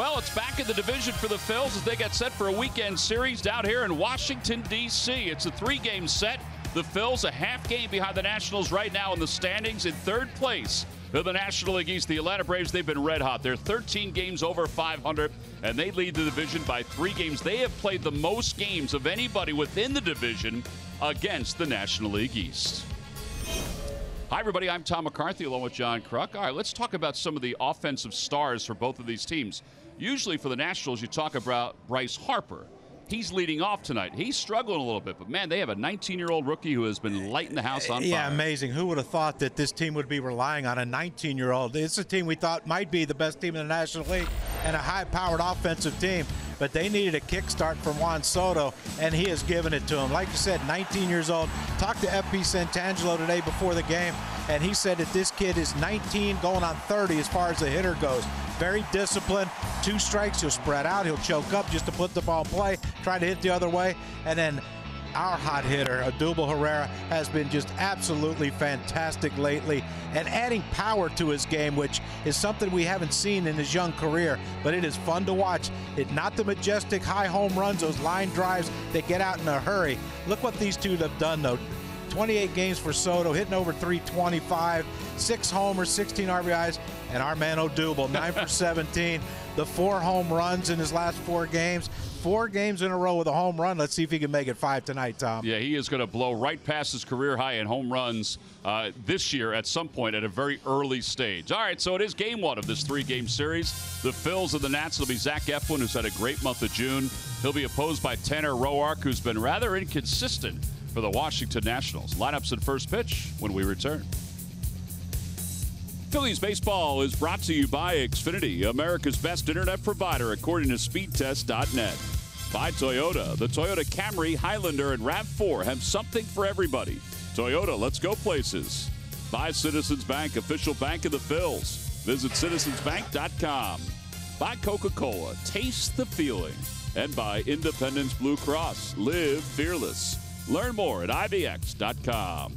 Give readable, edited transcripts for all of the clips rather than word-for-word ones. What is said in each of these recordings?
Well, it's back in the division for the Phils as they get set for a weekend series down here in Washington, D.C. It's a 3-game set. The Phils a half game behind the Nationals right now in the standings. In third place of the National League East, the Atlanta Braves, they've been red hot. They're 13 games over 500, and they lead the division by 3 games. They have played the most games of anybody within the division against the National League East. Hi, everybody. I'm Tom McCarthy along with John Kruk. All right, let's talk about some of the offensive stars for both of these teams. Usually for the Nationals, you talk about Bryce Harper. He's leading off tonight. He's struggling a little bit, but, man, they have a 19-year-old rookie who has been lighting the house on fire. Yeah, amazing. Who would have thought that this team would be relying on a 19-year-old? It's a team we thought might be the best team in the National League and a high-powered offensive team, but they needed a kickstart from Juan Soto, and he has given it to him. Like you said, 19 years old. Talked to FP Santangelo today before the game, and he said that this kid is 19 going on 30 as far as the hitter goes. Very disciplined. 2 strikes, he'll spread out, he'll choke up just to put the ball in play, try to hit the other way. And then our hot hitter, Odubel Herrera, has been just absolutely fantastic lately and adding power to his game, which is something we haven't seen in his young career, but it is fun to watch. It's not the majestic high home runs, those line drives that get out in a hurry. Look what these two have done, though. 28 games for Soto, hitting over 325, 6 homers, 16 RBIs, and our man Odubel, 9 for 17. The 4 home runs in his last 4 games. 4 games in a row with a home run. Let's see if he can make it 5 tonight, Tom. Yeah, he is going to blow right past his career high in home runs this year at some point at a very early stage. All right, so it is game 1 of this 3-game series. The Phils and the Nats will be Zach Eflin, who's had a great month of June. He'll be opposed by Tanner Roark, who's been rather inconsistent for the Washington Nationals. Lineups at first pitch when we return. Phillies baseball is brought to you by Xfinity, America's best internet provider according to speedtest.net. By Toyota. The Toyota Camry, Highlander, and RAV4 have something for everybody. Toyota, let's go places. By Citizens Bank, official bank of the Phils. Visit citizensbank.com. By Coca-Cola, taste the feeling. And by Independence Blue Cross, live fearless. Learn more at IBX.com.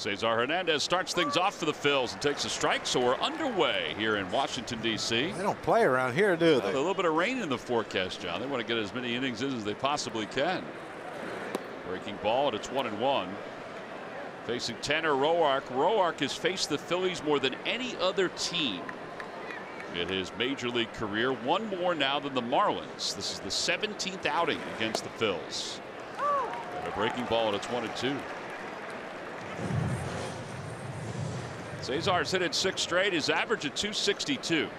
Cesar Hernandez starts things off for the Phils and takes a strike, so we're underway here in Washington, D.C. They don't play around here, do they? A little bit of rain in the forecast, John. They want to get as many innings in as they possibly can. Breaking ball, and it's 1-1. Facing Tanner Roark. Roark has faced the Phillies more than any other team in his major league career. One more now than the Marlins. This is the 17th outing against the Phils. And a breaking ball, and it's 1-2. Cesar's hit it 6 straight. His average at .262.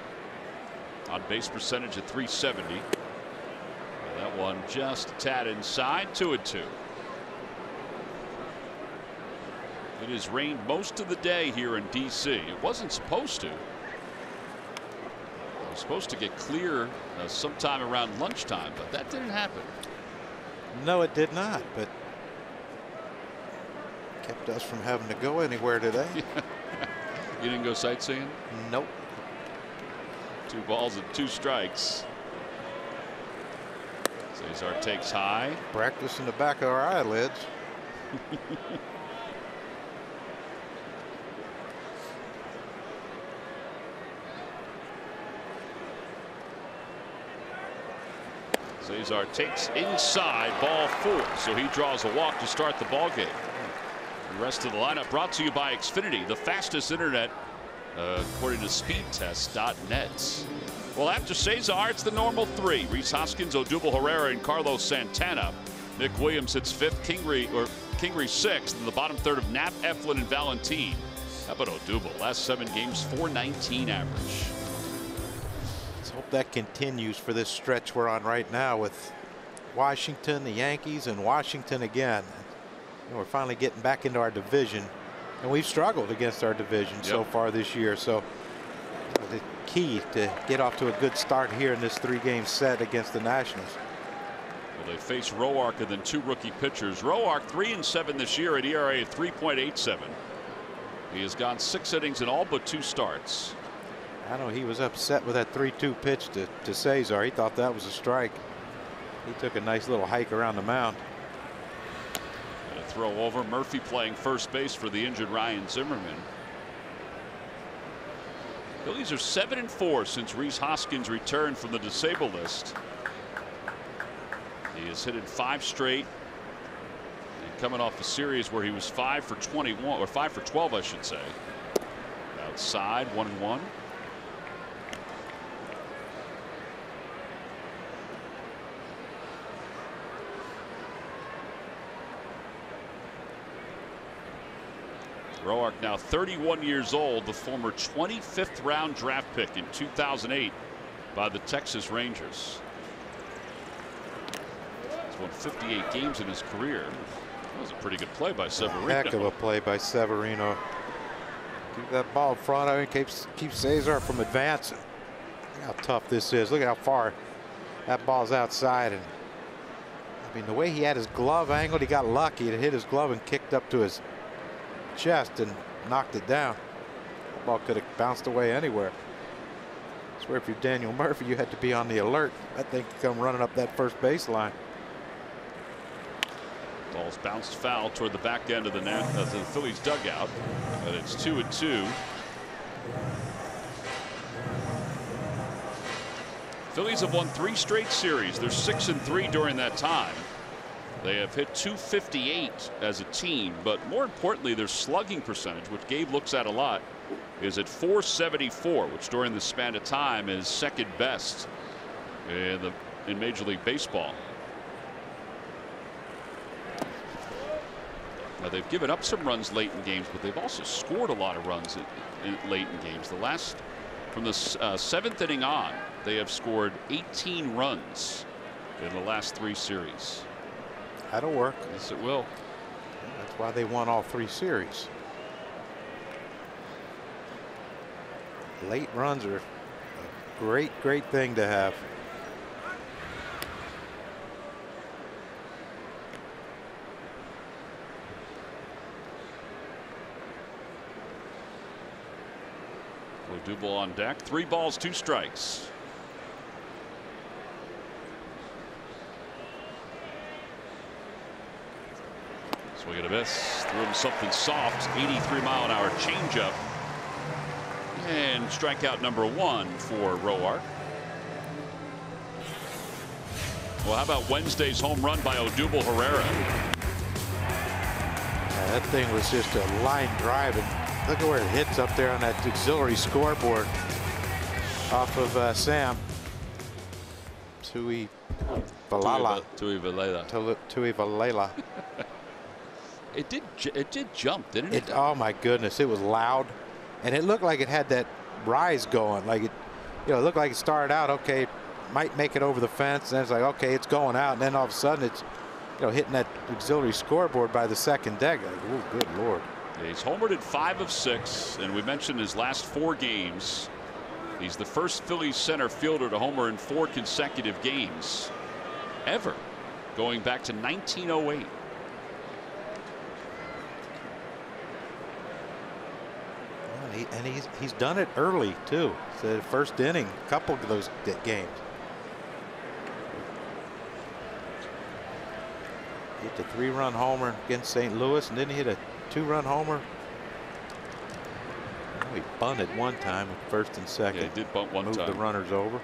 On base percentage at .370. And that one just a tad inside. 2-2. It has rained most of the day here in D.C. It wasn't supposed to. It was supposed to get clear sometime around lunchtime, but that didn't happen. No, it did not, but kept us from having to go anywhere today. You didn't go sightseeing? Nope. 2 balls and 2 strikes. Cesar takes high. Practice in the back of our eyelids. Cesar takes inside, ball 4, so he draws a walk to start the ball game. The rest of the lineup brought to you by Xfinity, the fastest internet according to speedtest.net. Well, after Cesar, it's the normal 3: Rhys Hoskins, Odubel Herrera, and Carlos Santana. Nick Williams hits 5th, Kingery 6th, and the bottom third of Knapp, Eflin, and Valentin. How about Odubel? Last 7 games, .419 average. Let's hope that continues for this stretch we're on right now with Washington, the Yankees, and Washington again. We're finally getting back into our division, and we've struggled against our division so far this year. So the key to get off to a good start here in this 3-game set against the Nationals. Well, they face Roark and then 2 rookie pitchers. Roark 3-7 this year at ERA of 3.87. He has gone 6 innings in all but 2 starts. I know he was upset with that 3-2 pitch to Cesar. He thought that was a strike. He took a nice little hike around the mound. Throw over. Murphy playing first base for the injured Ryan Zimmerman. Phillies are 7-4 since Rhys Hoskins returned from the disabled list. He has hit in 5 straight, and coming off a series where he was 5 for 21 or 5 for 12, I should say. Outside, 1-1. Roark now 31 years old, the former 25th round draft pick in 2008 by the Texas Rangers. He's won 58 games in his career. That was a pretty good play by Severino. Heck of a play by Severino. Keep that ball in front of him, keeps Cesar from advancing. Look how tough this is. Look at how far that ball's outside. And I mean, the way he had his glove angled, he got lucky. It hit his glove and kicked up to his chest and knocked it down. The ball could have bounced away anywhere. I swear if you're Daniel Murphy, you had to be on the alert. That thing could come running up that first baseline. Ball's bounced foul toward the back end of the Phillies dugout, but it's 2-2. Phillies have won 3 straight series. They're 6-3 during that time. They have hit .258 as a team, but more importantly, their slugging percentage, which Gabe looks at a lot, is at .474, which during the span of time is second best in Major League Baseball. Now, they've given up some runs late in games, but they've also scored a lot of runs late in games. The last, from the 7th inning on, they have scored 18 runs in the last 3 series. That'll work. Yes, it will. That's why they won all 3 series. Late runs are a great thing to have. Odubel on deck. 3 balls, 2 strikes. Swing and a miss. Threw him something soft. 83-mile-an-hour changeup. And strikeout number 1 for Roark. Well, how about Wednesday's home run by Odubel Herrera? Yeah, that thing was just a line drive, and look at where it hits up there on that auxiliary scoreboard off of Sam. Tuivalela. It did jump, didn't it? Oh my goodness, it was loud, and it looked like it had that rise going. Like it looked like it started out okay, might make it over the fence, and then it's like okay, it's going out, and then all of a sudden it's hitting that auxiliary scoreboard by the second deck. Like, oh, good Lord. Yeah, he's homered in 5 of 6, and we mentioned his last 4 games. He's the first Phillies center fielder to homer in 4 consecutive games ever, going back to 1908. And he's done it early too. So the first inning, a couple of those games. Hit the 3-run homer against St. Louis, and then he hit a 2-run homer. Oh, he bunted one time with first and second. Yeah, he did bunt one time. Moved the runners over.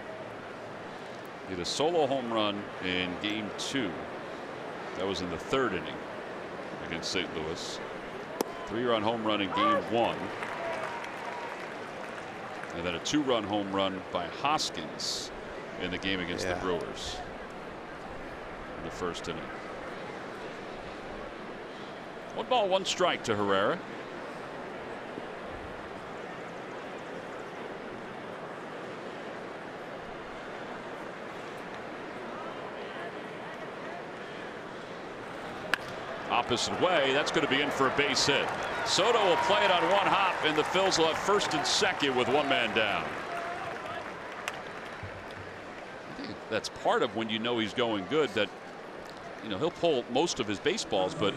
He had a solo home run in game 2. That was in the 3rd inning against St. Louis. 3-run home run in game 1. And then a 2-run home run by Hoskins in the game against the Brewers in the 1st inning. 1 ball, 1 strike to Herrera. Opposite way, that's going to be in for a base hit. Soto will play it on 1 hop, and the Phils will have 1st and 2nd with 1 man down. I think that's part of when he's going good, that he'll pull most of his baseballs, but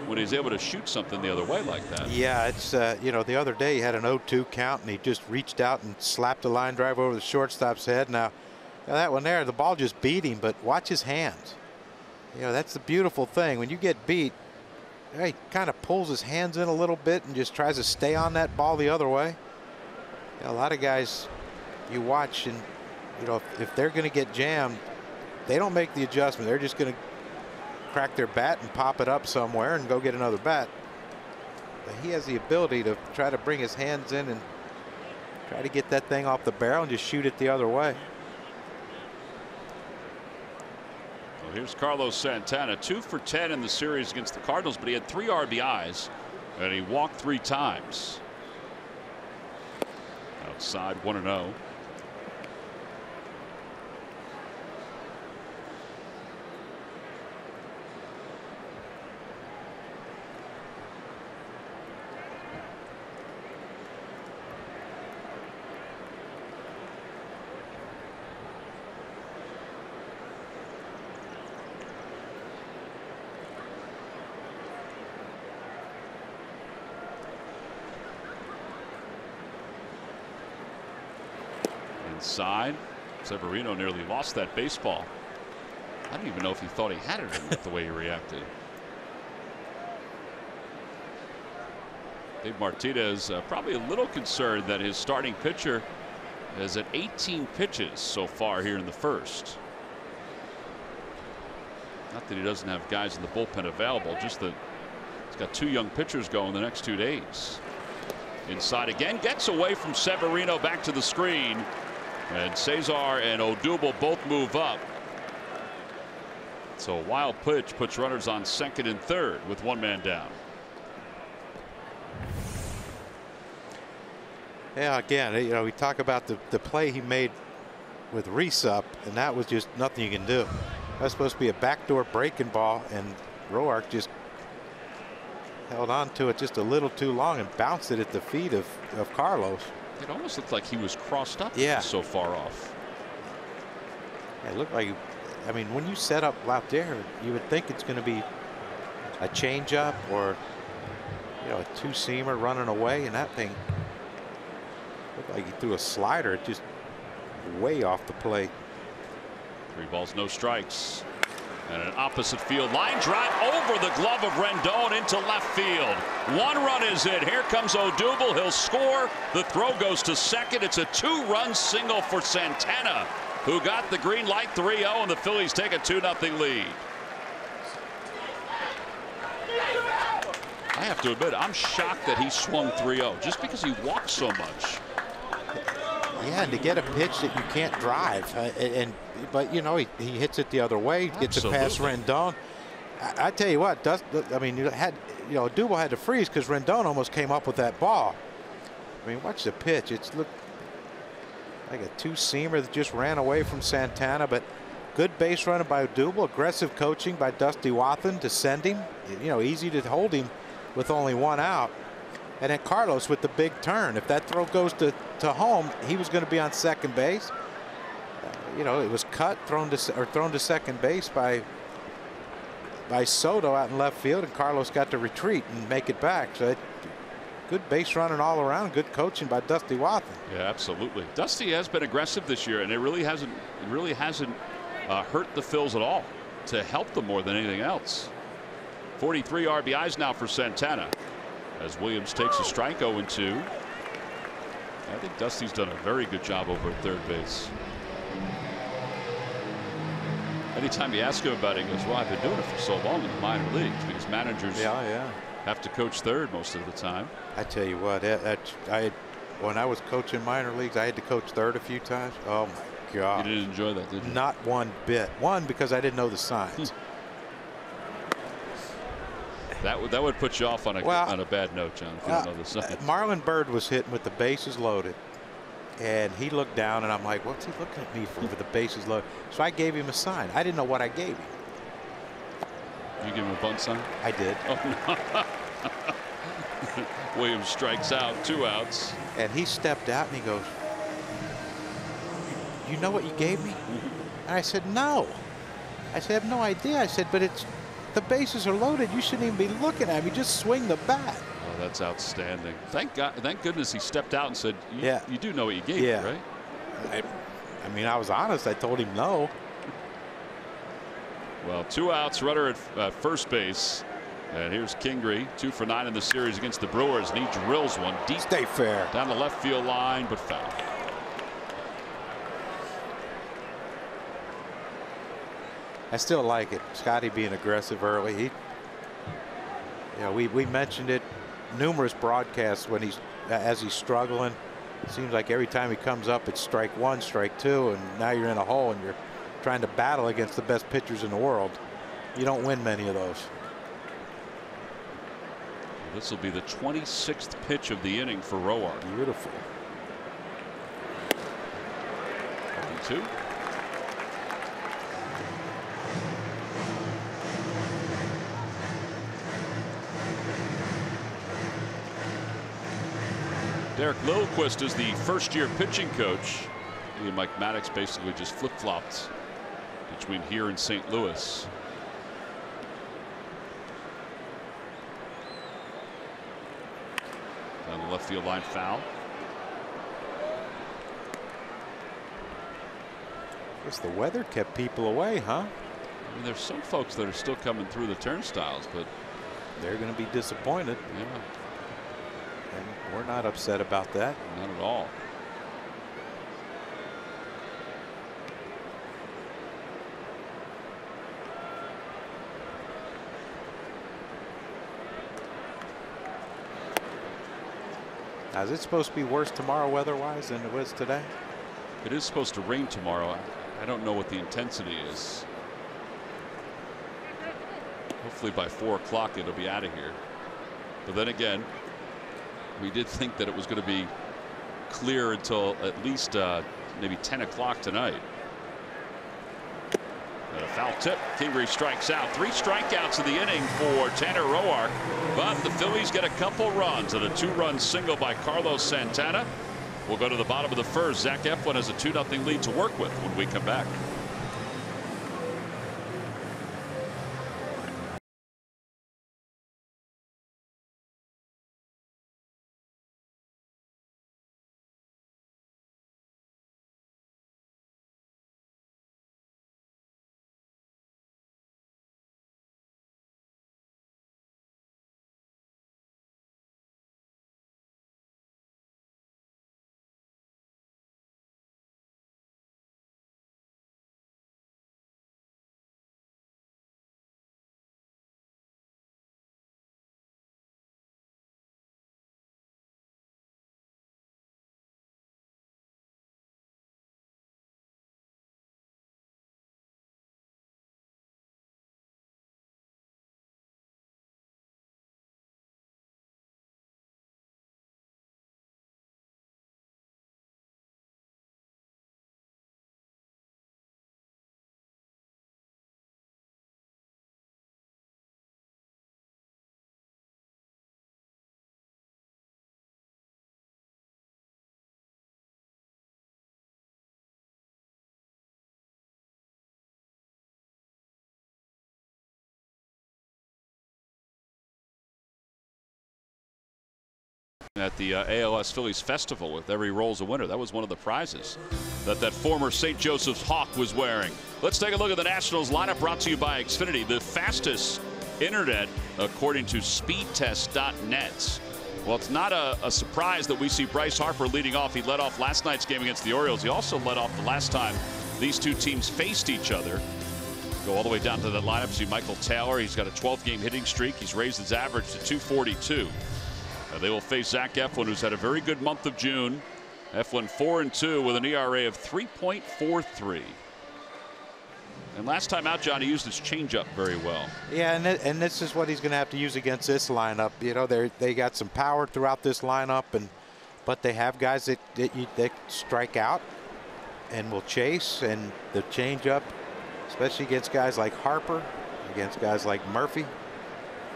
when he's able to shoot something the other way like that. Yeah, it's the other day he had an 0-2 count, and he just reached out and slapped a line drive over the shortstop's head. Now that one there, the ball just beat him, but watch his hands. That's the beautiful thing. When you get beat, he kind of pulls his hands in a little bit and just tries to stay on that ball the other way. A lot of guys you watch, and if they're going to get jammed, they don't make the adjustment. They're just going to crack their bat and pop it up somewhere and go get another bat. But he has the ability to try to bring his hands in and try to get that thing off the barrel and just shoot it the other way. Here's Carlos Santana, 2 for 10 in the series against the Cardinals, but he had 3 RBIs and he walked 3 times. Outside 1-0. Inside, Severino nearly lost that baseball. I don't even know if he thought he had it in with the way he reacted. Dave Martinez probably a little concerned that his starting pitcher is at 18 pitches so far here in the 1st. Not that he doesn't have guys in the bullpen available, just that he's got 2 young pitchers going the next 2 days. Inside again, gets away from Severino, back to the screen. And Cesar and Odubel both move up. So a wild pitch puts runners on 2nd and 3rd with 1 man down. Yeah, again, we talk about the play he made with Reese up, and that was just nothing you can do. That was supposed to be a backdoor breaking ball, and Roark just held on to it just a little too long and bounced it at the feet of Carlos. It almost looked like he was crossed up. Yeah. So far off. It looked like, I mean, when you set up out there, you would think it's going to be a changeup or, a 2-seamer running away, and that thing looked like he threw a slider. It just way off the plate. 3 balls, no strikes. And an opposite field line drive over the glove of Rendon into left field. One run is in. Here comes Odubel. He'll score. The throw goes to second. It's a 2-run single for Santana, who got the green light 3-0, and the Phillies take a 2-0 lead. I have to admit, I'm shocked that he swung 3-0 just because he walked so much. Yeah, and to get a pitch that you can't drive, but you know he hits it the other way, gets it past Rendon. I tell you what, I mean, Odubel had to freeze because Rendon almost came up with that ball. I mean, watch the pitch. It's looked like a two-seamer that just ran away from Santana, but good base running by Odubel, aggressive coaching by Dusty Wathan to send him. You know, easy to hold him with only one out. And then Carlos with the big turn. If that throw goes to home, he was going to be on second base. You know, it was cut, thrown to second base by Soto out in left field, and Carlos got to retreat and make it back. So good base running all around, good coaching by Dusty Wathan. Yeah, absolutely. Dusty has been aggressive this year, and it really hasn't hurt the Phils at all, to help them more than anything else. 43 RBIs now for Santana, as Williams takes a strike. 0-2. I think Dusty's done a very good job over at third base. Anytime you ask him about it, he goes, well, I've been doing it for so long in the minor leagues, because managers have to coach third most of the time. I tell you what, when I was coaching minor leagues, I had to coach third a few times. Oh my God. You didn't enjoy that, did you? Not one bit. One, because I didn't know the signs. That would put you off on a bad note, John, if you don't know the signs. Marlon Byrd was hitting with the bases loaded, and he looked down, and I'm like, what's he looking at me for with the bases loaded? So I gave him a sign. I didn't know what I gave him. You give him a bunt sign? I did. Oh, no. Williams strikes out, 2 outs. And he stepped out, and he goes, you know what you gave me? And I said, no. I said, I have no idea. I said, but the bases are loaded. You shouldn't even be looking at me. Just swing the bat. Oh, that's outstanding. Thank goodness he stepped out and said, you do know what you gave me, right? I mean, I was honest. I told him no. Well, 2 outs, runner at first base. And here's Kingery, 2 for 9 in the series against the Brewers, and he drills one deep. Stay fair. Down the left field line, but foul. I still like it. Scotty being aggressive early. We mentioned it numerous broadcasts when as he's struggling. It seems like every time he comes up, it's strike one, strike two, and now you're in a hole and you're trying to battle against the best pitchers in the world. You don't win many of those. This will be the 26th pitch of the inning for Roark. Beautiful. 2. Derek Lilquist is the first-year pitching coach. He and Mike Maddox basically just flip-flopped between here and St. Louis. Down the left field line, foul. Guess the weather kept people away, huh? I mean, there's some folks that are still coming through the turnstiles, but they're going to be disappointed. Yeah. And we're not upset about that. Not at all. Now, is it supposed to be worse tomorrow weather-wise than it was today? It is supposed to rain tomorrow. I don't know what the intensity is. Hopefully by 4 o'clock it'll be out of here. But then again, we did think that it was going to be clear until at least maybe 10 o'clock tonight. And a foul tip. Kingery strikes out. 3 strikeouts in the inning for Tanner Roark. But the Phillies get a couple runs and a 2-run single by Carlos Santana. We'll go to the bottom of the first. Zach Eflin has a 2-0 lead to work with when we come back. at the ALS Phillies Festival with Every Roll's a Winner. That was one of the prizes that former St. Joseph's Hawk was wearing. Let's take a look at the Nationals lineup, brought to you by Xfinity, the fastest internet according to speedtest.net. Well, it's not a surprise that we see Bryce Harper leading off. He led off last night's game against the Orioles. He also led off the last time these two teams faced each other. Go all the way down to that lineup. See Michael Taylor. He's got a 12-game hitting streak. He's raised his average to 242. They will face Zach Eflin, who's had a very good month of June. Eflin 4-2 with an ERA of 3.43. And last time out, John, he used his changeup very well. Yeah, and this is what he's going to have to use against this lineup. You know, they got some power throughout this lineup, but they have guys that strike out and will chase, and the changeup, especially against guys like Harper, against guys like Murphy,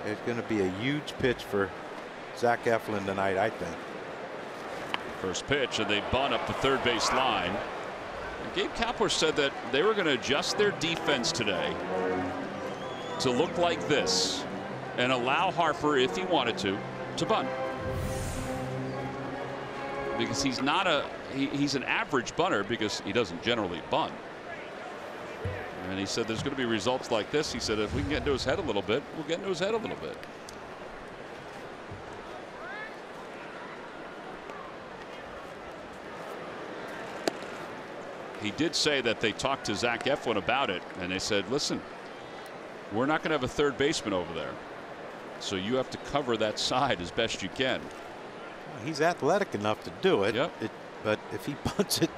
it's going to be a huge pitch for Zach Eflin tonight, I think. First pitch, and they bunt up the third base line. And Gabe Kapler said that they were going to adjust their defense today to look like this and allow Harper, if he wanted to bunt. Because he's not he's an average bunter because he doesn't generally bunt. And he said there's going to be results like this. He said if we can get into his head a little bit, we'll get into his head a little bit. He did say that they talked to Zach Eflin about it, and they said, listen, we're not going to have a third baseman over there, so you have to cover that side as best you can. He's athletic enough to do it. Yep. But if he bunts it,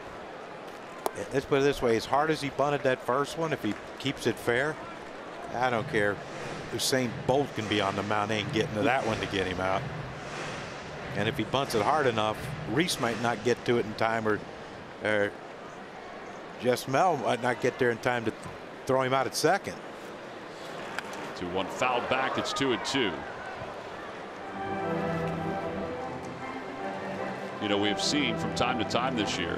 let's put it this way, as hard as he bunted that first one, if he keeps it fair, I don't care. Usain Bolt can be on the mound, ain't getting to that one to get him out. And if he bunts it hard enough, Reese might not get to it in time, or Jess Mel might not get there in time to throw him out at second. 2-1 foul back. It's 2-2. You know, we've seen from time to time this year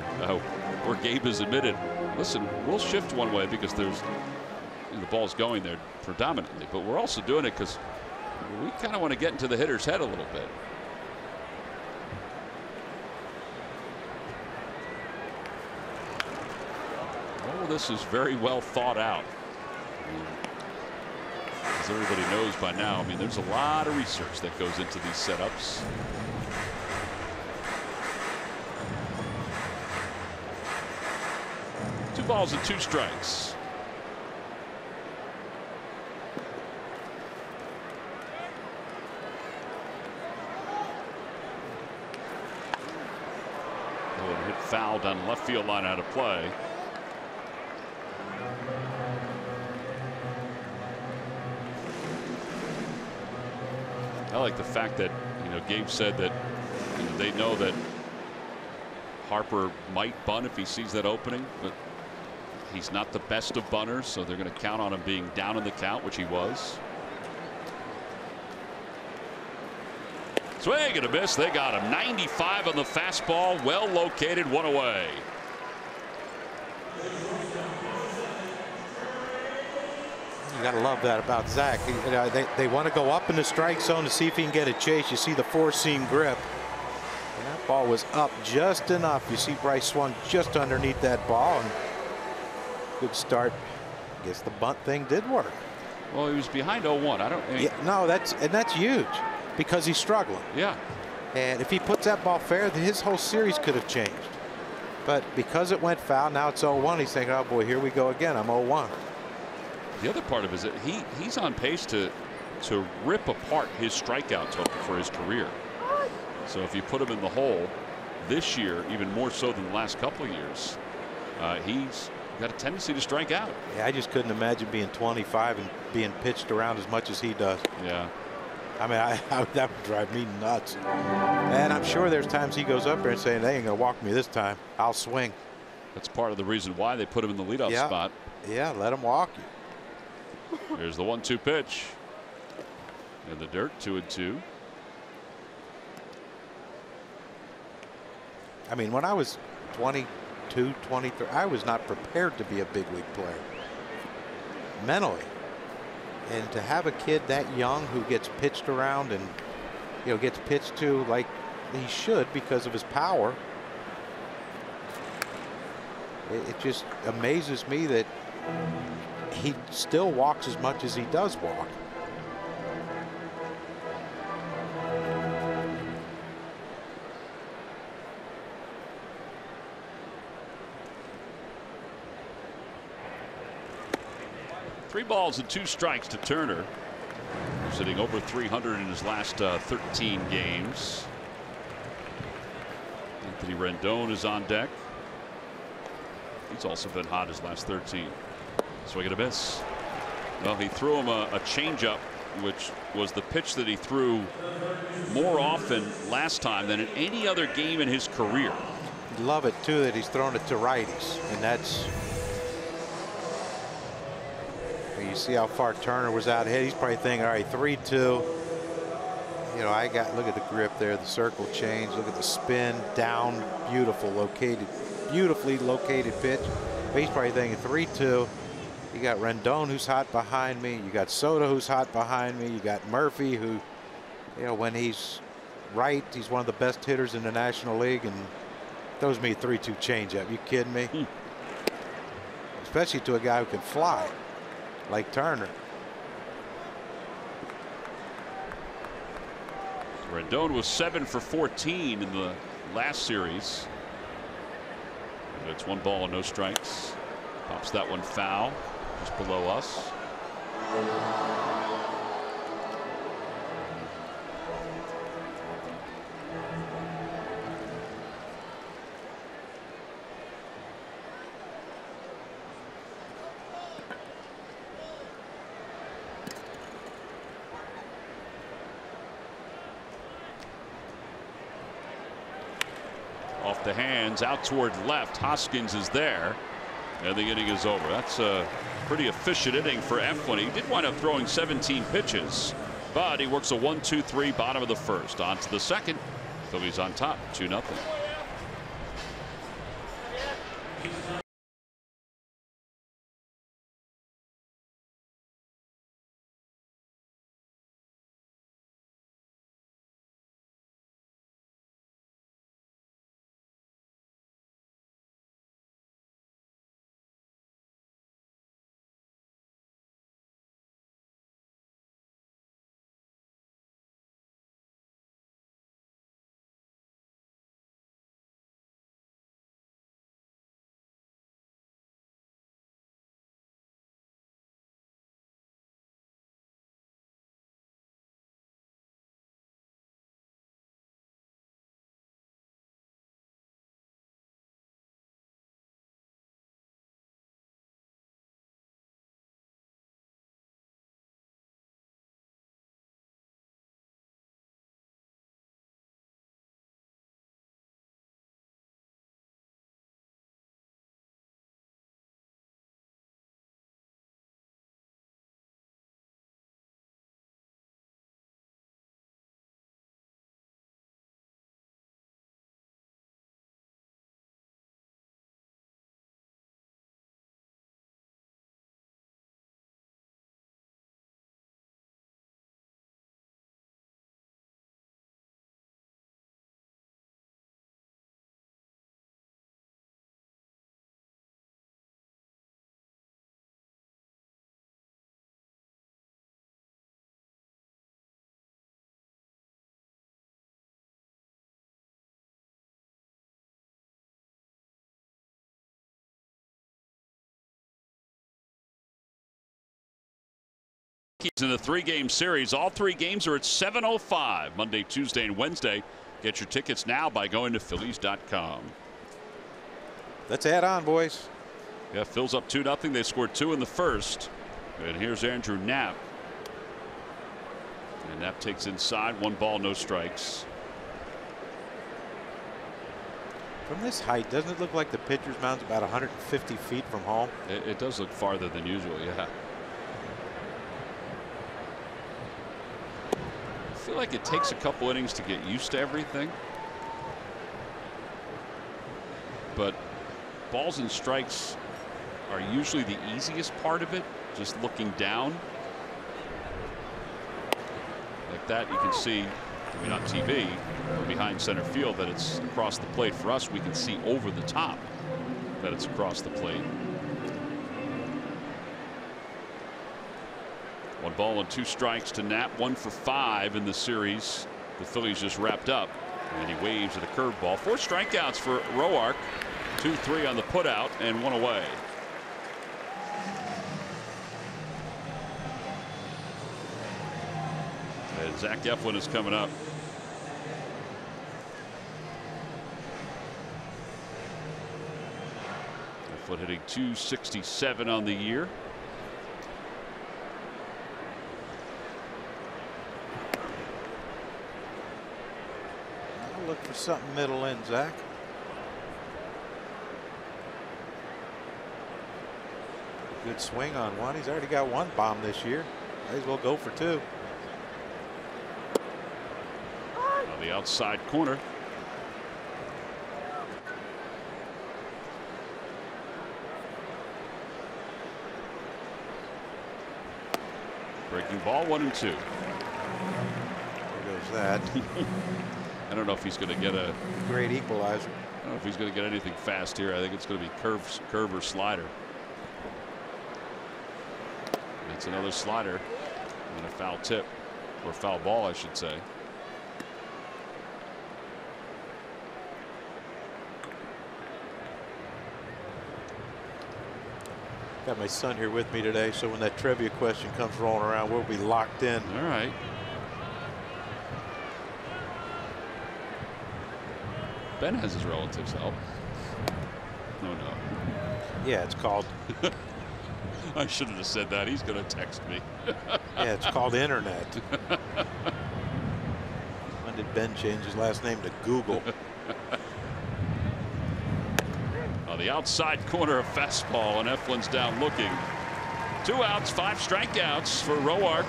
where Gabe has admitted, listen, we'll shift one way because the ball's going there predominantly, but we're also doing it because we kind of want to get into the hitter's head a little bit. This is very well thought out. As everybody knows by now, I mean, there's a lot of research that goes into these setups. Two balls and two strikes. Oh, hit foul down the left field line, out of play. I like the fact that, you know, Gabe said that they know that Harper might bunt if he sees that opening, but he's not the best of bunters, so they're going to count on him being down in the count, which he was. Swing and a miss. They got him. 95 on the fastball. Well located, one away. You got to love that about Zach. You know, they want to go up in the strike zone to see if he can get a chase. You see the four-seam grip. And that ball was up just enough. You see Bryce swung just underneath that ball. And good start. I guess the bunt thing did work. Well, he was behind 0-1. Yeah, no, that's huge because he's struggling. Yeah. And if he puts that ball fair, then his whole series could have changed. But because it went foul, now it's 0-1. He's thinking, oh boy, here we go again. I'm 0-1. The other part of it is that he's on pace to rip apart his strikeout total for his career. So if you put him in the hole this year, even more so than the last couple of years, he's got a tendency to strike out. Yeah, I just couldn't imagine being 25 and being pitched around as much as he does. Yeah. I mean, that would drive me nuts. And I'm sure there's times he goes up there and saying, they ain't going to walk me this time. I'll swing. That's part of the reason why they put him in the leadoff spot. Yeah, let him walk you. Here's the 1-2 pitch. In the dirt, 2-2. I mean, when I was 22, 23, I was not prepared to be a big league player mentally. And to have a kid that young who gets pitched around and, you know, gets pitched to like he should because of his power. It just amazes me that he still walks as much as he does walk. Three balls and 2 strikes to Turner. He's hitting over 300 in his last 13 games. Anthony Rendon is on deck. He's also been hot his last 13. Swing and a miss. Well, he threw him a changeup, which was the pitch that he threw more often last time than in any other game in his career. Love it too that he's thrown it to righties, and that's. You see how far Turner was out ahead. He's probably thinking, all right, 3-2. You know, look at the grip there, the circle change. Look at the spin down, beautifully located pitch. But he's probably thinking 3-2. You got Rendon, who's hot behind me. You got Soto, who's hot behind me. You got Murphy, who, you know, when he's right, he's one of the best hitters in the National League, and throws me a 3-2 changeup. You kidding me? Especially to a guy who can fly like Turner. Rendon was 7 for 14 in the last series. It's 1 ball and no strikes. Pops that one foul just below us. Off the hands, out toward left. Hoskins is there, and the inning is over. That's a pretty efficient inning for Eflin. He did wind up throwing 17 pitches, but he works a 1-2-3 bottom of the first. On to the second. Phillies on top, 2-0. In the 3-game series, all 3 games are at 7:05 Monday, Tuesday, and Wednesday. Get your tickets now by going to Phillies.com. Let's add on, boys. Yeah, Phil's up 2-0. They scored 2 in the first. And here's Andrew Knapp. And Knapp takes inside, 1 ball, no strikes. From this height, doesn't it look like the pitcher's mound's about 150 feet from home? It does look farther than usual, yeah. I feel like it takes a couple innings to get used to everything, but balls and strikes are usually the easiest part of it, just looking down like that. You can see I mean, on TV, from behind center field, that it's across the plate. For us, we can see over the top that it's across the plate. 1 ball and 2 strikes to Knapp. 1 for 5 in the series. The Phillies just wrapped up, and he waves at a curveball. 4 strikeouts for Roark. 2-3 on the putout and 1 away. And Zach Eflin is coming up. Eflin hitting .267 on the year. I'll look for something middle in, Zach. Good swing on one. He's already got 1 bomb this year. Might as well go for 2. On the outside corner. Breaking ball, 1-2. There goes that. I don't know if he's going to get a great equalizer. I don't know if he's going to get anything fast here. I think it's going to be curve or slider. It's another slider and a foul tip, or foul ball, I should say. Got my son here with me today, so when that trivia question comes rolling around, we'll be locked in. All right. Ben has his relatives help. No. Yeah, it's called. I shouldn't have said that. He's going to text me. Yeah, it's called internet. When did Ben change his last name to Google? On the outside corner, a fastball, and Eflin's down looking. 2 outs, 5 strikeouts for Roark.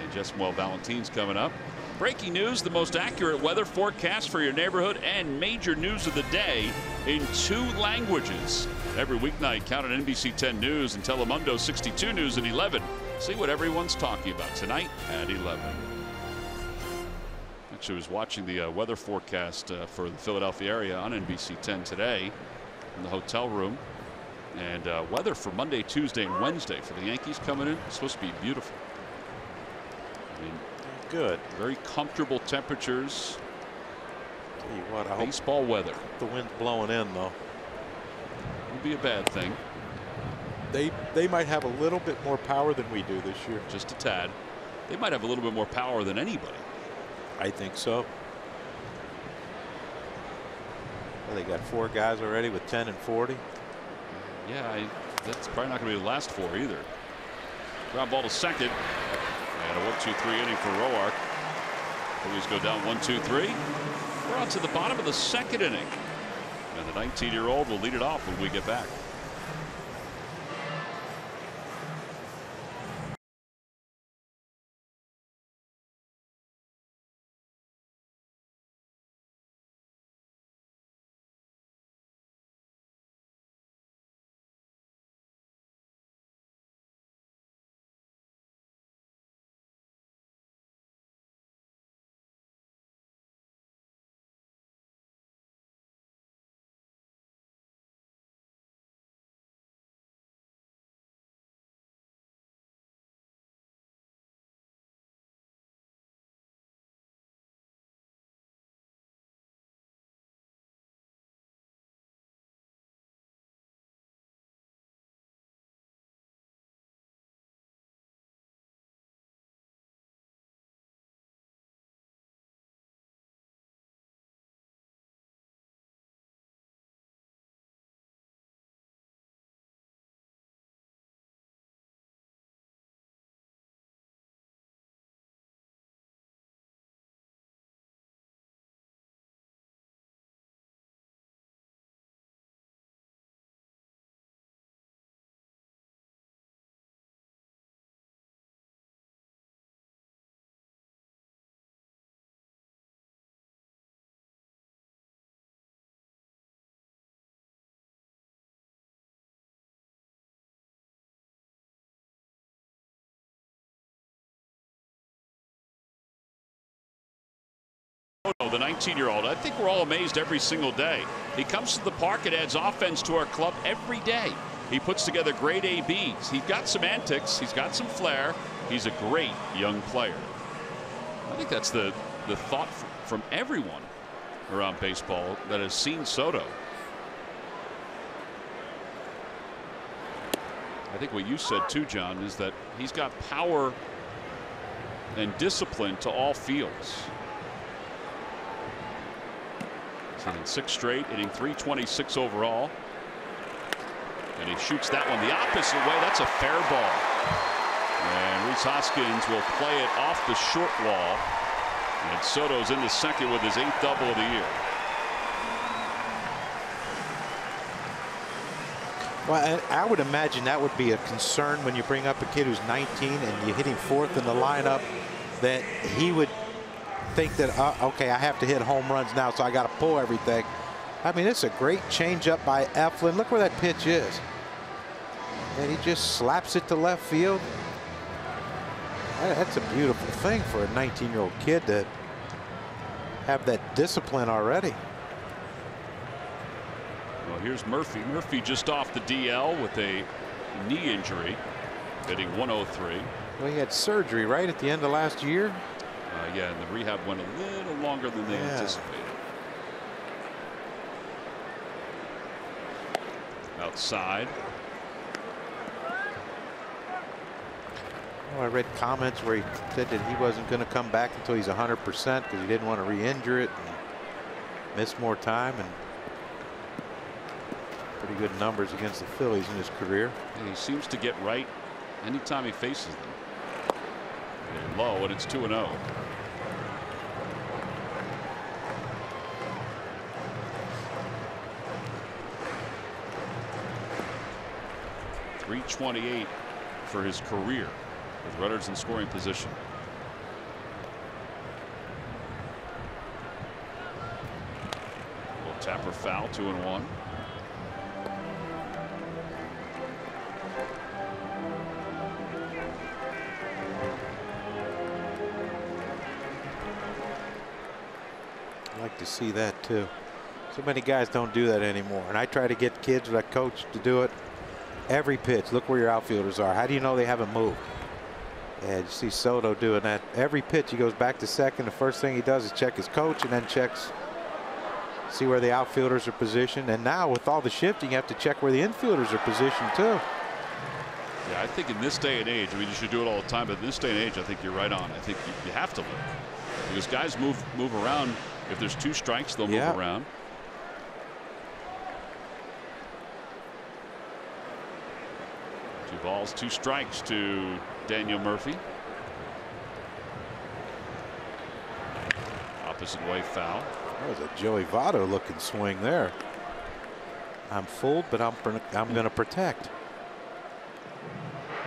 And Jesmuel Valentin's coming up. Breaking news, the most accurate weather forecast for your neighborhood and major news of the day in 2 languages. Every weeknight, count on NBC 10 News and Telemundo 62 News at 11. See what everyone's talking about tonight at 11. Actually, I was watching the weather forecast for the Philadelphia area on NBC 10 today in the hotel room. And weather for Monday, Tuesday, and Wednesday for the Yankees coming in. It's supposed to be beautiful. I mean, good. Very comfortable temperatures. Tell you what, I baseball weather. The wind's blowing in, though. Would be a bad thing. They might have a little bit more power than we do this year. Just a tad. They might have a little bit more power than anybody. I think so. Well, they got 4 guys already with 10 and 40. Yeah, that's probably not going to be the last 4 either. Ground ball to second. And a 1-2-3 inning for Roark. Phillies go down 1-2-3. We're on to the bottom of the 2nd inning. And the 19-year-old will lead it off when we get back. The 19-year-old, I think we're all amazed every single day. He comes to the park and adds offense to our club every day. He puts together great ABs. He's got some antics. He's got some flair. He's a great young player. I think that's the thought from everyone around baseball that has seen Soto. I think what you said too, John, is that he's got power and discipline to all fields. He's hitting 6 straight, hitting 326 overall. And he shoots that one the opposite way. That's a fair ball. And Rhys Hoskins will play it off the short wall. And Soto's in the second with his 8th double of the year. Well, I would imagine that would be a concern when you bring up a kid who's 19 and you hit him 4th in the lineup, that he would think that, okay, I have to hit home runs now, so I got to pull everything. I mean, it's a great changeup by Eflin. Look where that pitch is. And he just slaps it to left field. That's a beautiful thing for a 19-year-old kid to have that discipline already. Well, here's Murphy. Murphy just off the DL with a knee injury, hitting 103. Well, he had surgery right at the end of last year. Yeah, and the rehab went a little longer than they anticipated. Outside. Well, I read comments where he said that he wasn't going to come back until he's 100% because he didn't want to re-injure it and miss more time. And pretty good numbers against the Phillies in his career. And he seems to get right anytime he faces them. They're low, and it's 2-0. .328 for his career with runners in scoring position. Little tapper foul, 2-1. I like to see that too. So many guys don't do that anymore, and I try to get kids that I coach to do it. Every pitch, look where your outfielders are. How do you know they haven't moved? Yeah, you see Soto doing that. Every pitch he goes back to second. The first thing he does is check his coach and then checks, see where the outfielders are positioned. And now with all the shifting, you have to check where the infielders are positioned too. Yeah, I think in this day and age, I mean, you should do it all the time, but in this day and age, I think you're right on. I think you have to look because guys move around. If there's 2 strikes, they'll move around. 2 balls, 2 strikes to Daniel Murphy. Opposite way foul. That was a Joey Votto looking swing there. I'm fooled, but I'm going to protect.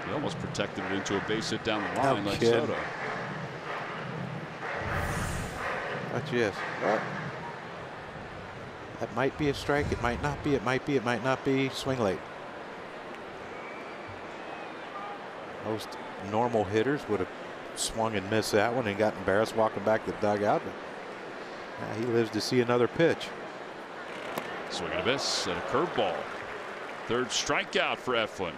He almost protected it into a base hit down the line like kidding. Soto. But yes, well, that might be a strike. It might not be. It might be. It might not be. Swing late. Most normal hitters would have swung and missed that one and got embarrassed walking back to the dugout. But he lives to see another pitch. Swing and a miss and a curveball. 3rd strikeout for Eflin.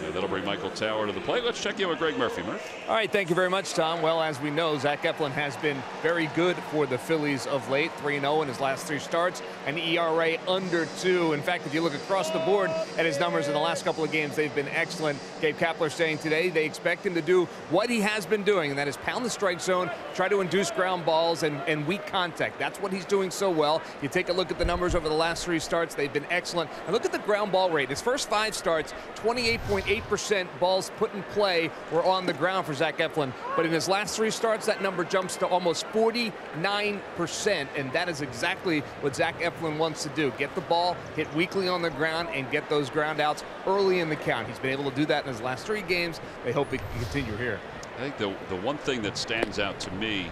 Yeah, that'll bring Michael Tower to the plate. Let's check in with Greg Murphy. Murph. All right, thank you very much, Tom. Well, as we know, Zach Eflin has been very good for the Phillies of late. 3-0 in his last 3 starts, an ERA under 2. In fact, if you look across the board at his numbers in the last couple of games, they've been excellent. Gabe Kapler saying today they expect him to do what he has been doing, and that is pound the strike zone, try to induce ground balls and weak contact. That's what he's doing so well. You take a look at the numbers over the last 3 starts, they've been excellent. And look at the ground ball rate. His first 5 starts, 28.8% balls put in play were on the ground for Zach Eflin. But in his last 3 starts, that number jumps to almost 49%. And that is exactly what Zach Eflin wants to do. Get the ball, hit weakly on the ground, and get those ground outs early in the count. He's been able to do that in his last 3 games. They hope he can continue here. I think the one thing that stands out to me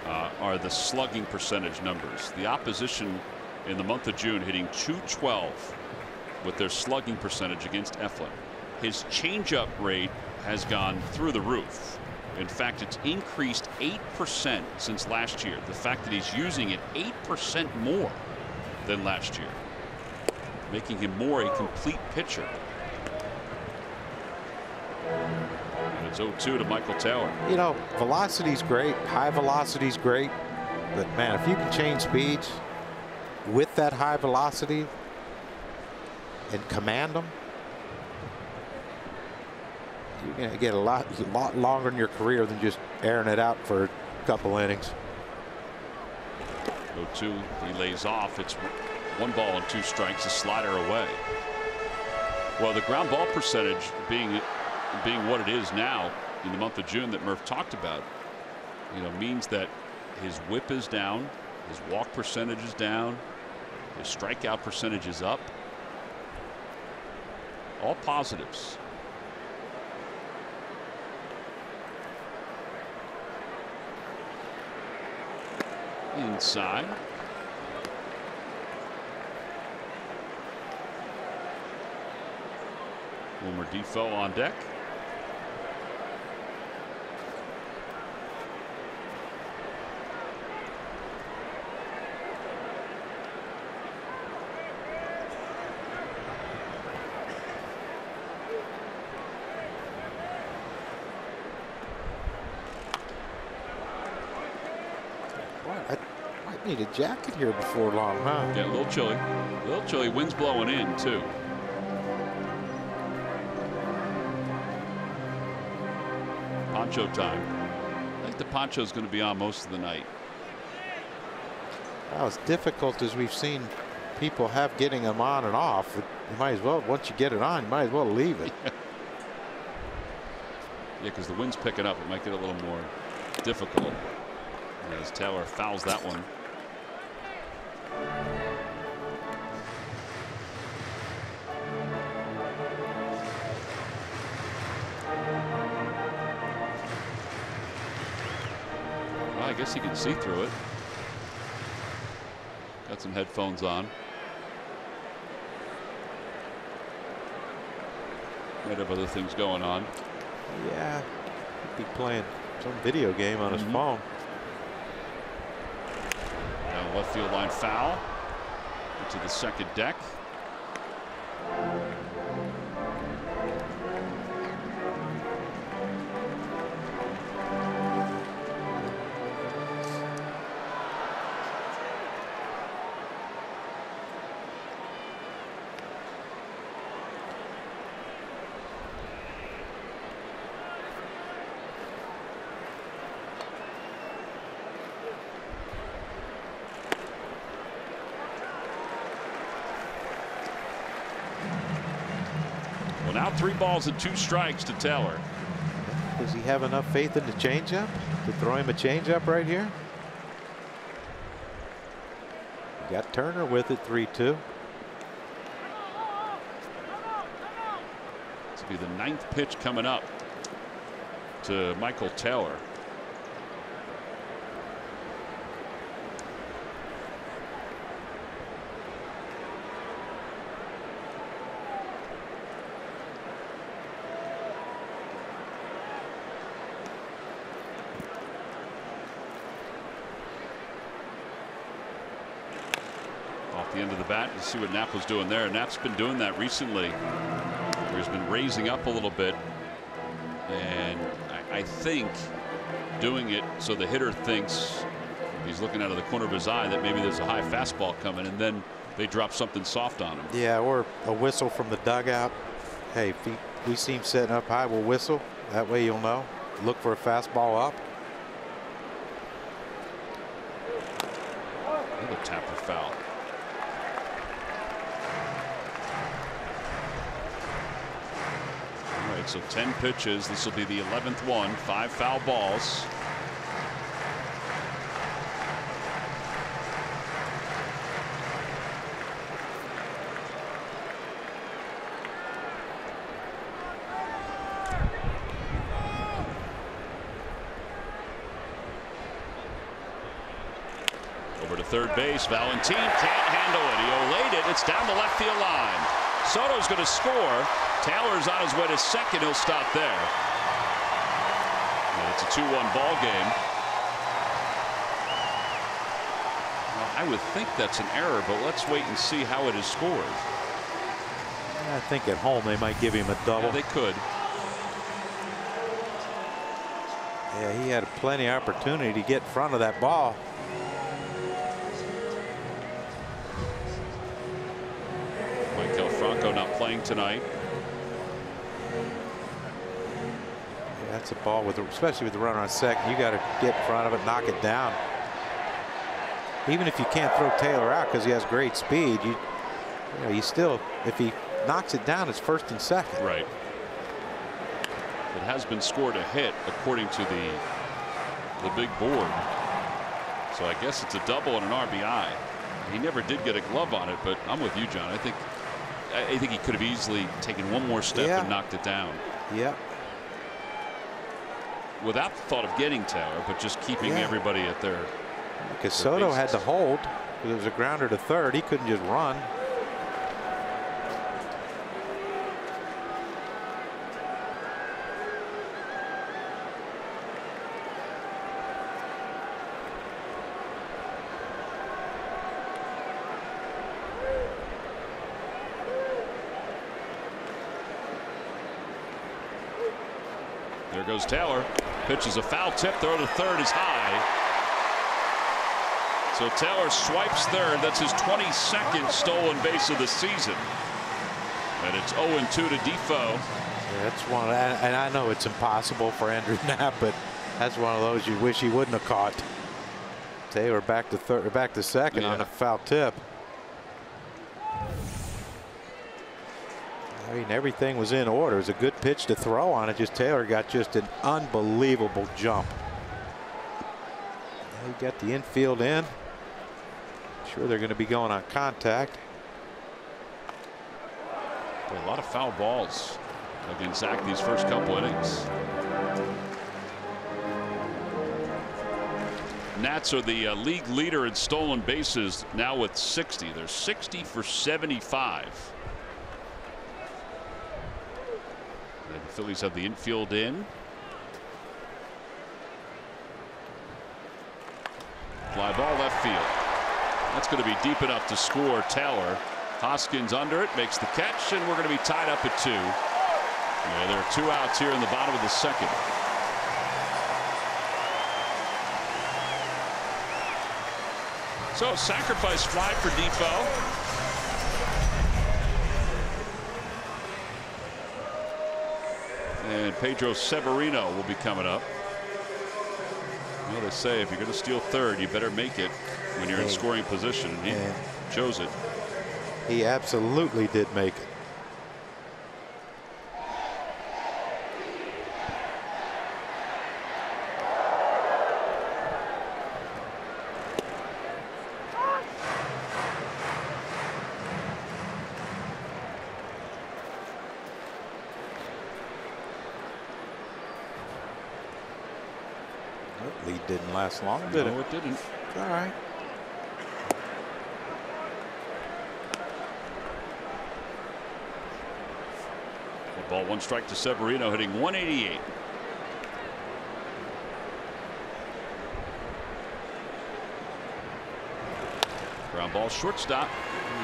are the slugging percentage numbers. The opposition in the month of June hitting .212 with their slugging percentage against Eflin. His changeup rate has gone through the roof. In fact, it's increased 8% since last year. The fact that he's using it 8% more than last year, making him more a complete pitcher. And it's 0-2 to Michael Taylor. You know, velocity's great, high velocity's great, but man, if you can change speeds with that high velocity and command them, you're going to get a lot longer in your career than just airing it out for a couple innings. 0-2, he lays off. It's 1 ball and 2 strikes, a slider away. Well, the ground ball percentage being what it is now in the month of June that Murph talked about, you know, means that his whip is down, his walk percentage is down, his strikeout percentage is up. All positives. Inside. Wilmer Defoe on deck. I need a jacket here before long, huh? Yeah, a little chilly. A little chilly. Wind's blowing in, too. Poncho time. I think the poncho's going to be on most of the night. Well, as difficult as we've seen people have getting them on and off, you might as well, once you get it on, you might as well leave it. Yeah, because the wind's picking up. It might get a little more difficult as Taylor fouls that one. Well, I guess he can see through it. Got some headphones on. Might have other things going on. Yeah, he'd be playing some video game on his phone. Down left field line foul into the second deck. Well, now 3 balls and 2 strikes to Taylor. Does he have enough faith in the changeup to throw him a changeup right here? Got Turner with it, 3-2. This will be the 9th pitch coming up to Michael Taylor. Off the end of the bat, you see what Knapp was doing there. Knapp's been doing that recently. He's been raising up a little bit, and I think doing it so the hitter thinks, he's looking out of the corner of his eye, that maybe there's a high fastball coming, and then they drop something soft on him. Yeah, or a whistle from the dugout. Hey, if we see him setting up high, we'll whistle. That way you'll know. Look for a fastball up. Another tapper foul. All right, so 10 pitches. This will be the 11th one. 5 foul balls. Over to third base. Valentin can't handle it. He olayed it. It's down the left field line. Soto's going to score. Taylor's on his way to second. He'll stop there. And It's a 2-1 ball game. Well, I would think that's an error, but let's wait and see how it is scored. I think at home they might give him a double. Yeah, they could. Yeah, he had plenty of opportunity to get in front of that ball. Michael Franco not playing tonight. Yeah, that's a ball with, especially with the runner on second. You got to get in front of it, knock it down. Even if you can't throw Taylor out because he has great speed, you know, you still, if he knocks it down, it's first and second. Right. It has been scored a hit according to the big board. So I guess it's a double and an RBI. He never did get a glove on it, but I'm with you, John. I think he could have easily taken one more step and knocked it down. Yeah. Without the thought of getting Taylor, but just keeping everybody at their. Because Soto had to hold because it was a grounder to third. He couldn't just run. There goes Taylor. Pitches a foul tip. Throw to third is high. So Taylor swipes third. That's his 22nd stolen base of the season. And it's 0-2 to Defoe. Yeah, that's one, and I know it's impossible for Andrew Knapp, but that's one of those you wish he wouldn't have caught. Taylor back to third, back to second on a foul tip. I mean, everything was in order. It was a good pitch to throw on it. Just Taylor got just an unbelievable jump. He got the infield in. Sure, they're going to be going on contact. Boy, a lot of foul balls against Zach these first couple innings. Nats are the league leader in stolen bases now with 60. They're 60 for 75. And the Phillies have the infield in. Fly ball left field. That's going to be deep enough to score. Taylor. Hoskins under it, makes the catch, and we're going to be tied up at 2. Yeah, there are 2 outs here in the bottom of the second. So sacrifice fly for Defoe. And Pedro Severino will be coming up. Well, they say if you're going to steal third, you better make it when you're in scoring position. And he chose it. He absolutely did make it. That lead didn't last long, did it? No, it didn't. All right. Ball 1 strike to Severino, hitting 188. Ground ball shortstop.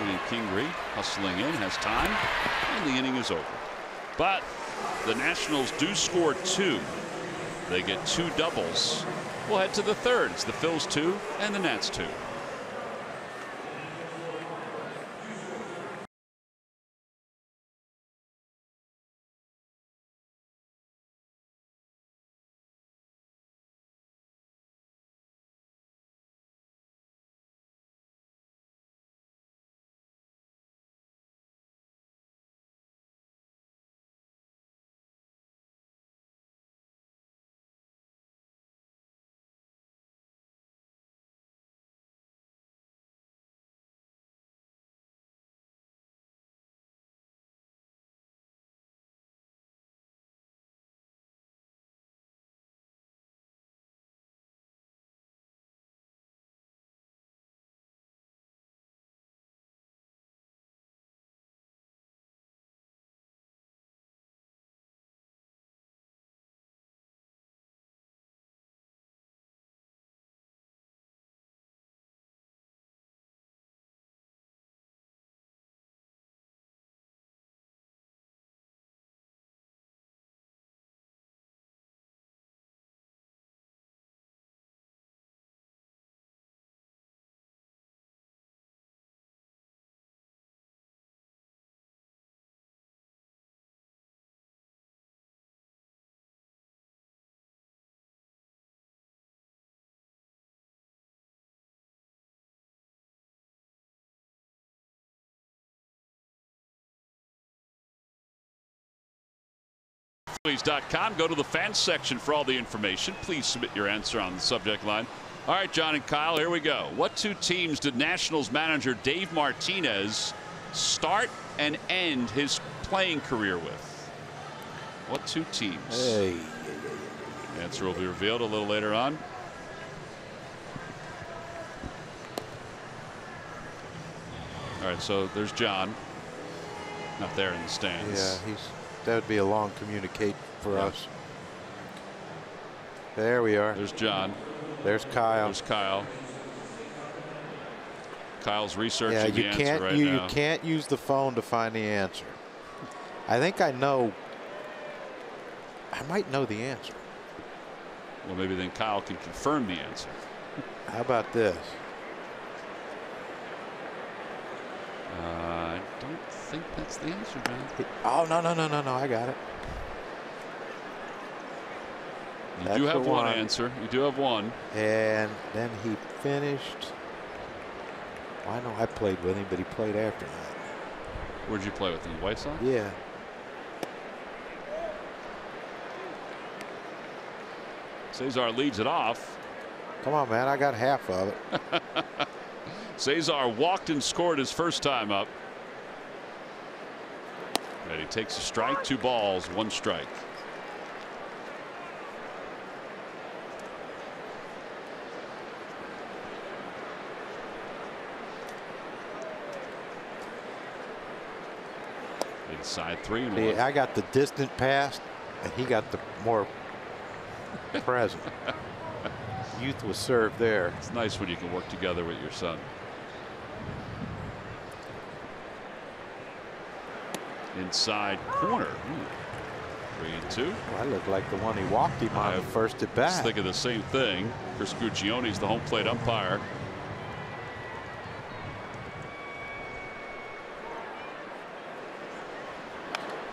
And Kingery hustling in, has time, and the inning is over. But the Nationals do score 2. They get 2 doubles. We'll head to the third. It's the Phils 2 and the Nats 2. Phillies.com. Go to the fans section for all the information. Please submit your answer on the subject line. All right, John and Kyle, here we go. What two teams did Nationals manager Dave Martinez start and end his playing career with? What two teams? Hey. Answer will be revealed a little later on. All right, so there's John. Not there in the stands. Yeah, that would be a long communicate for us. There we are. There's John. There's Kyle. There's Kyle. Kyle's researching the answer right now. You can't use the phone to find the answer. I think I know. I might know the answer. Well, maybe then Kyle can confirm the answer. How about this? I don't think that's the answer, John. Oh, no. I got it. You do have one answer. You do have one. And then he finished. Well, I know I played with him, but he played after that. Where'd you play with him? White Sox? Yeah. Cesar leads it off. Come on, man. I got half of it. Cesar walked and scored his first time up. And he takes a strike, 2 balls, 1 strike. Inside 3-1. I got the distant past, and he got the more present. Youth was served there. It's nice when you can work together with your son. Inside corner. 3-2. Well, I look like the one he walked him on the first at bat. I was thinking the same thing. Chris Guccione's the home plate umpire.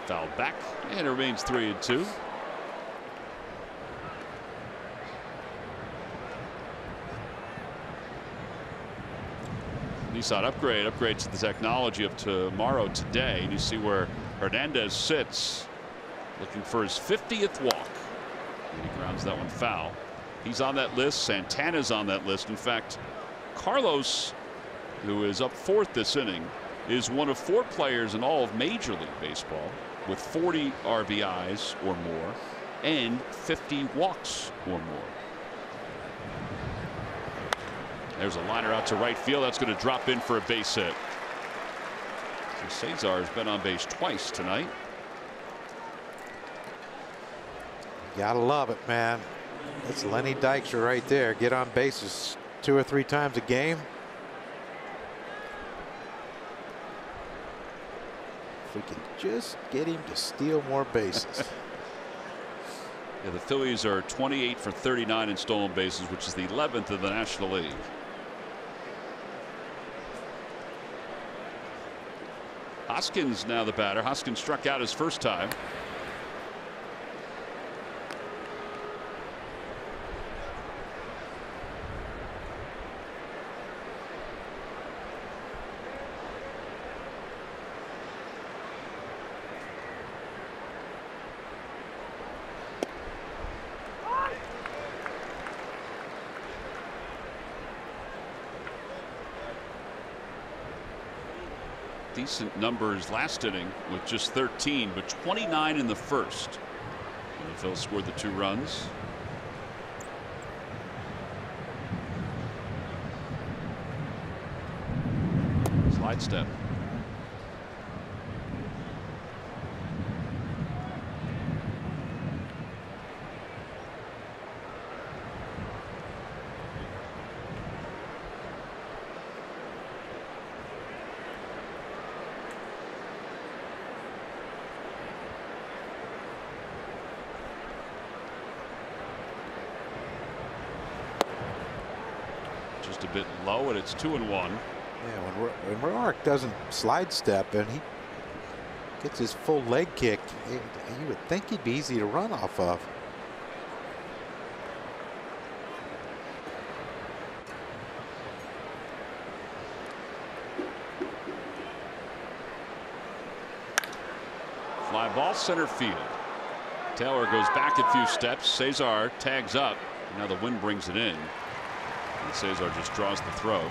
Fouled back, and it remains 3-2. Nissan upgrade to the technology of tomorrow today. And you see where Hernandez sits, looking for his 50th walk. And he grounds that one foul. He's on that list. Santana's on that list. In fact, Carlos, who is up 4th this inning, is one of 4 players in all of Major League Baseball with 40 RBIs or more and 50 walks or more. There's a liner out to right field. That's going to drop in for a base hit. So Cesar has been on base twice tonight. Gotta love it, man. That's Lenny Dykstra right there. Get on bases 2 or 3 times a game. If we can just get him to steal more bases. Yeah, the Phillies are 28 for 39 in stolen bases, which is the 11th in the National League. Hoskins now the batter. Hoskins struck out his first time. Decent numbers last inning with just 13, but 29 in the first. And the Phils scored the 2 runs. Slide step. Just a bit low, and it's 2-1. Yeah, when Roark doesn't slide step and he gets his full leg kick, you would think he'd be easy to run off of. Fly ball center field. Taylor goes back a few steps. Cesar tags up. Now the wind brings it in. And Cesar just draws the throw.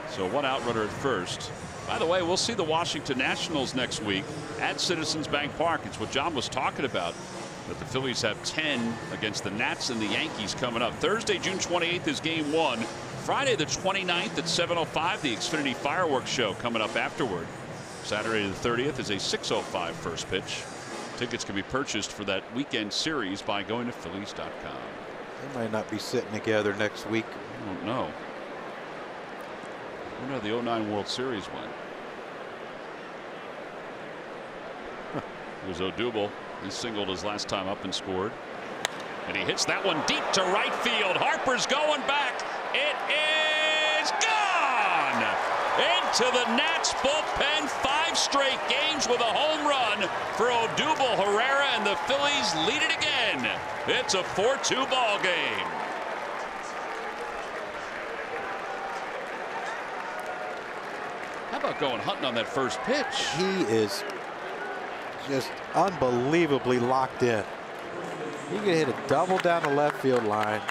So one out runner at first. By the way, we'll see the Washington Nationals next week at Citizens Bank Park. It's what John was talking about. But the Phillies have 10 against the Nats and the Yankees coming up. Thursday, June 28th is game 1. Friday the 29th at 7:05, the Xfinity Fireworks Show coming up afterward. Saturday the 30th is a 6:05 first pitch. Tickets can be purchased for that weekend series by going to Phillies.com. They might not be sitting together next week. I don't know. I wonder how the 09 World Series went. It was Odubel. He singled his last time up and scored. And he hits that one deep to right field. Harper's going back. It is gone! Into the Nats bullpen. 5 straight games with a home run for Odubel Herrera, and the Phillies lead it again. It's a 4-2 ball game. How about going hunting on that first pitch? He is just unbelievably locked in. He could hit a double down the left field line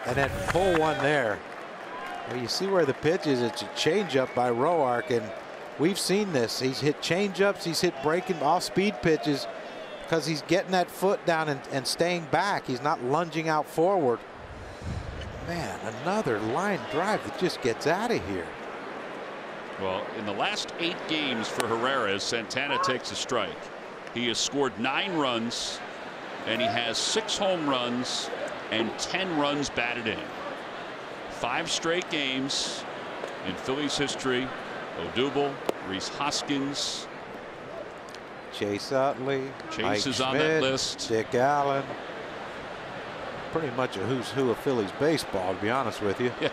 and then pull one there. Well, you see where the pitch is. It's a changeup by Roark, and we've seen this. He's hit changeups. He's hit breaking off-speed pitches because he's getting that foot down and staying back. He's not lunging out forward. Man, another line drive that just gets out of here. Well, in the last 8 games for Herrera, Santana takes a strike. He has scored 9 runs, and he has 6 home runs and 10 runs batted in. 5 straight games in Phillies history. Odubel, Rhys Hoskins, Chase Utley, Chase is Mike on Schmidt, that list. Dick Allen. Pretty much a who's who of Phillies baseball, to be honest with you. Yeah.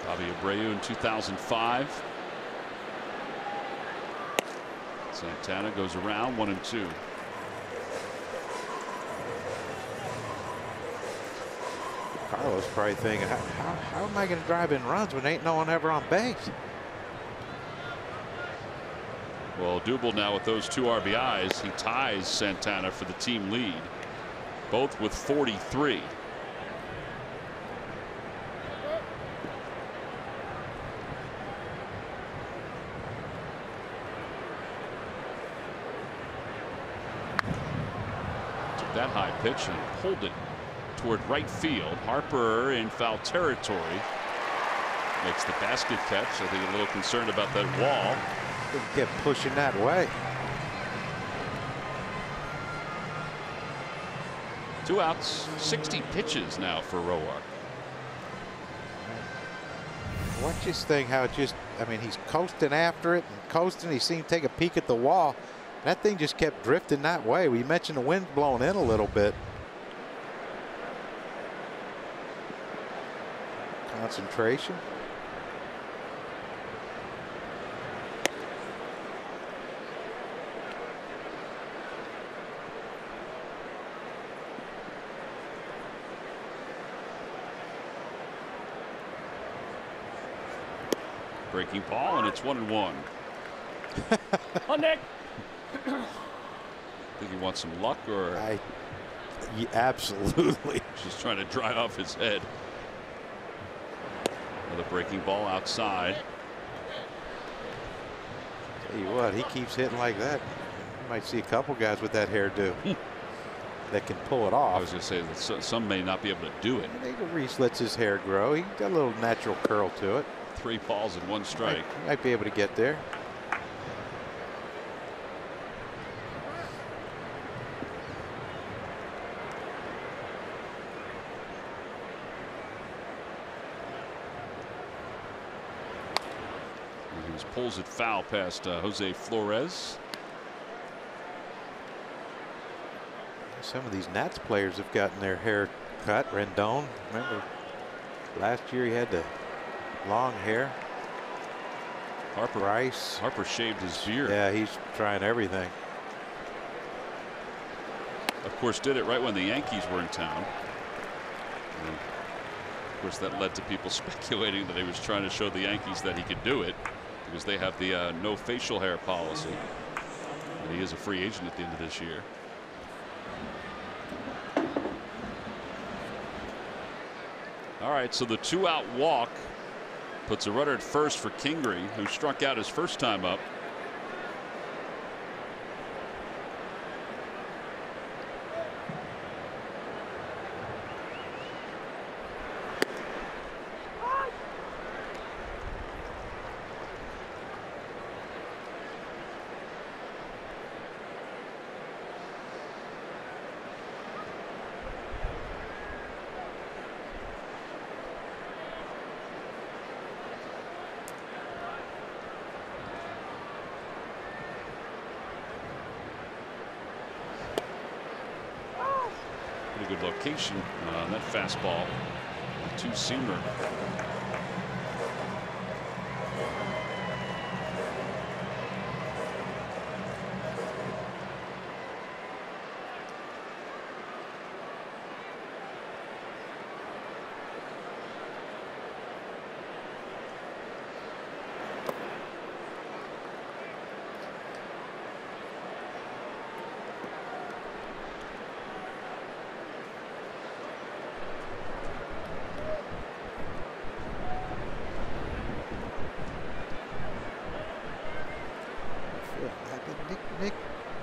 Bobby Abreu in 2005. Santana goes around 1-2. Carlos probably thinking, how am I going to drive in runs when ain't no one ever on base? Well, Odubel now with those 2 RBIs, he ties Santana for the team lead, both with 43. Took that high pitch and pulled it toward right field. Harper in foul territory makes the basket catch. I think a little concerned about that wall. Didn't get pushing that way. 2 outs, 60 pitches now for Roark. Watch this thing, how it just, I mean, he's coasting after it and coasting. He seemed to take a peek at the wall. That thing just kept drifting that way. We mentioned the wind blowing in a little bit. Concentration. Breaking ball, and it's 1-1. On Nick. Think he wants some luck, or Yeah, absolutely. just trying to dry off his head. Another breaking ball outside. Tell you what, he keeps hitting like that. You might see a couple guys with that hairdo that can pull it off. I was going to say that some may not be able to do it. I think Reese lets his hair grow. He got a little natural curl to it. 3 balls and 1 strike. He might be able to get there. He pulls it foul past Jose Flores. Some of these Nats players have gotten their hair cut. Rendon, remember last year he had the long hair. Harper shaved his beard. Yeah, he's trying everything. Of course, did it right when the Yankees were in town. And of course, that led to people speculating that he was trying to show the Yankees that he could do it. because they have the no facial hair policy. And he is a free agent at the end of this year. All right, so the 2-out walk puts a runner at first for Kingery, who struck out his first time up. Good location on that fastball. A two-seamer. Nick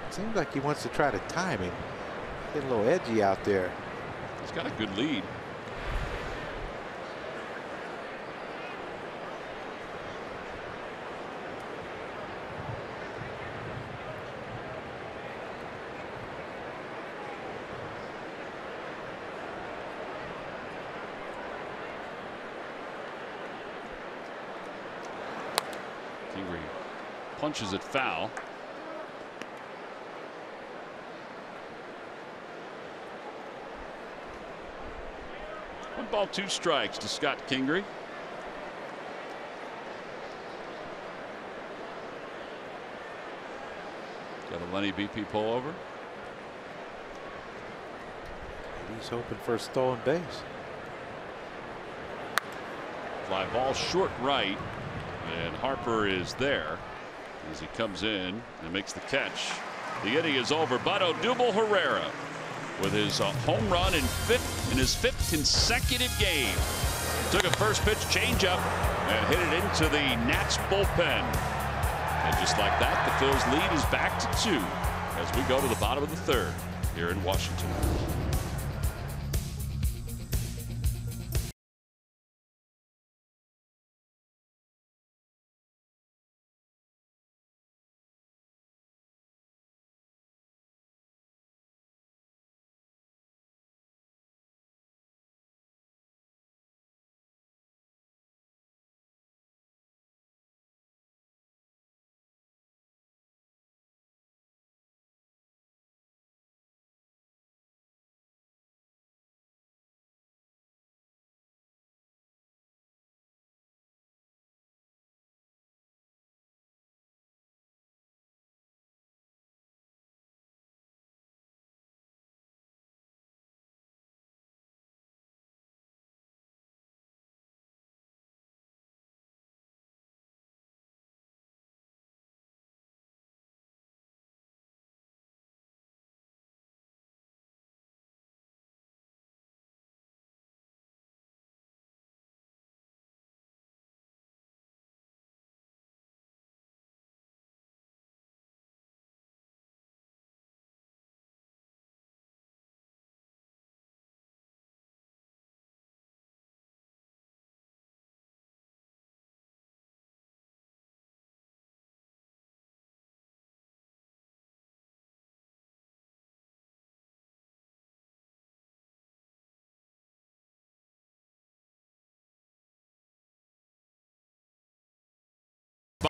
seems like he wants to try to time him. Getting a little edgy out there. He's got a good lead. Kingery punches it foul. 1 ball, 2 strikes to Scott Kingery. Got a Lenny BP pullover. He's hoping for a stolen base. Fly ball short right, and Harper is there as he comes in and makes the catch. The inning is over, but Odubel Herrera with his home run in his fifth consecutive game. Took a first pitch changeup and hit it into the Nats bullpen. And just like that, the Phils lead is back to 2 as we go to the bottom of the 3rd here in Washington.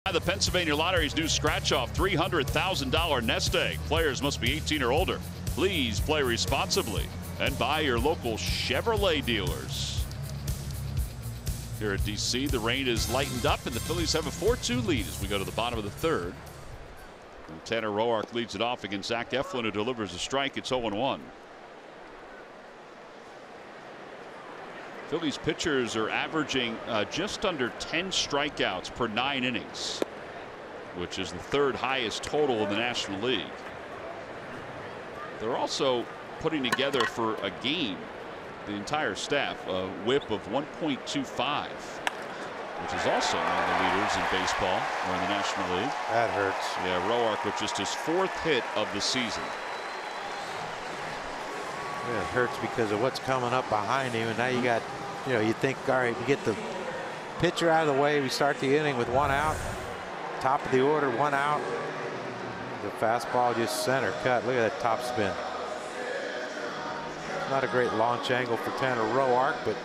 By the Pennsylvania Lottery's new scratch-off $300,000 nest egg. Players must be 18 or older. Please play responsibly and buy your local Chevrolet dealers. Here at DC, the rain is lightened up and the Phillies have a 4-2 lead as we go to the bottom of the 3rd. And Tanner Roark leads it off against Zach Eflin, who delivers a strike. It's 0-1. Phillies pitchers are averaging just under 10 strikeouts per 9 innings. which is the 3rd highest total in the National League. They're also putting together for a game, the entire staff, a whip of 1.25, which is also one of the leaders in baseball or in the National League. That hurts. Yeah, Roark with just his 4th hit of the season. Yeah, it hurts because of what's coming up behind him, and now you got, you know, you think, all right, you get the pitcher out of the way, we start the inning with 1 out, top of the order, 1 out. The fastball just center cut. Look at that top spin. Not a great launch angle for Tanner Roark, but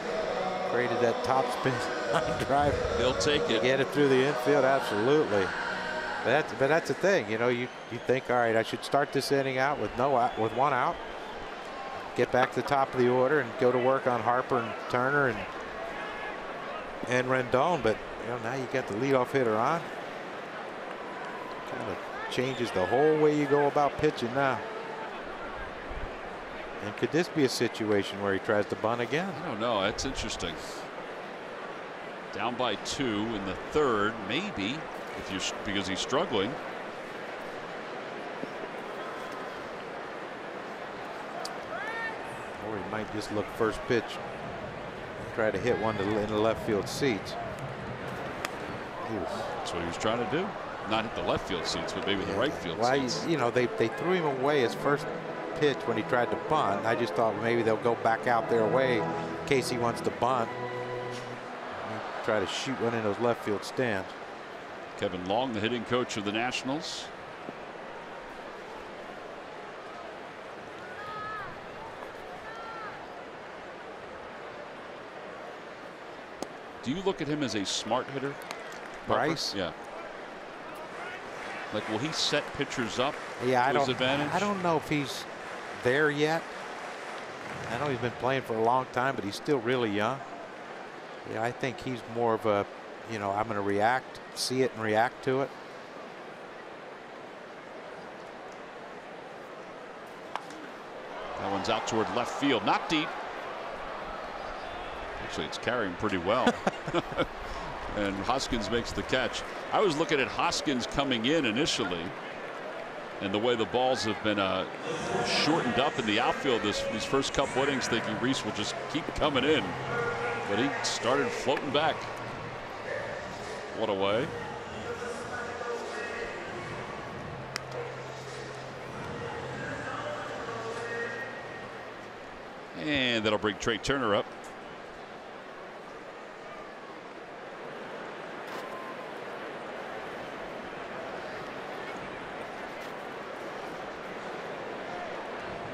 created that top spin drive. They'll take it. Get it through the infield, absolutely. But that's the thing, you know. You think, all right, I should start this inning out with 1 out, get back to the top of the order, and go to work on Harper and Turner and Rendon. But you know, now you got the leadoff hitter on. Kind of changes the whole way you go about pitching now. And could this be a situation where he tries to bunt again? I don't know. That's interesting. Down by 2 in the 3rd, maybe, because he's struggling. Or he might just look first pitch, try to hit one in the left field seats. That's what he was trying to do. Not hit the left field seats, but maybe the right field seats. You know, they threw him away his first pitch when he tried to bunt. I just thought maybe they'll go back out their way in case he wants to bunt. Try to shoot one in those left field stands. Kevin Long, the hitting coach of the Nationals. Do you look at him as a smart hitter, Bryce? Yeah. Like, will he set pitchers up to his advantage? I don't know if he's there yet. I know he's been playing for a long time, but he's still really young. Yeah, I think he's more of a, you know, I'm going to react, see it and react to it. That one's out toward left field, not deep. Actually, it's carrying pretty well. And Hoskins makes the catch. I was looking at Hoskins coming in initially, and the way the balls have been shortened up in the outfield these first couple innings, thinking Reese will just keep coming in. But he started floating back. What a way. And that'll bring Trey Turner up.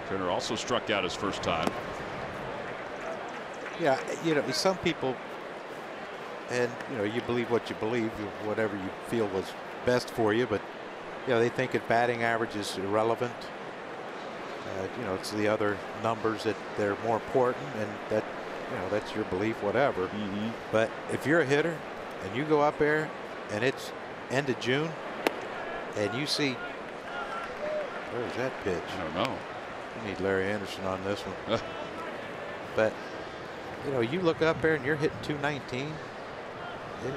Turner also struck out his first time. Yeah, you know, some people, and you know, you believe what you believe, whatever you feel was best for you, but you know, they think that batting average is irrelevant. You know, it's the other numbers that they're more important, and that, you know, that's your belief, whatever. But if you're a hitter and you go up there and it's end of June and you see, where's that pitch? I don't know. You need Larry Anderson on this one. But you know, you look up there and you're hitting 219.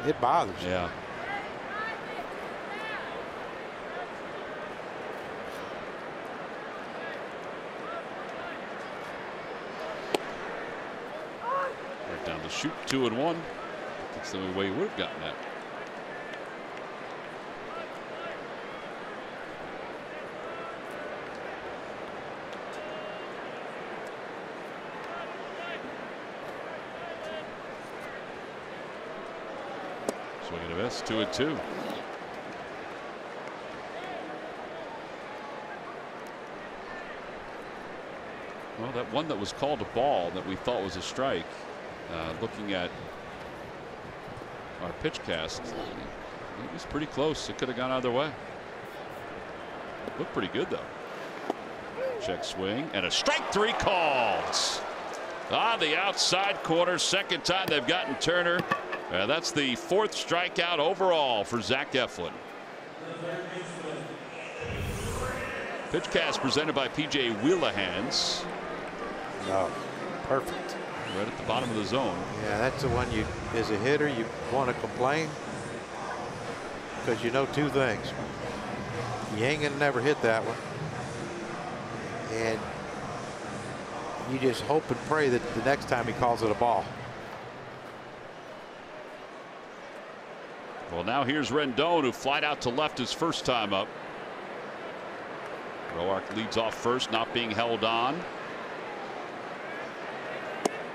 It bothers you. Yeah. Right down the chute, 2-1. That's the only way he would have gotten that. Swing and a miss, 2-2. Well, that one that was called a ball that we thought was a strike, looking at our pitch cast, it was pretty close. It could have gone either way. Looked pretty good, though. Check swing and a strike 3 called. On the outside corner, second time they've gotten Turner. That's the 4th strikeout overall for Zach Eflin. Pitch cast presented by PJ Wheelahans. Oh, perfect. Right at the bottom of the zone. Yeah, that's the one you, as a hitter, you want to complain. because you know two things. You ain't gonna never hit that one, and you just hope and pray that the next time he calls it a ball. Well, now here's Rendon, who flied out to left his first time up. Roark leads off first, not being held on.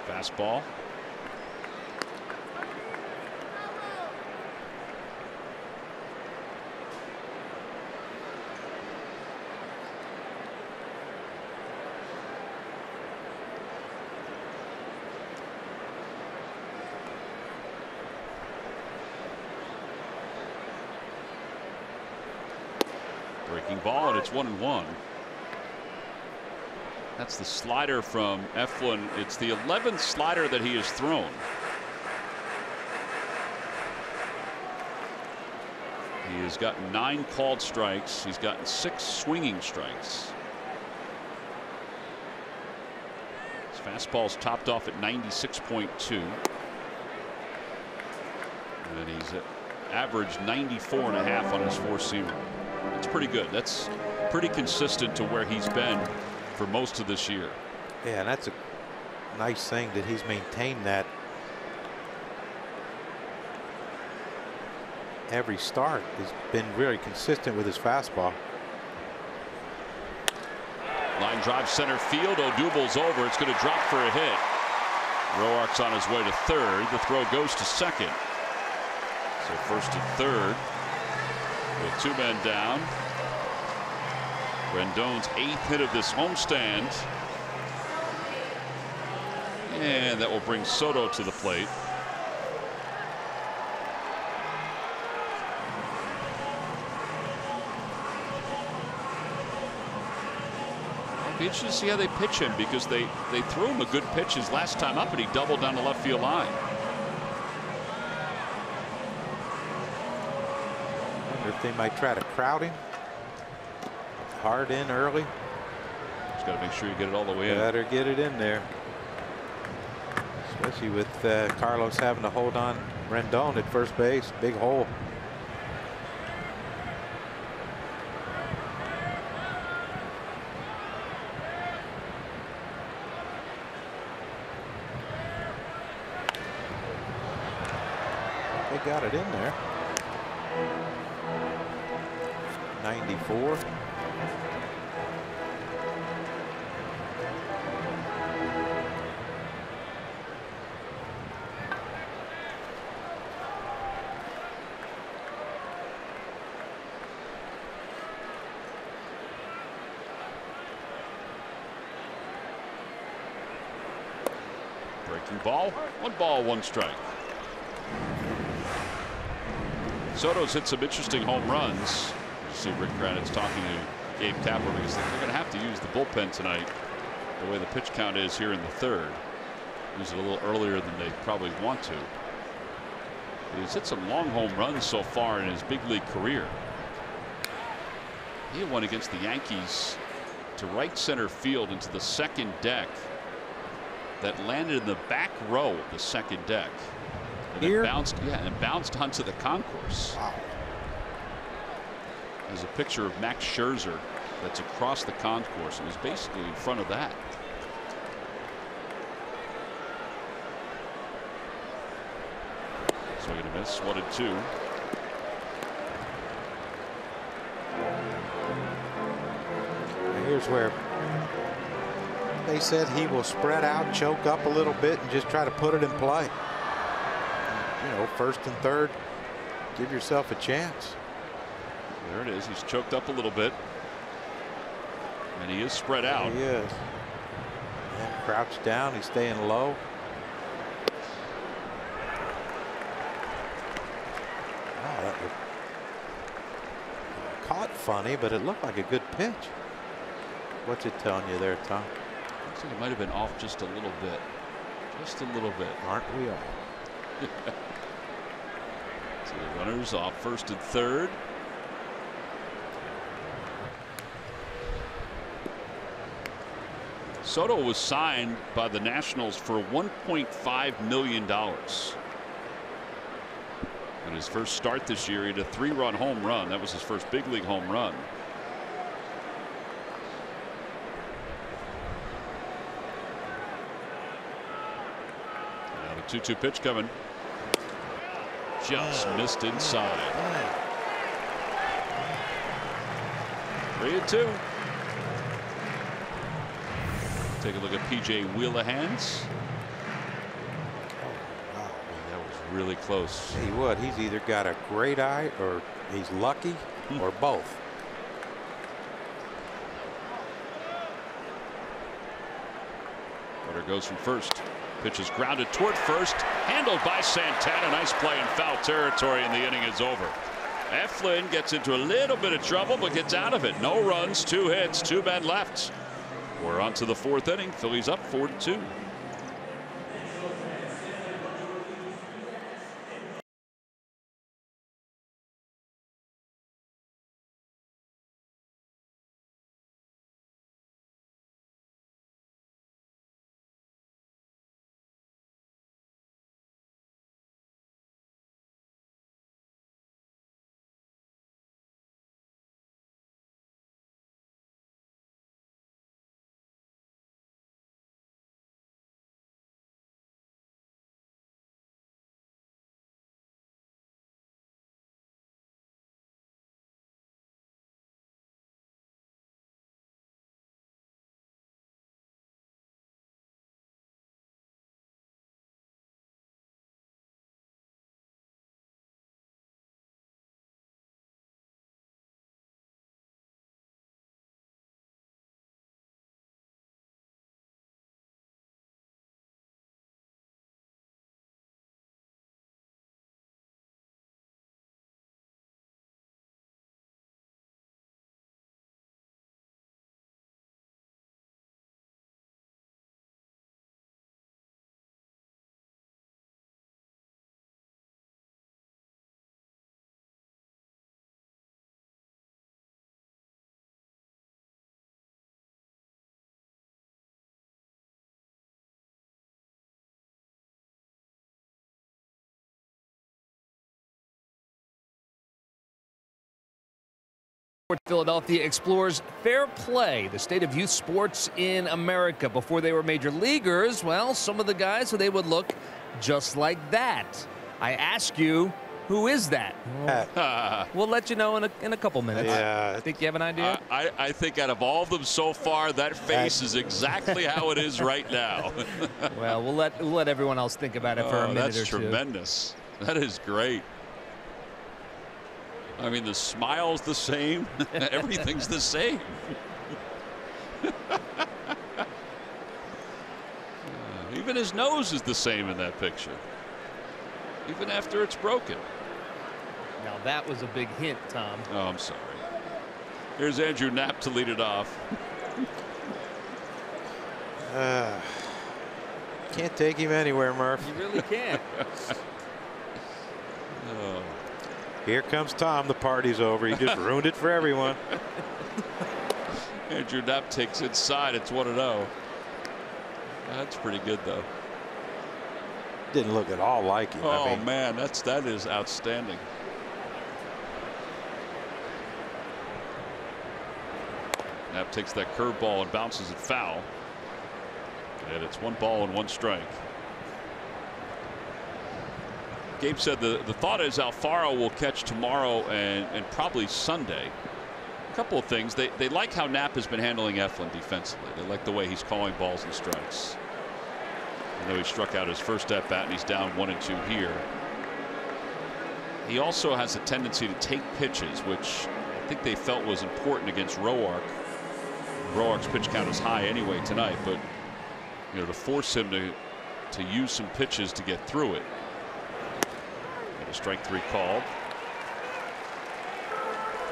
Fastball. Breaking ball, and it's 1-1. That's the slider from Eflin. It's the 11th slider that he has thrown. He has gotten 9 called strikes. He's gotten 6 swinging strikes. His fastball's topped off at 96.2. And he's averaged 94.5 on his 4-seamer. It's pretty good. That's pretty consistent to where he's been for most of this year. Yeah, and that's a nice thing that he's maintained that every start. Has been very consistent with his fastball. Line drive center field. Odubel's over. It's going to drop for a hit. Roark's on his way to third. The throw goes to second. So first and third with 2 men down. Rendon's 8th hit of this homestand. And that will bring Soto to the plate. It'll be interesting to see how they pitch him, because they threw him a good pitch his last time up and he doubled down the left field line. If they might try to crowd him hard in early. Just got to make sure you get it all the way in. Better get it in there, especially with Carlos having to hold on Rendon at first base. Big hole. They got it in there. 94. Breaking ball. 1 ball, 1 strike. Soto's hit some interesting home runs. You see Rick Kranitz talking to Gabe Kapler, because they're going to have to use the bullpen tonight, the way the pitch count is here in the third. Use it a little earlier than they probably want to. He's hit some long home runs so far in his big league career. He had one against the Yankees to right center field into the second deck that landed in the back row of the second deck. And Here? It bounced onto the concourse. Wow. There's a picture of Max Scherzer that's across the concourse. It was basically in front of that. Swing and a miss. 1-2. Here's where they said he will spread out, choke up a little bit, and just try to put it in play. You know, first and third, give yourself a chance. There it is. He's choked up a little bit, and he is spread out. He is. And crouched down. He's staying low. Wow, that was caught funny, but it looked like a good pitch. What's it telling you there, Tom? Looks like it might have been off just a little bit. Just a little bit. Aren't we all? So the runners off first and third. Soto was signed by the Nationals for $1.5 million. In his first start this year, he had a 3-run home run. That was his first big league home run. Now the 2-2 pitch coming. Just missed inside. 3-2. Take a look at PJ Wheelahands. Really close. Tell you what, he's either got a great eye or he's lucky or both. Cutter goes from first. Pitch is grounded toward first. Handled by Santana. Nice play in foul territory, and the inning is over. Eflin gets into a little bit of trouble, but gets out of it. No runs, 2 hits, 2 men left. We're on to the 4th inning. Phillies up 4-2. Philadelphia explores fair play, the state of youth sports in America. Before they were major leaguers, well, some of the guys, so they would look just like that. I ask you, who is that? We'll let you know in a couple minutes. Yeah. I think you have an idea? I think out of all of them so far, that face is exactly how it is right now. Well, we'll let everyone else think about it for a minute or two. That's tremendous. That is great. I mean, the smile's the same. Everything's the same. Even his nose is the same in that picture. Even after it's broken. Now that was a big hint, Tom. Oh, I'm sorry. Here's Andrew Knapp to lead it off. Can't take him anywhere, Murph. You really can't. Oh. Here comes Tom. The party's over. He just ruined it for everyone. Andrew Knapp takes inside. It's 1-0. That's pretty good, though. Didn't look at all like him. Oh, I mean, man, that is outstanding. Knapp takes that curveball and bounces it foul. And it's 1 ball and 1 strike. Gabe said the thought is Alfaro will catch tomorrow and probably Sunday. A couple of things. They like how Knapp has been handling Eflin defensively. They like the way he's calling balls and strikes. I know he struck out his first at bat and he's down 1-2 here. He also has a tendency to take pitches, which I think they felt was important against Roark. Roark's pitch count is high anyway tonight, but you know, to force him to use some pitches to get through it. And a strike 3 called.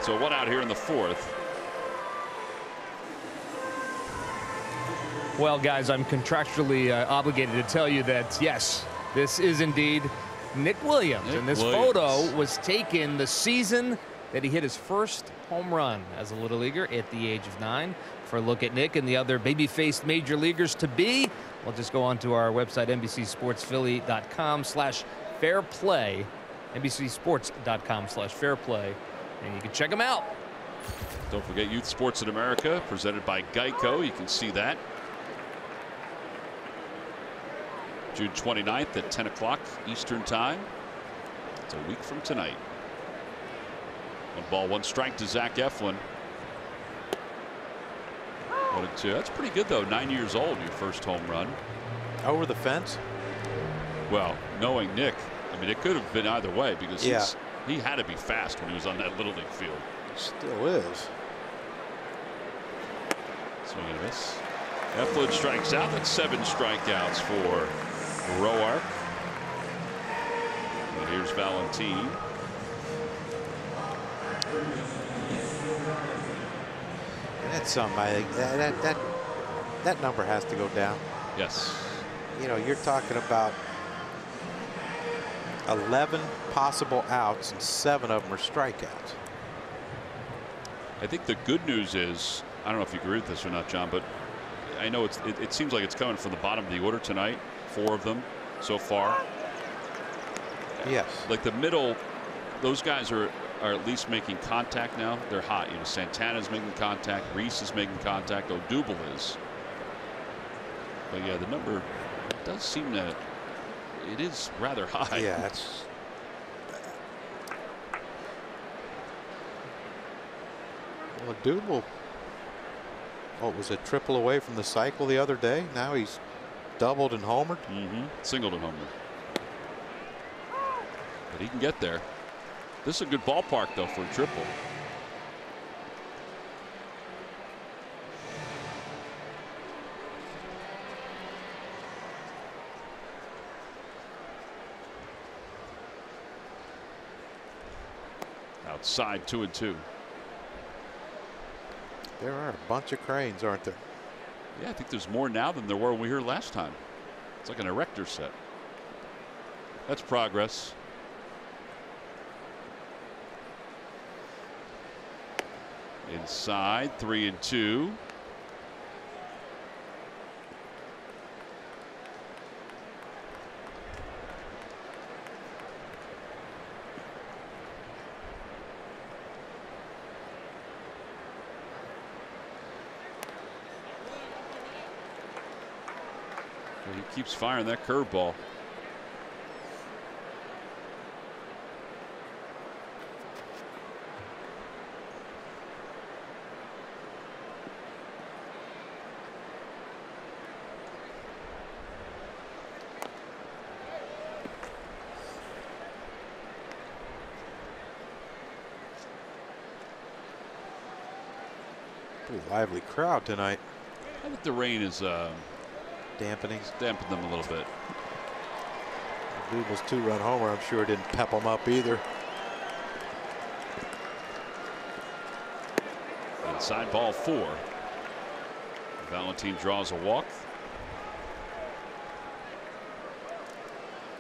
So 1 out here in the 4th. Well, guys, I'm contractually obligated to tell you that, yes, this is indeed Nick Williams. And this photo was taken the season that he hit his first home run as a little leaguer at the age of 9. For a look at Nick and the other baby-faced major leaguers to be, we'll just go on to our website, NBCSportsPhilly.com/fairplay. NBCSports.com/fairplay, and you can check them out. Don't forget Youth Sports in America, presented by Geico. You can see that. June 29th at 10 o'clock Eastern Time. It's a week from tonight. 1 ball, 1 strike to Zach Eflin. 1-2. That's pretty good, though. 9 years old, your first home run. Over the fence? Well, knowing Nick, I mean, it could have been either way because he had to be fast when he was on that Little League field. Still is. Swing and a miss. Eflin strikes out. That's 7 strikeouts for Roark. And here's Valentin. That's something I think that number has to go down. Yes. You know, you're talking about 11 possible outs and 7 of them are strikeouts. I think the good news is, I don't know if you agree with this or not, John, but I know it seems like it's coming from the bottom of the order tonight. 4 of them so far. Yes. Like the middle, those guys are at least making contact now. They're hot. You know, Santana's making contact. Reese is making contact. Odubel is. But yeah, the number does seem to, it is rather high. Yeah, it's. Well, Odubel, what was a triple away from the cycle the other day? Now he's doubled and homered. Singled and homered. But he can get there. This is a good ballpark, though, for a triple. Outside, 2-2. There are a bunch of cranes, aren't there? Yeah, I think there's more now than there were when we were here last time. It's like an erector set. That's progress. Inside, 3-2. He keeps firing that curveball. Pretty lively crowd tonight. I think the rain is Dampening. dampened them a little bit. Odubel's 2-run homer, I'm sure, didn't pep them up either. Inside, ball 4. Valentin draws a walk.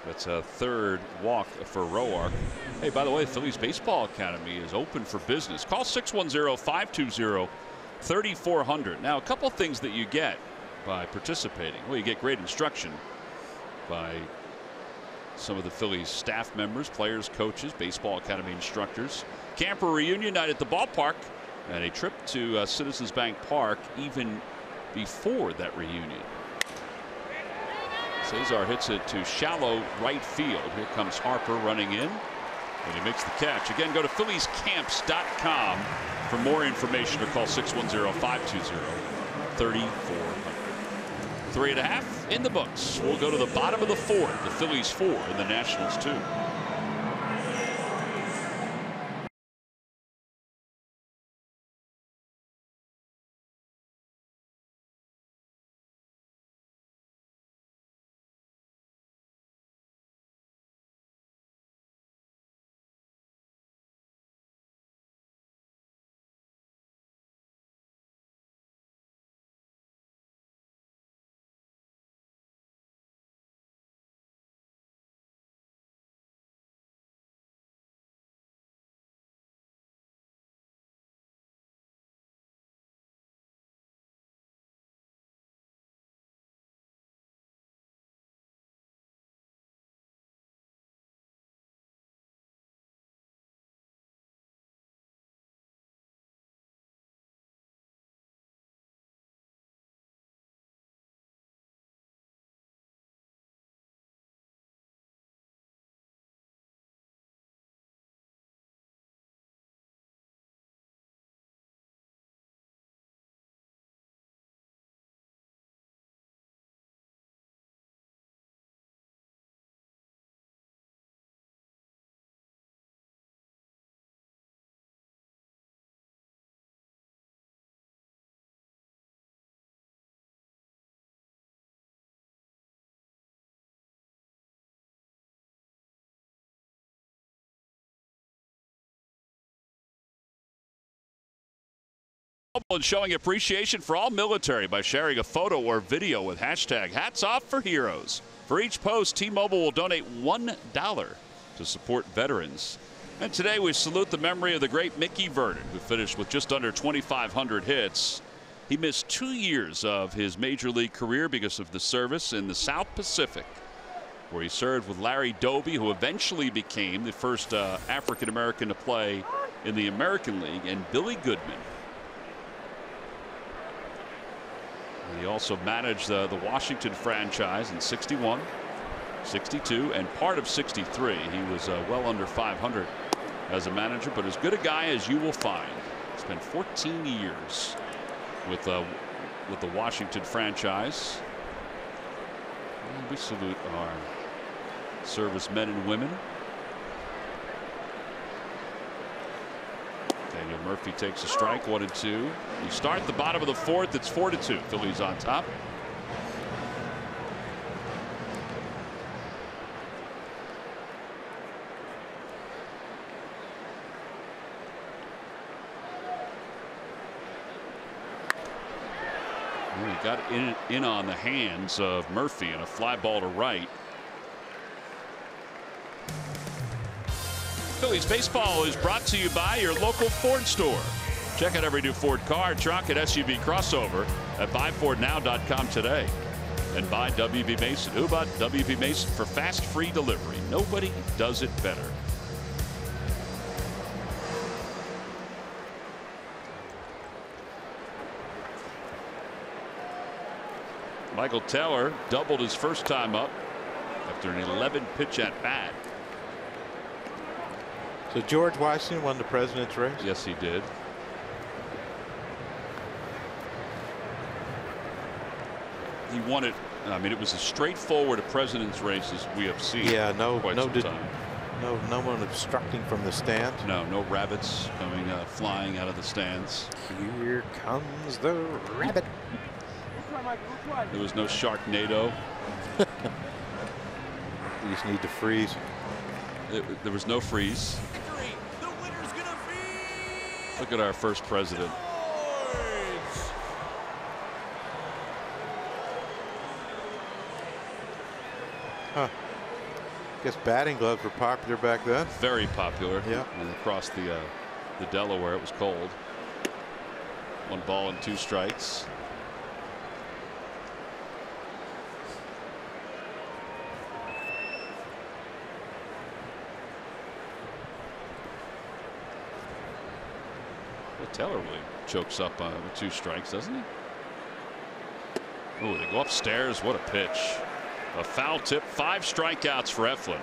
That's a 3rd walk for Roark. Hey, by the way, Phillies Baseball Academy is open for business. Call 610-520-3400. Now, a couple things that you get by participating. Well, you get great instruction by some of the Phillies staff members, players, coaches, Baseball Academy instructors. Camper reunion night at the ballpark and a trip to Citizens Bank Park even before that reunion. Cesar hits it to shallow right field. Here comes Harper running in, and he makes the catch. Again, go to PhilliesCamps.com for more information or call 610-520-3400. 3.5 in the books. We'll go to the bottom of the 4th. The Phillies 4 and the Nationals 2. And showing appreciation for all military by sharing a photo or video with hashtag Hats Off for Heroes. For each post, T-Mobile will donate $1 to support veterans. And today we salute the memory of the great Mickey Vernon, who finished with just under 2,500 hits. He missed 2 years of his major league career because of the service in the South Pacific, where he served with Larry Doby, who eventually became the first African-American to play in the American League, and Billy Goodman. He also managed the Washington franchise in 61, 62, and part of 63. He was well under 500 as a manager, but as good a guy as you will find. Spent 14 years with the Washington franchise. And we salute our servicemen and women. Daniel Murphy takes a strike, 1-2. You start the bottom of the fourth. It's 4-2. Phillies on top. And he got in on the hands of Murphy and a fly ball to right. Phillies baseball is brought to you by your local Ford store. Check out every new Ford car, truck, and SUV crossover at buyfordnow.com today. And by WB Mason. Who about WB Mason for fast, free delivery? Nobody does it better. Michael Taylor doubled his first time up after an 11-pitch at bat. So George Washington won the president's race? Yes, he did. He won it. I mean, it was as straightforward a president's race as we have seen. Yeah, no one obstructing from the stands. No rabbits coming flying out of the stands. Here comes the rabbit. There was no Sharknado. You just need to freeze. There was no freeze. Look at our first president. Huh. Guess batting gloves were popular back then. Very popular. Yeah. And across the Delaware, it was cold. 1 ball and 2 strikes. Taylor really chokes up with 2 strikes, doesn't he? Oh, they go upstairs. What a pitch. A foul tip. 5 strikeouts for Eflin.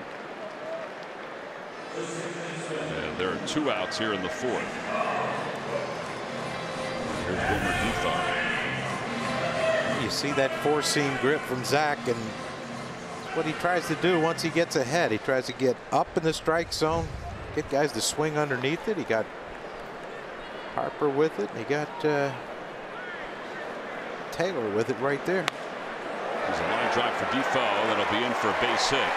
And there are 2 outs here in the 4th. Here's Boomer Defoe. You see that 4-seam grip from Zach, and what he tries to do once he gets ahead. He tries to get up in the strike zone, get guys to swing underneath it. He got Harper with it. He got Taylor with it right there. There's a line drive for Defoe. That'll be in for a base hit.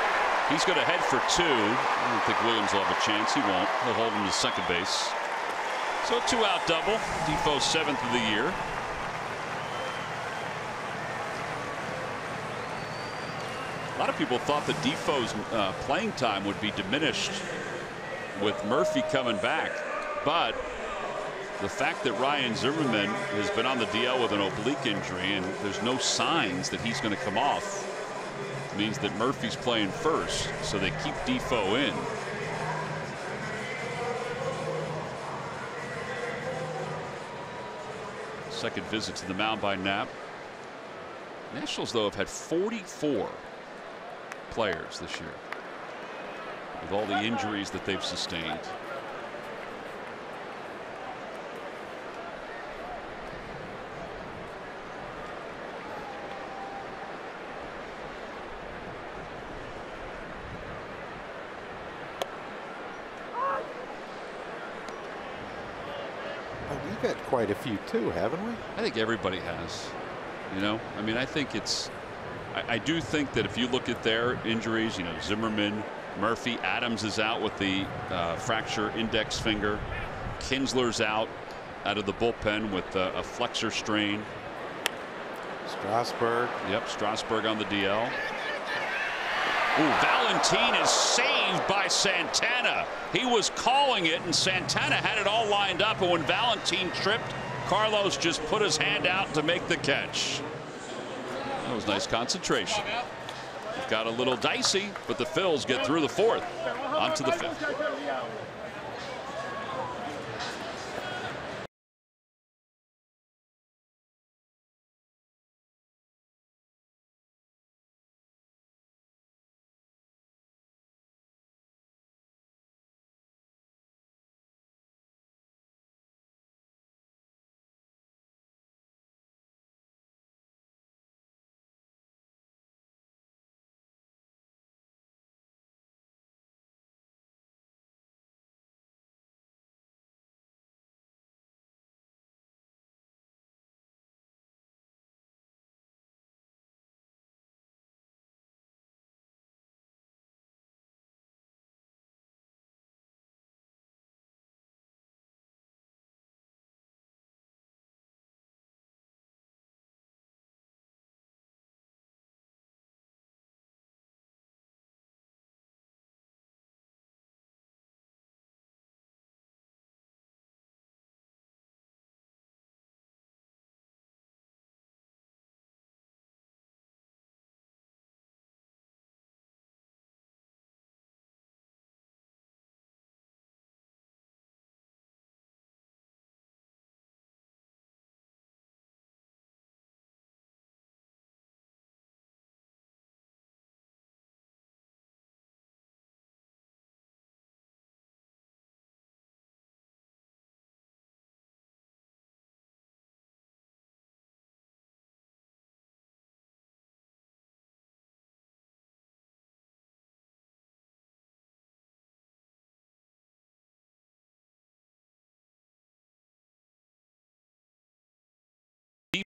He's going to head for 2. I don't think Williams will have a chance. He won't. He'll hold him to second base. So 2-out double. Defoe's 7th of the year. A lot of people thought that Defoe's playing time would be diminished with Murphy coming back, but the fact that Ryan Zimmerman has been on the DL with an oblique injury and there's no signs that he's going to come off means that Murphy's playing first, so they keep Defoe in. Second visit to the mound by Knapp. Nationals, though, have had 44 players this year with all the injuries that they've sustained. We've had quite a few too, haven't we? I think everybody has. You know, I mean, I think it's. I do think that if you look at their injuries, you know, Zimmerman, Murphy, Adams is out with the fracture index finger. Kinsler's out. out of the bullpen with a flexor strain. Strasburg. Yep, Strasburg on the DL. Ooh, Valentin is saved by Santana. He was calling it, and Santana had it all lined up, and when Valentin tripped, Carlos just put his hand out to make the catch. That was nice concentration. It got a little dicey, but the Phils get through the fourth. On to the fifth.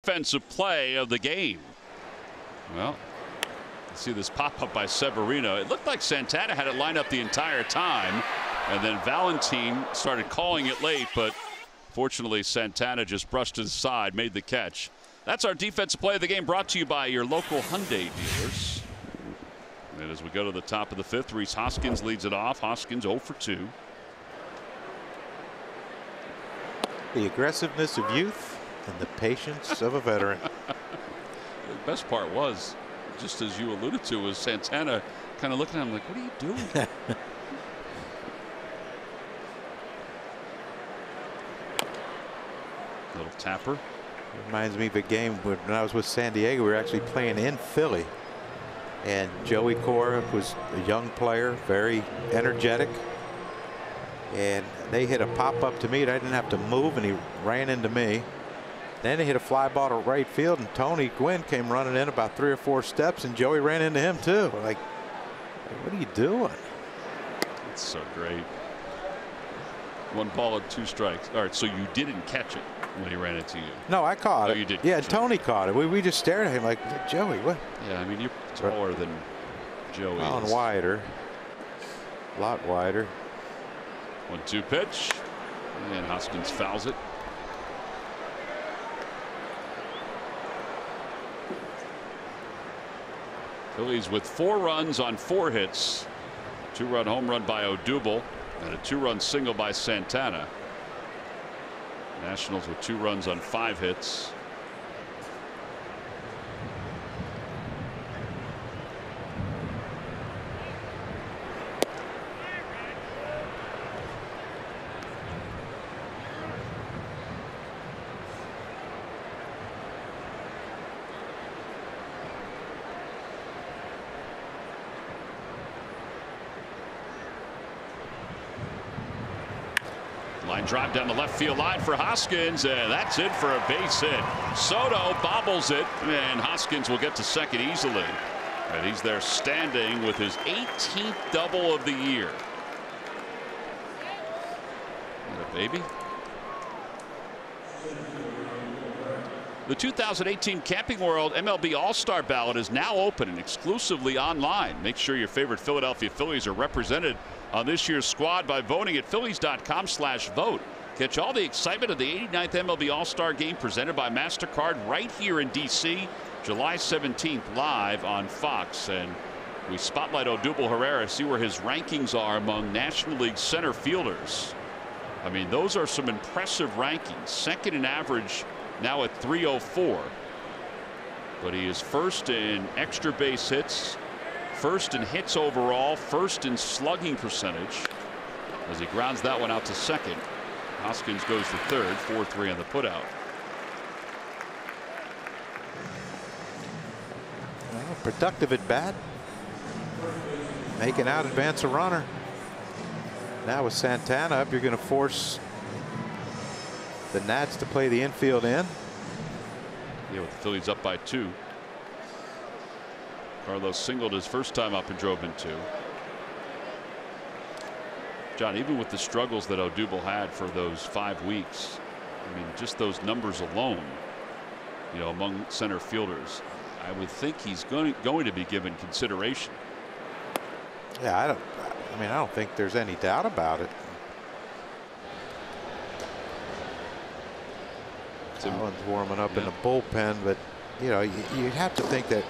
Defensive play of the game. Well, see this pop up by Severino. It looked like Santana had it lined up the entire time, and then Valentin started calling it late, but fortunately Santana just brushed to the side, made the catch. That's our defensive play of the game, brought to you by your local Hyundai dealers. And as we go to the top of the fifth, Rhys Hoskins leads it off. Hoskins 0 for 2. The aggressiveness of youth and the patience of a veteran. The best part was, just as you alluded to, was Santana kind of looking at him like, what are you doing? Little tapper. Reminds me of a game when I was with San Diego. We were actually playing in Philly, and Joey Cora was a young player, very energetic, and they hit a pop-up to me and I didn't have to move, and he ran into me. Then he hit a fly ball to right field, and Tony Gwynn came running in about 3 or 4 steps, and Joey ran into him too. Like, what are you doing? It's so great. 1 ball and 2 strikes. All right, so you didn't catch it when he ran into you? No, I caught it. You did. Yeah, Tony caught it. We just stared at him like, Joey, what? Yeah, I mean, you're taller than Joey well, is. And wider. A lot wider. 1-2 pitch, and Hoskins fouls it. Phillies with 4 runs on 4 hits. 2-run home run by Odubel and a 2-run single by Santana. Nationals with 2 runs on 5 hits. Line drive down the left field line for Hoskins, and that's it for a base hit. Soto bobbles it, and Hoskins will get to second easily. And he's there standing with his 18th double of the year. What a baby. The 2018 Camping World MLB All-Star Ballot is now open and exclusively online. Make sure your favorite Philadelphia Phillies are represented on this year's squad by voting at Phillies.com/vote. Catch all the excitement of the 89th MLB All-Star Game presented by MasterCard right here in D.C. July 17th live on Fox. And we spotlight Odubel Herrera, see where his rankings are among National League center fielders. I mean, those are some impressive rankings. Second in average now at 304. But he is first in extra base hits, first in hits overall, first in slugging percentage as he grounds that one out to second. Hoskins goes to third, 4-3 on the putout. Well, productive at bat. Making out, advance a runner. Now with Santana up, you're going to force the Nats to play the infield in. Yeah, with the Phillies up by 2. Carlos singled his first time up and drove in 2. John, even with the struggles that Odubel had for those 5 weeks, I mean, just those numbers alone, you know, among center fielders, I would think he's going to be given consideration. Yeah, I don't think there's any doubt about it. Allen's warming up in the bullpen, but you know, you'd have to think that,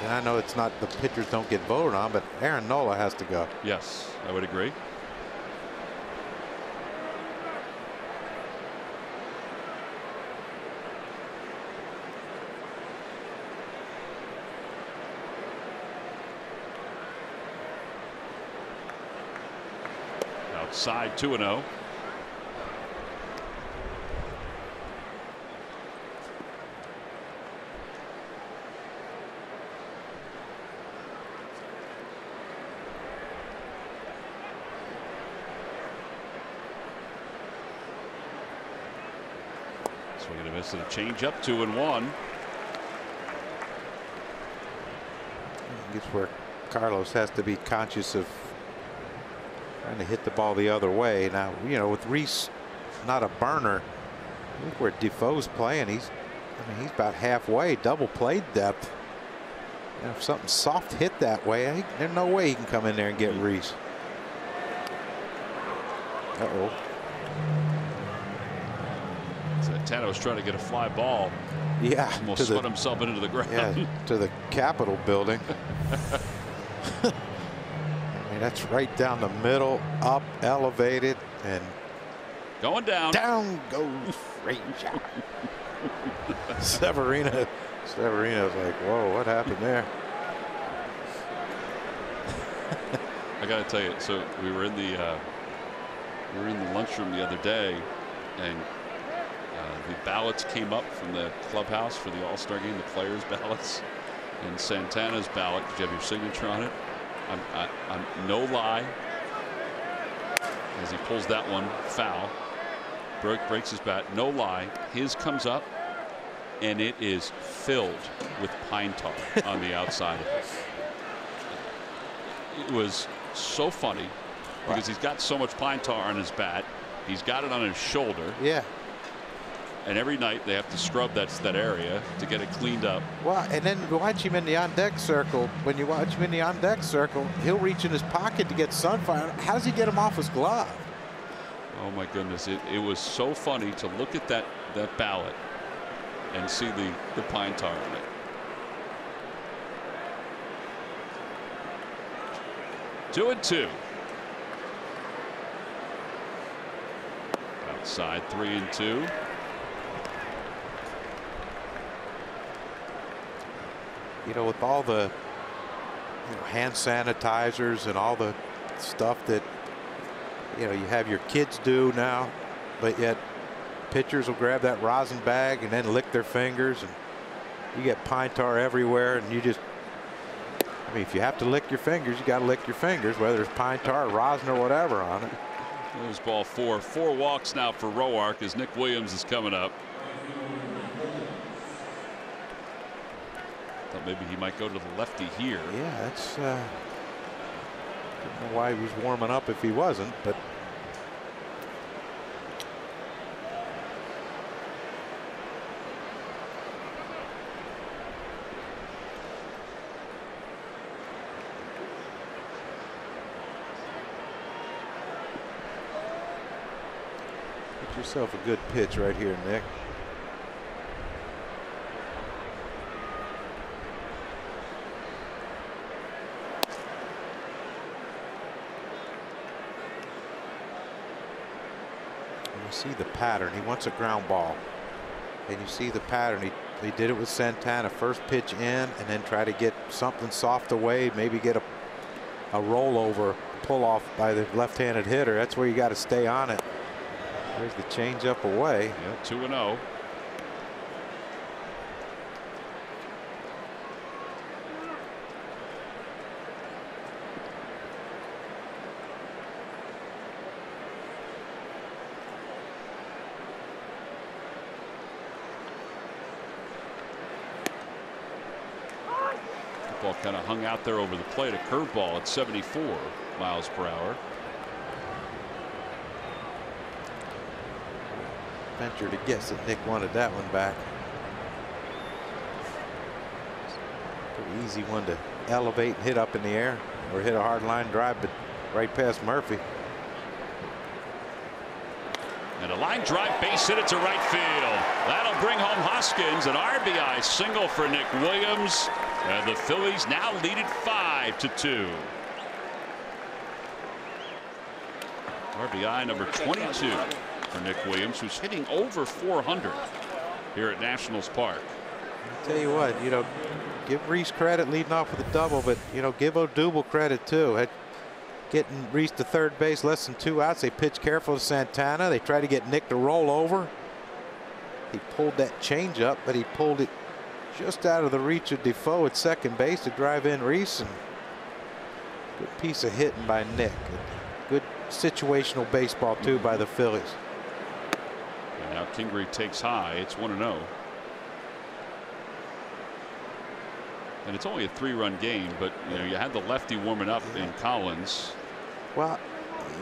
and I know it's not, the pitchers don't get voted on, but Aaron Nola has to go. Yes, I would agree. Outside 2-0. Swing and a miss and a change up, 2-1. I guess where Carlos has to be conscious of trying to hit the ball the other way. Now, you know, with Reese not a burner, look where Defoe's playing. He's about halfway, double play depth. And if something soft hit that way, there's no way he can come in there and get Reese. Uh-oh. Santana was trying to get a fly ball. Yeah. Almost sweat himself into the ground. Yeah, to the Capitol building. That's right down the middle, up, elevated, and going down. Down goes Frazier. Severino's like, whoa, what happened there? I got to tell you, so we were in the lunchroom the other day, and the ballots came up from the clubhouse for the All-Star game, the players' ballots, and Santana's ballot. Did you have your signature on it? I'm no lie, as he pulls that one foul, breaks his bat. No lie, his comes up, and it is filled with pine tar on the outside of it. It was so funny because he's got so much pine tar on his bat. He's got it on his shoulder. Yeah. And every night they have to scrub that area to get it cleaned up. Well, and then watch him in the on-deck circle. When you watch him in the on-deck circle, he'll reach in his pocket to get sunfire. How does he get him off his glove? Oh my goodness! It was so funny to look at that ballot and see the pine tar on it. 2-2. Outside 3-2. You know, with all the hand sanitizers and all the stuff that, you know, you have your kids do now, but yet pitchers will grab that rosin bag and then lick their fingers, and you get pine tar everywhere, and you just, I mean, if you have to lick your fingers, you got to lick your fingers, whether it's pine tar or rosin or whatever on it. There's ball 4. 4 walks now for Roark as Nick Williams is coming up. Thought maybe he might go to the lefty here. Yeah, that's don't know why he was warming up if he wasn't, but Get yourself a good pitch right here, Nick. You see the pattern. He wants a ground ball. And you see the pattern. He did it with Santana. First pitch in, and then try to get something soft away, maybe get a rollover, pull off by the left-handed hitter. That's where you got to stay on it. There's the changeup away. Yeah, 2-0. Ball kind of hung out there over the plate. A curveball at 74 miles per hour. Venture to guess that Nick wanted that one back. Pretty easy one to elevate and hit up in the air, or hit a hard line drive, but right past Murphy. And a line drive base hit it to right field. That'll bring home Hoskins. An RBI single for Nick Williams. And the Phillies now lead it 5-2. RBI number 22 for Nick Williams, who's hitting over 400 here at Nationals Park. I'll tell you what, you know, give Reese credit leading off with a double, but, you know, give Odubel credit too. Getting Reese to third base, less than 2 outs. They pitch careful to Santana. They try to get Nick to roll over. He pulled that change up, but he pulled it just out of the reach of Defoe at second base to drive in Reese. And good piece of hitting by Nick. Good situational baseball too by the Phillies. And now Kingery takes high. It's 1-0. And it's only a 3-run game, but you know, you had the lefty warming up in Collins. Well,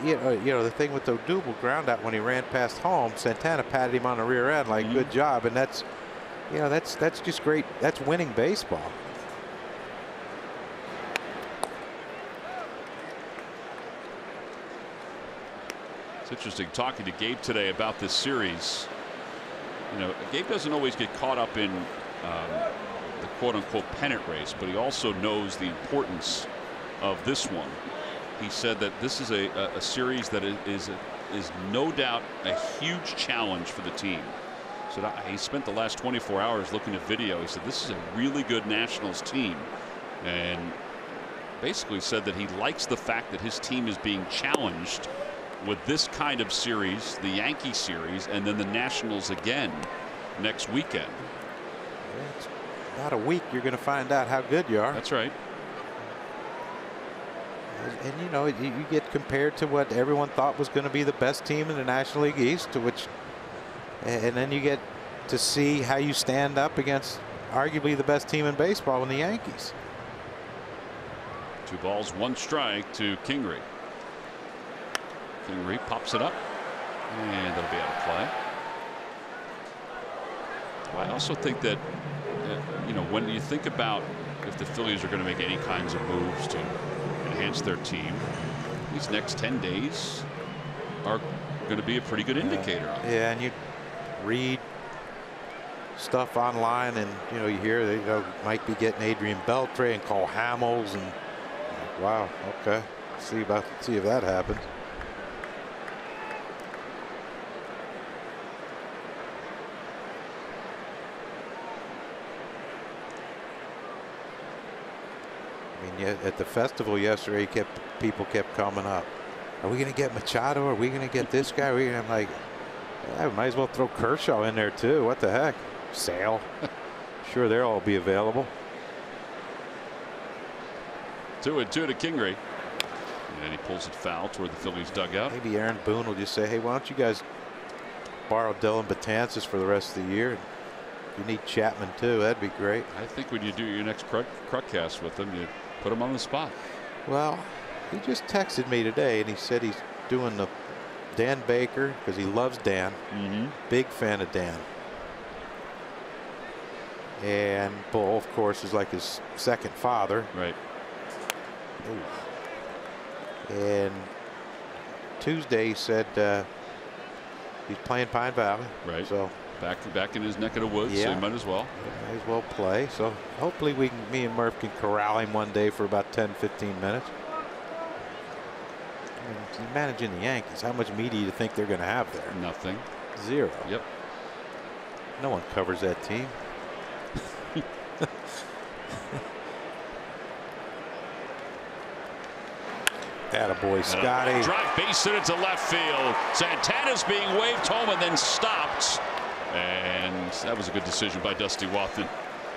you know the thing with Odubel ground out when he ran past home, Santana patted him on the rear end like good job, and that's, you know, that's just great. That's winning baseball. It's interesting talking to Gabe today about this series. You know, Gabe doesn't always get caught up in the quote-unquote pennant race, but he also knows the importance of this one. He said that this is a series that is no doubt a huge challenge for the team. So he spent the last 24 hours looking at video. He said this is a really good Nationals team, and basically said that he likes the fact that his team is being challenged with this kind of series, the Yankee series, and then the Nationals again next weekend. It's about a week you're going to find out how good you are. That's right. And you know, you get compared to what everyone thought was going to be the best team in the National League East, to which, and then you get to see how you stand up against arguably the best team in baseball in the Yankees. 2 balls, 1 strike to Kingery. Kingery pops it up, and it'll be out of play. I also think that, you know, when you think about if the Phillies are going to make any kinds of moves to enhance their team, these next 10 days are going to be a pretty good indicator. Yeah, and you read stuff online, and you know, you hear they might be getting Adrian Beltre and Cole Hamels, and wow, okay, see if that happens. At the festival yesterday, people kept coming up. Are we going to get Machado? Are we going to get this guy? I'm like, I might as well throw Kershaw in there too. What the heck? Sale. Sure, they'll all be available. 2-2 to Kingery. And he pulls it foul toward the Phillies dugout. Maybe Aaron Boone will just say, hey, why don't you guys borrow Dylan Betances for the rest of the year? You need Chapman too. That'd be great. I think when you do your next Krutcast with him, you put him on the spot. Well, he just texted me today, and he said he's doing the Dan Baker because he loves Dan. Big fan of Dan. And Bull, of course, is like his second father. Right. Ooh. And Tuesday he said He's playing Pine Valley. Right. So back in his neck of the woods, yeah, so he might as well. Might as well play. So hopefully me and Murph can corral him one day for about 10-15 minutes. I mean, he's managing the Yankees. How much meat do you think they're going to have there? Nothing. Zero. Yep. No one covers that team. Attaboy, Scotty. Drive base hit to left field. Santana's being waved home and then stopped. And that was a good decision by Dusty Wathan,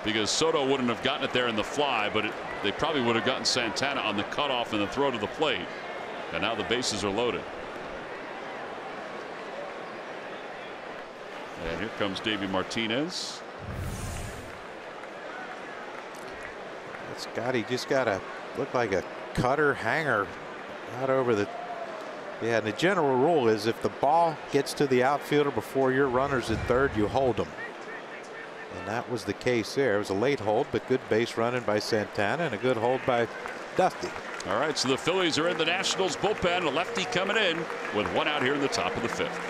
because Soto wouldn't have gotten it there in the fly, but they probably would have gotten Santana on the cutoff and the throw to the plate. And now the bases are loaded. And here comes Davey Martinez. Scotty just got to look like a cutter hanger out over the. Yeah, and the general rule is if the ball gets to the outfielder before your runner's at third, you hold them. And that was the case there. It was a late hold, but good base running by Santana and a good hold by Dusty. All right, so the Phillies are in the Nationals bullpen. A lefty coming in with one out here in the top of the fifth.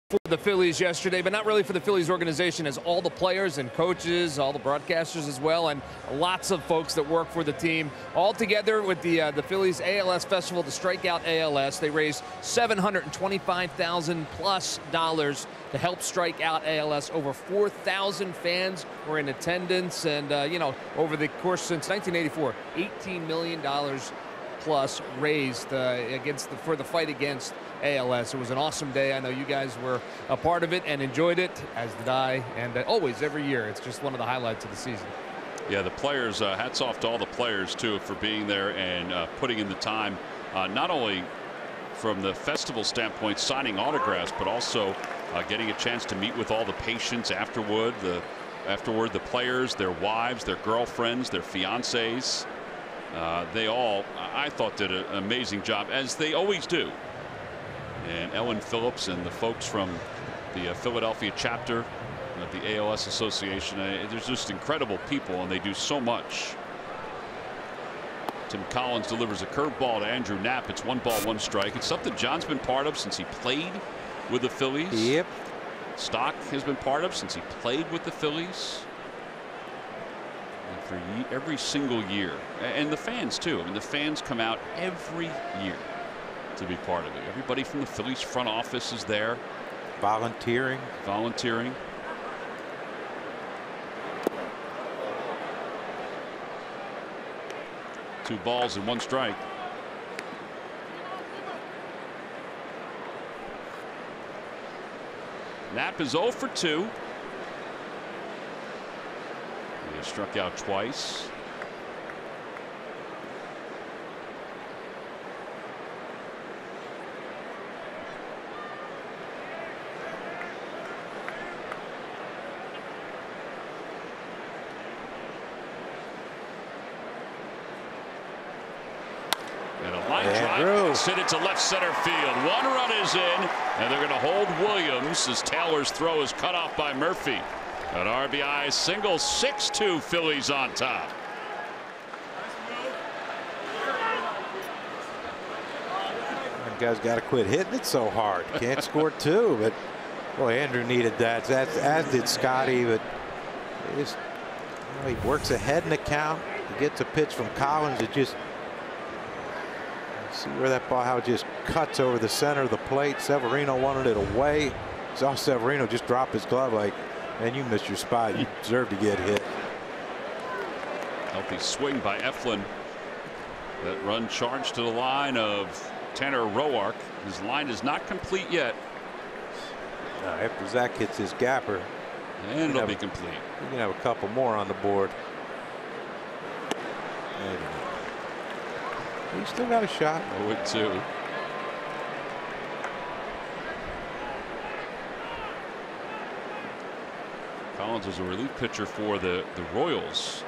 For the Phillies yesterday, but not really for the Phillies organization, as all the players and coaches, all the broadcasters as well, and lots of folks that work for the team all together with the Phillies ALS Festival, the Strikeout ALS. They raised $725,000 plus to help strike out ALS. Over 4,000 fans were in attendance, and over the course since 1984, $18 million plus raised for the fight against ALS. It was an awesome day. I know you guys were a part of it and enjoyed it, as did I, and always, every year, it's just one of the highlights of the season. Yeah, the players, hats off to all the players too for being there and putting in the time, not only from the festival standpoint, signing autographs, but also getting a chance to meet with all the patients afterward, the players, their wives, their girlfriends, their fiancés. They all, I thought, did an amazing job, as they always do. And Ellen Phillips and the folks from the Philadelphia chapter of the ALS Association, there's just incredible people, and they do so much. Tim Collins delivers a curveball to Andrew Knapp. It's 1 ball, 1 strike. It's something John's been part of since he played with the Phillies. Yep. Stock has been part of since he played with the Phillies. And for every single year, and the fans too. I mean, the fans come out every year to be part of it. Everybody from the Phillies front office is there. Volunteering. 2 balls and 1 strike. Knapp is 0 for 2. He has struck out twice. And a line drive hit it to left center field. One run is in, and they're going to hold Williams as Taylor's throw is cut off by Murphy. An RBI single, 6-2 Phillies on top. That guy's got to quit hitting it so hard. Can't score two, but boy, Andrew needed that. As did Scotty, but he works ahead in the count. He gets a pitch from Collins. It just see where that ball how it just cuts over the center of the plate. Severino wanted it away. Saw Severino just drop his glove like, man, you missed your spot. You deserve to get hit. Healthy swing by Eflin. That run charged to the line of Tanner Roark. His line is not complete yet. After Zach hits his gapper, and it'll be complete. You can have a couple more on the board. He still got a shot. 0-2. Collins was a relief pitcher for the Royals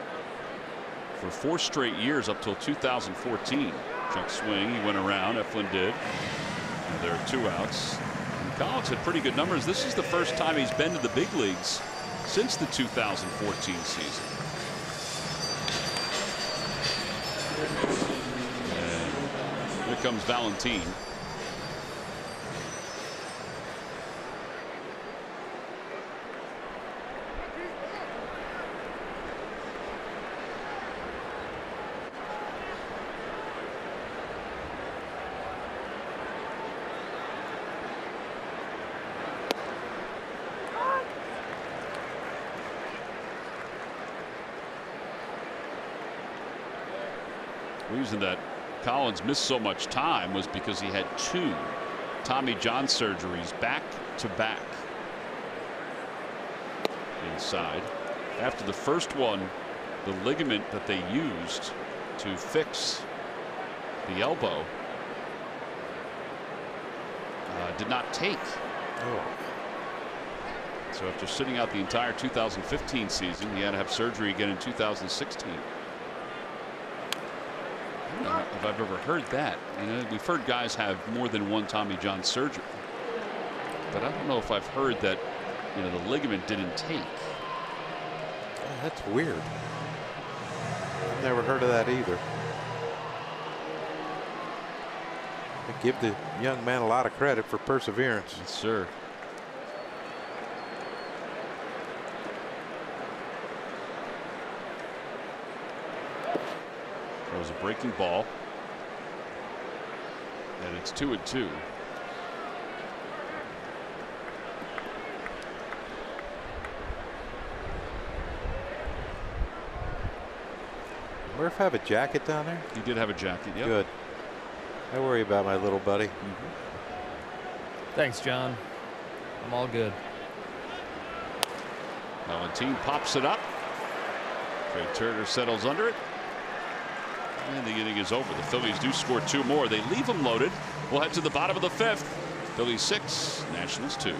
for 4 straight years up till 2014. Check swing. He went around. Eflin did. And there are 2 outs. And Collins had pretty good numbers. This is the first time he's been to the big leagues since the 2014 season. And here comes Valentin. The reason that Collins missed so much time was because he had 2 Tommy John surgeries back to back inside. After the first one, the ligament that they used to fix the elbow did not take. So after sitting out the entire 2015 season, he had to have surgery again in 2016. I don't know if I've ever heard that. You know, we've heard guys have more than 1 Tommy John surgery, but I don't know if I've heard that, you know, the ligament didn't take. That's weird. I've never heard of that either. I give the young man a lot of credit for perseverance. Yes, sir. Throws a breaking ball, and it's 2-2. Murph have a jacket down there? He did have a jacket. Yep. Good. I worry about my little buddy. Thanks, John. I'm all good. Valentin pops it up. Trey Turner settles under it. And the inning is over. The Phillies do score 2 more. They leave them loaded. We'll head to the bottom of the 5th. Phillies 6, Nationals 2.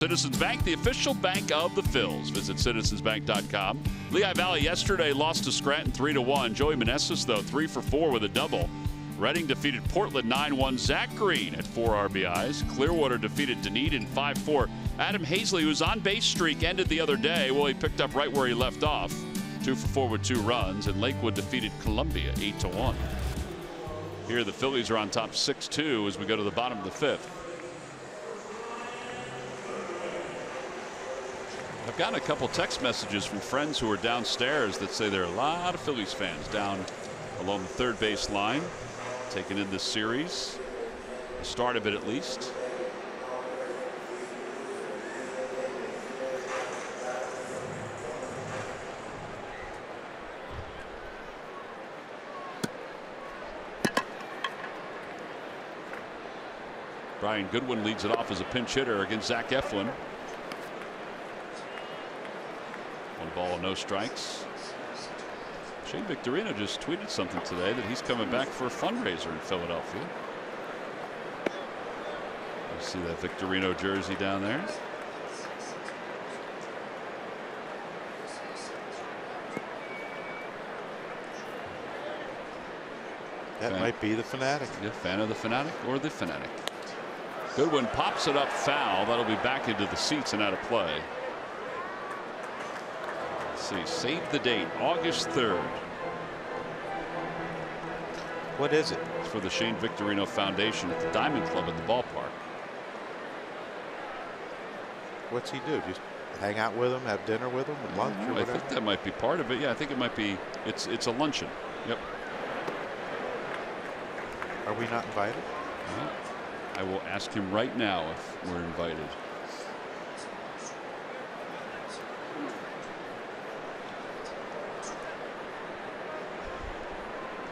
Citizens Bank, the official bank of the Phils. Visit citizensbank.com. Lehigh Valley yesterday lost to Scranton 3-1. Joey Meneses, though, 3 for 4 with a double. Reading defeated Portland 9-1. Zach Green at 4 RBIs. Clearwater defeated Dunedin 5-4. Adam Hazley, whose on-base streak ended the other day, well, he picked up right where he left off. 2 for 4 with 2 runs. And Lakewood defeated Columbia 8-1. Here the Phillies are on top 6-2 as we go to the bottom of the 5th. I've gotten a couple text messages from friends who are downstairs that say there are a lot of Phillies fans down along the third base line, taking in this series, the start of it at least. Brian Goodwin leads it off as a pinch hitter against Zach Eflin. 1 ball, no strikes. Shane Victorino just tweeted something today that he's coming back for a fundraiser in Philadelphia. You see that Victorino jersey down there? That might be the Fanatic. Yeah, fan of the Fanatic or the Fanatic. Goodwin pops it up foul. That'll be back into the seats and out of play. See, save the date, August 3rd. What is it? It's for the Shane Victorino Foundation at the Diamond Club at the ballpark. What's he do? Just hang out with him, have dinner with him, at lunch or whatever? I think that might be part of it. Yeah, I think it might be. It's a luncheon. Yep. Are we not invited? Well, I will ask him right now if we're invited.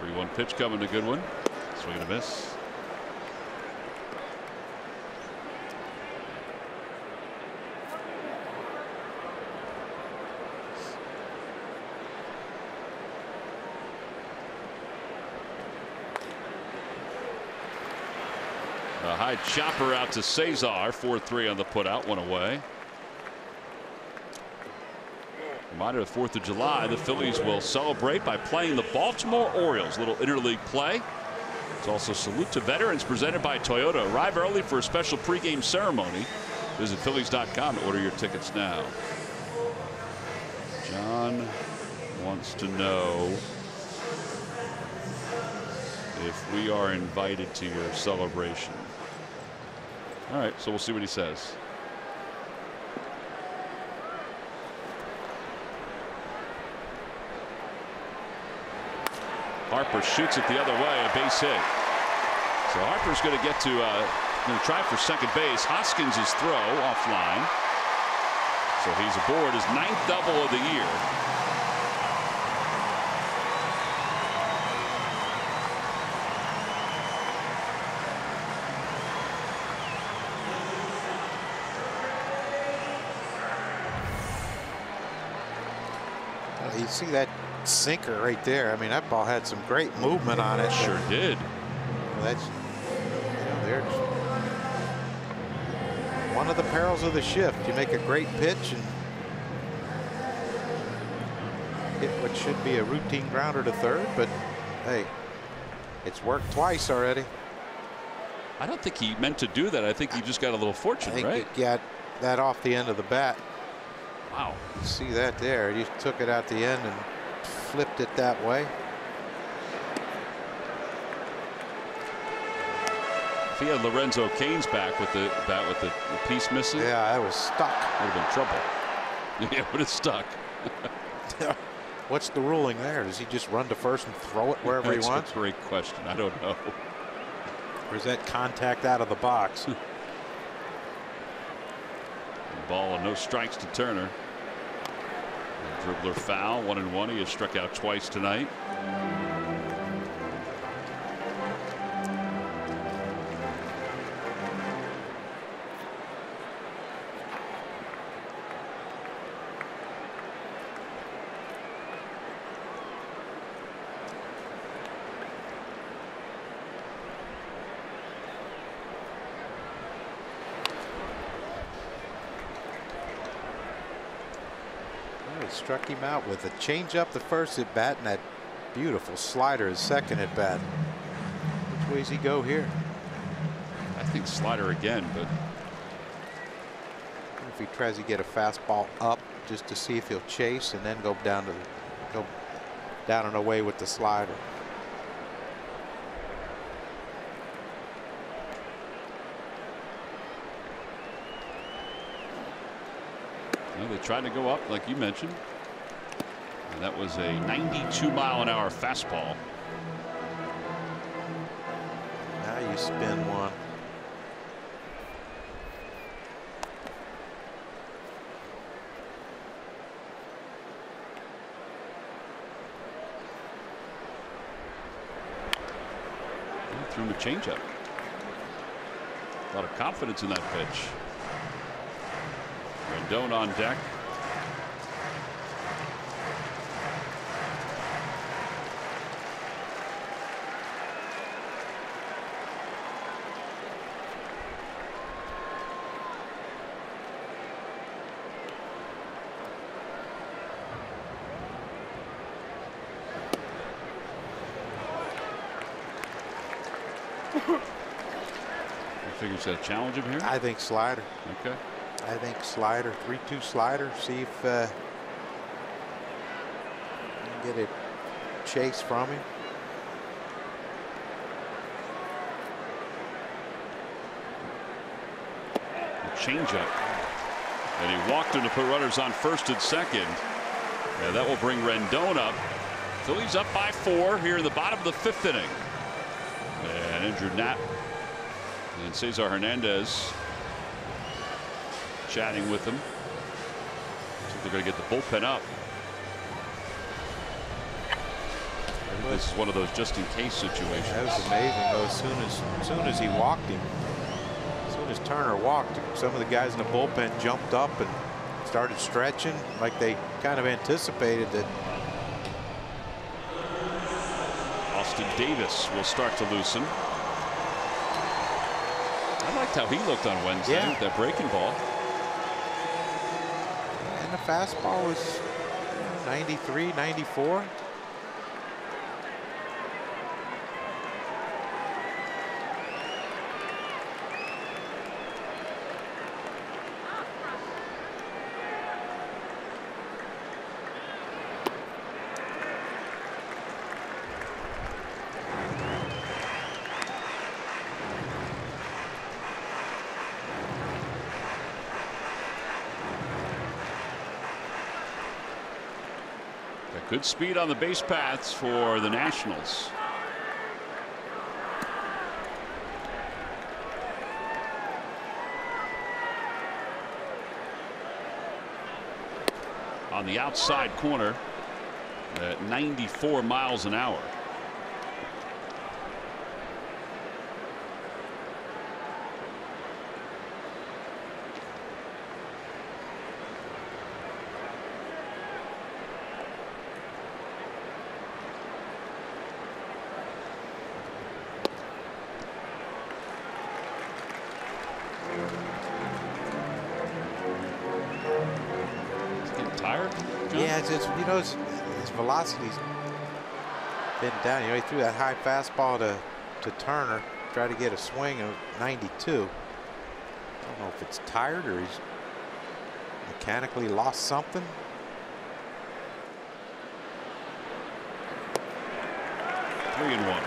3-1 pitch coming to Goodwin. Swing and a miss. A high chopper out to Cesar. 4-3 on the putout. 1 away. Reminder of 4th of July, the Phillies will celebrate by playing the Baltimore Orioles. Little interleague play. It's also salute to veterans presented by Toyota. Arrive early for a special pregame ceremony. Visit Phillies.com to order your tickets now. John wants to know if we are invited to your celebration. All right, so we'll see what he says. Harper shoots it the other way, a base hit. So Harper's going to get to try for second base. Hoskins' throw offline. So he's aboard his 9th double of the year. You see that sinker right there. I mean, that ball had some great movement on it. Sure did. That's, there's one of the perils of the shift. You make a great pitch and hit what should be a routine grounder to third, but hey, it's worked twice already. I don't think he meant to do that. I think he just got a little fortune, I think right? he got that off the end of the bat. Wow. You see that there. He took it out the end and flipped it that way. If he had Lorenzo Cain's back with the bat with the piece missing, yeah, I was stuck. Would have been trouble. Yeah, would have stuck. What's the ruling there? Does he just run to first and throw it wherever he wants? That's a great question. I don't know. Or is that contact out of the box? Ball and no strikes to Turner. Dribbler foul, 1-1. He has struck out twice tonight. he struck him out with a changeup the first at bat and that beautiful slider his second at bat. Which way does he go here? I think slider again, but if he tries to get a fastball up just to see if he'll chase and then go down and away with the slider. well, they tried to go up like you mentioned, and that was a 92-mile-an-hour fastball. Now you spin one. Threw him a changeup. A lot of confidence in that pitch. Rendon on deck. You figure he's got to challenge him here? I think slider. Okay. I think slider, 3-2 slider. See if you can get a chase from him. A changeup. And he walked him to put runners on first and second. And that will bring Rendon up. Phillies up by 4 here in the bottom of the 5th inning. And injured Nat. And Cesar Hernandez chatting with them. So they're going to get the bullpen up. This is one of those just in case situations. That was amazing though. As soon as he walked him, as soon as Turner walked, some of the guys in the bullpen jumped up and started stretching like they kind of anticipated that. Austin Davis will start to loosen. I liked how he looked on Wednesday with that breaking ball. And the fastball was 93, 94. Good speed on the base paths for the Nationals. On the outside corner at 94 miles an hour. Yeah, it's just, you know, his velocity's been down. You know, he threw that high fastball to Turner, tried to get a swing of 92. I don't know if it's tired or he's mechanically lost something. Three and one.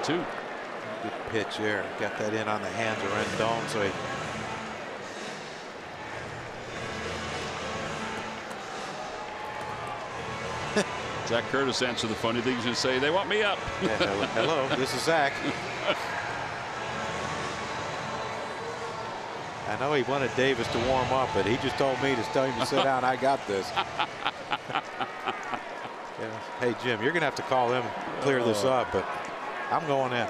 Two. Good pitch there. Got that in on the hands of Rendon, so he Zach Curtis answered the funny things and say, they want me up. Yeah, hello, this is Zach. I know he wanted Davis to warm up, but he just told me to tell him to sit down. I got this. Yeah. Hey, Jim, you're going to have to call them, clear this up, but I'm going in.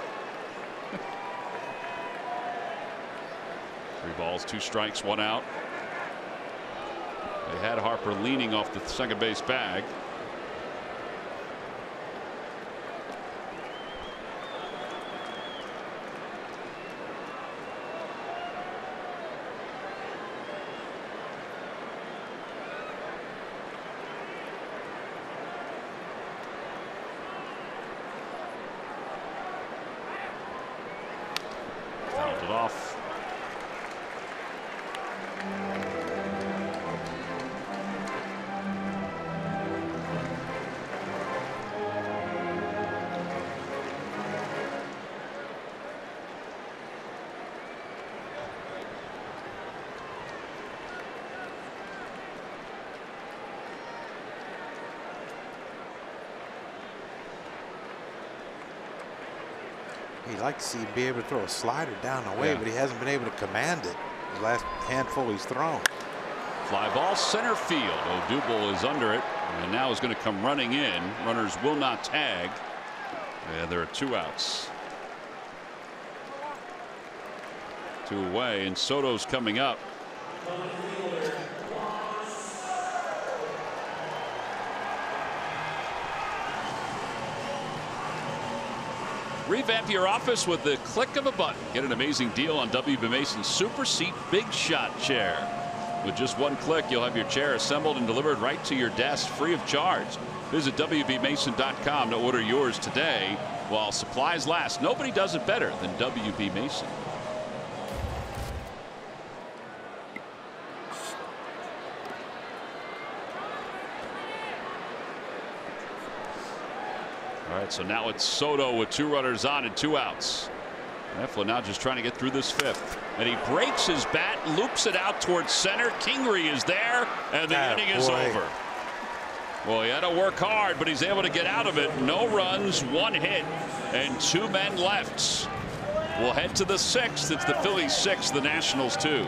3 balls, 2 strikes, 1 out. They had Harper leaning off the second base bag. Fouled it off. He'd like to see him be able to throw a slider down the way, but he hasn't been able to command it. The last handful he's thrown. Fly ball center field. Odubel is under it and now is going to come running in. Runners will not tag. And there are 2 outs. 2 away, and Soto's coming up. Revamp your office with the click of a button. Get an amazing deal on WB Mason's Super Seat Big Shot chair. With just 1 click, you'll have your chair assembled and delivered right to your desk free of charge. Visit WBMason.com to order yours today while supplies last. Nobody does it better than WB Mason. All right, so now it's Soto with 2 runners on and 2 outs. Eflin now just trying to get through this 5th. And he breaks his bat, loops it out towards center. Kingery is there, and the inning is over. Well, he had to work hard, but he's able to get out of it. No runs, 1 hit, and 2 men left. We'll head to the 6th. It's the Phillies 6, the Nationals 2.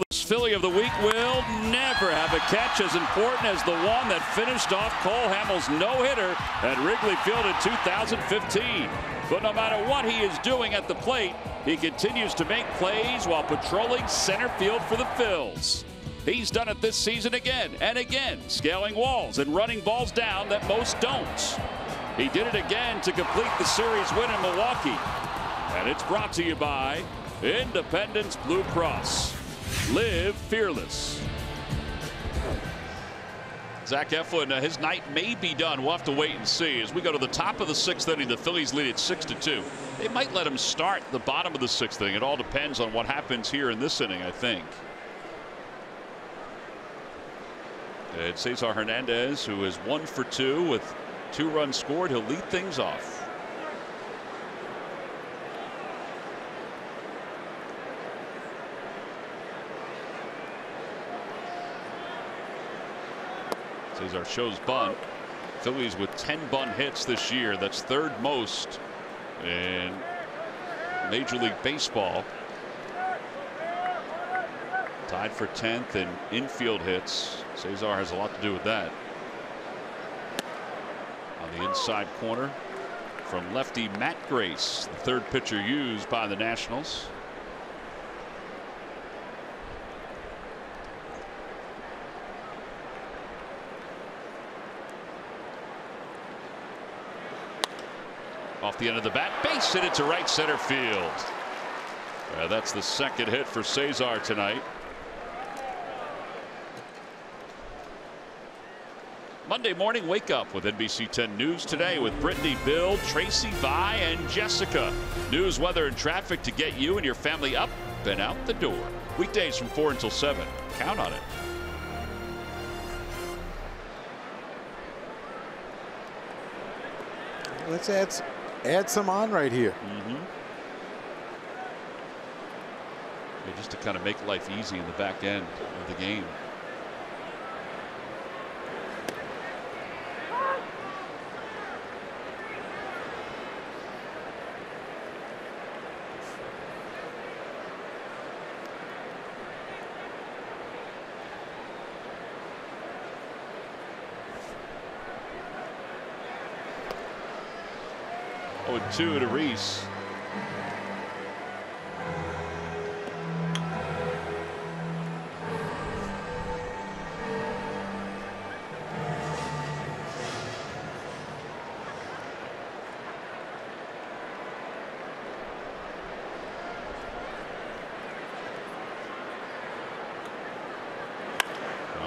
This Philly of the week will never have a catch as important as the one that finished off Cole Hamels' no-hitter at Wrigley Field in 2015. But no matter what he is doing at the plate, he continues to make plays while patrolling center field for the Phils. He's done it this season again and again, scaling walls and running balls down that most don't. He did it again to complete the series win in Milwaukee. And it's brought to you by Independence Blue Cross. Live fearless. Zach Eflin, his night may be done. We'll have to wait and see. As we go to the top of the 6th inning, the Phillies lead it 6-2. They might let him start the bottom of the 6th inning. It all depends on what happens here in this inning, I think. It's Cesar Hernandez, who is 1 for 2 with 2 runs scored. He'll lead things off. Cesar shows bunt. Phillies with 10 bunt hits this year. That's 3rd most in Major League Baseball. Tied for 10th in infield hits. Cesar has a lot to do with that. On the inside corner from lefty Matt Grace, the third pitcher used by the Nationals. Off the end of the bat, base hit it to right center field. That's the second hit for Cesar tonight. Monday morning wake up with NBC 10 News today with Brittany, Bill, Tracy, Vi, and Jessica. News, weather, and traffic to get you and your family up and out the door. Weekdays from 4 until 7. Count on it. Let's add some on right here. Yeah, just to kind of make life easy in the back end of the game. Oh, 2 to Reese.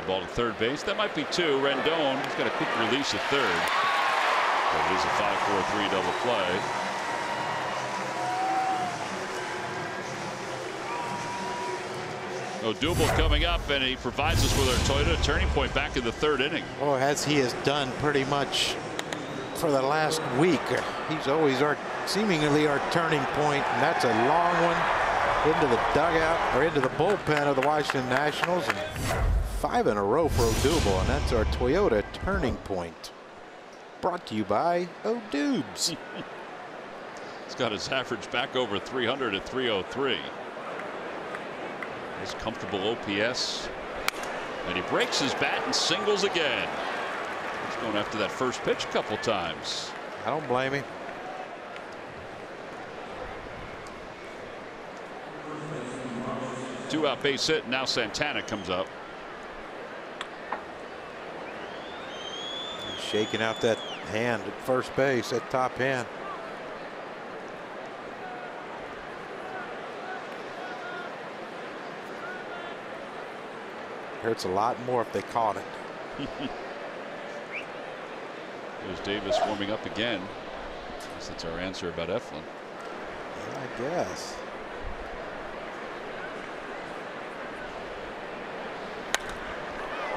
Ball to third base. That might be 2. Rendon, he's got a quick release at third. But it is a 5-4-3 double play. Odubel coming up, and he provides us with our Toyota turning point back in the third inning. Oh, as he has done pretty much for the last week. He's always seemingly our turning point, and that's a long one into the dugout or into the bullpen of the Washington Nationals. And 5 in a row for Odubel, and that's our Toyota turning point. Brought to you by Odubs. He's got his average back over 300 at 303. His comfortable OPS. And he breaks his bat and singles again. He's going after that first pitch a couple times. I don't blame him. Two out base hit. Now Santana comes up. Shaking out that hand at first base, that top hand. Hurts a lot more if they caught it. There's Davis warming up again. I guess that's our answer about Eflin. I guess.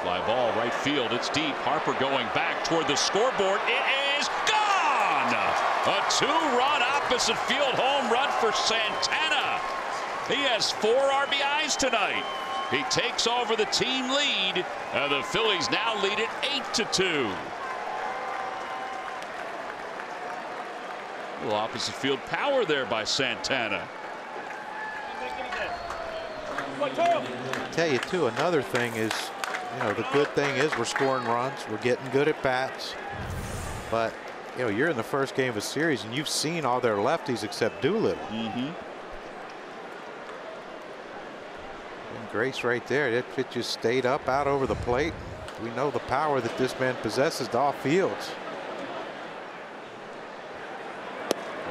Fly ball right field. It's deep. Harper going back toward the scoreboard. It is gone. A 2-run opposite field home run for Santana. He has 4 RBIs tonight. He takes over the team lead, and the Phillies now lead it 8-2. A little opposite field power there by Santana. I tell you too, another thing is, you know, the good thing is we're scoring runs, we're getting good at bats, but you know, you're in the first game of a series and you've seen all their lefties except Doolittle. And Grace right there, that pitch just stayed up out over the plate. We know the power that this man possesses to off fields.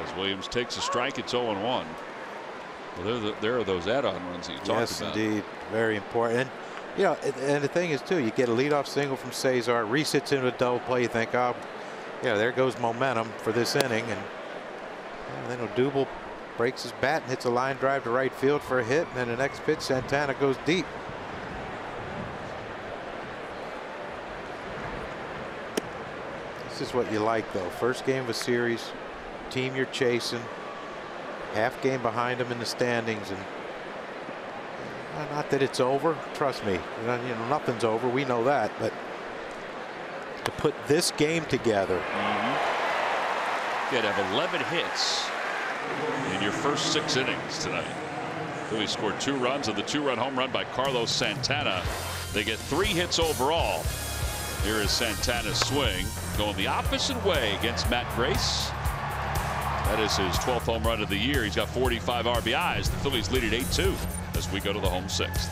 As Williams takes a strike, it's 0-1. Well, there are those add-on runs that you talked about. Yes, indeed, very important. And, you know, and the thing is too, you get a leadoff single from Cesar, resits into a double play. You think, oh, yeah, there goes momentum for this inning, and then Odubel breaks his bat and hits a line drive to right field for a hit, and then the next pitch, Santana goes deep. This is what you like, though. First game of a series, team you're chasing, half game behind them in the standings, and not that it's over. Trust me, you know, nothing's over. We know that, but to put this game together, you got to have 11 hits in your first 6 innings tonight. Phillies scored 2 runs and the 2-run home run by Carlos Santana. They get 3 hits overall. Here is Santana's swing going the opposite way against Matt Grace. That is his 12th home run of the year. He's got 45 RBIs. The Phillies lead at 8-2 as we go to the home 6th.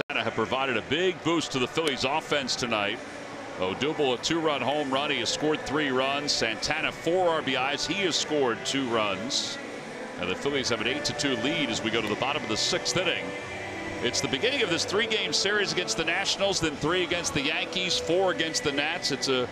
Santana have provided a big boost to the Phillies offense tonight. Odubel, a 2-run home run. He has scored 3 runs. Santana 4 RBIs. He has scored 2 runs. And the Phillies have an 8-2 lead as we go to the bottom of the 6th inning. It's the beginning of this 3-game series against the Nationals, then 3 against the Yankees, 4 against the Nats. It's a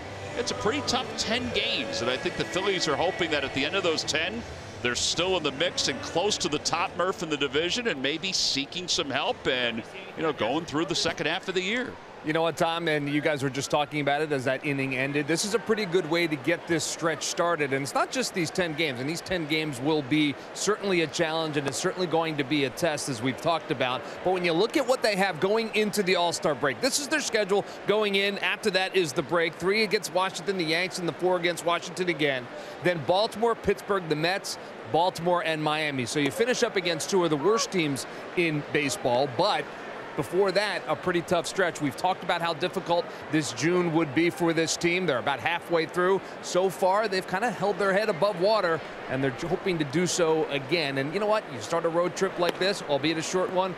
pretty tough 10 games, and I think the Phillies are hoping that at the end of those 10, they're still in the mix and close to the top, Murph, in the division, and maybe seeking some help and, you know, going through the second half of the year. You know what, Tom, and you guys were just talking about it as that inning ended. This is a pretty good way to get this stretch started, and it's not just these 10 games, and these 10 games will be certainly a challenge, and it's certainly going to be a test, as we've talked about. But when you look at what they have going into the All-Star break, this is their schedule going in. After that is the break. 3 against Washington, the Yanks, and the 4 against Washington again. Then Baltimore, Pittsburgh, the Mets, Baltimore, and Miami. So you finish up against 2 of the worst teams in baseball, but before that, a pretty tough stretch. We've talked about how difficult this June would be for this team. They're about halfway through. So far, they've kind of held their head above water, and they're hoping to do so again. And you know what? You start a road trip like this, albeit a short one,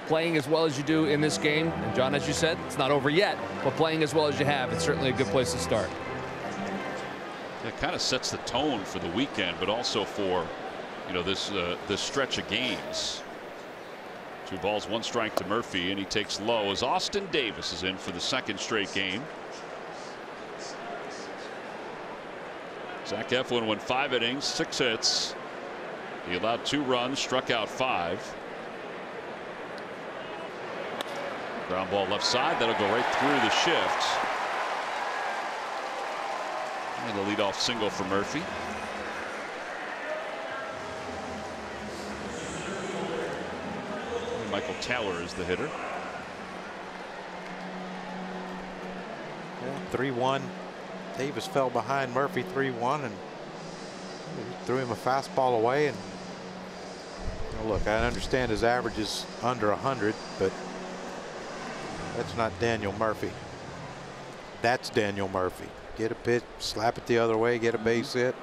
playing as well as you do in this game. And John, as you said, it's not over yet, but playing as well as you have, it's certainly a good place to start. It kind of sets the tone for the weekend, but also for, you know, this stretch of games. 2 balls, 1 strike to Murphy, and he takes low as Austin Davis is in for the 2nd straight game. Zach Eflin went 5 innings, 6 hits. He allowed 2 runs, struck out 5. Ground ball left side, that'll go right through the shift. And the leadoff single for Murphy. Michael Taylor is the hitter. 3-1. Davis fell behind Murphy 3-1 and threw him a fastball away. And you know, look, I understand his average is under 100, but that's not Daniel Murphy. That's Daniel Murphy. Get a pitch, slap it the other way, get a base hit.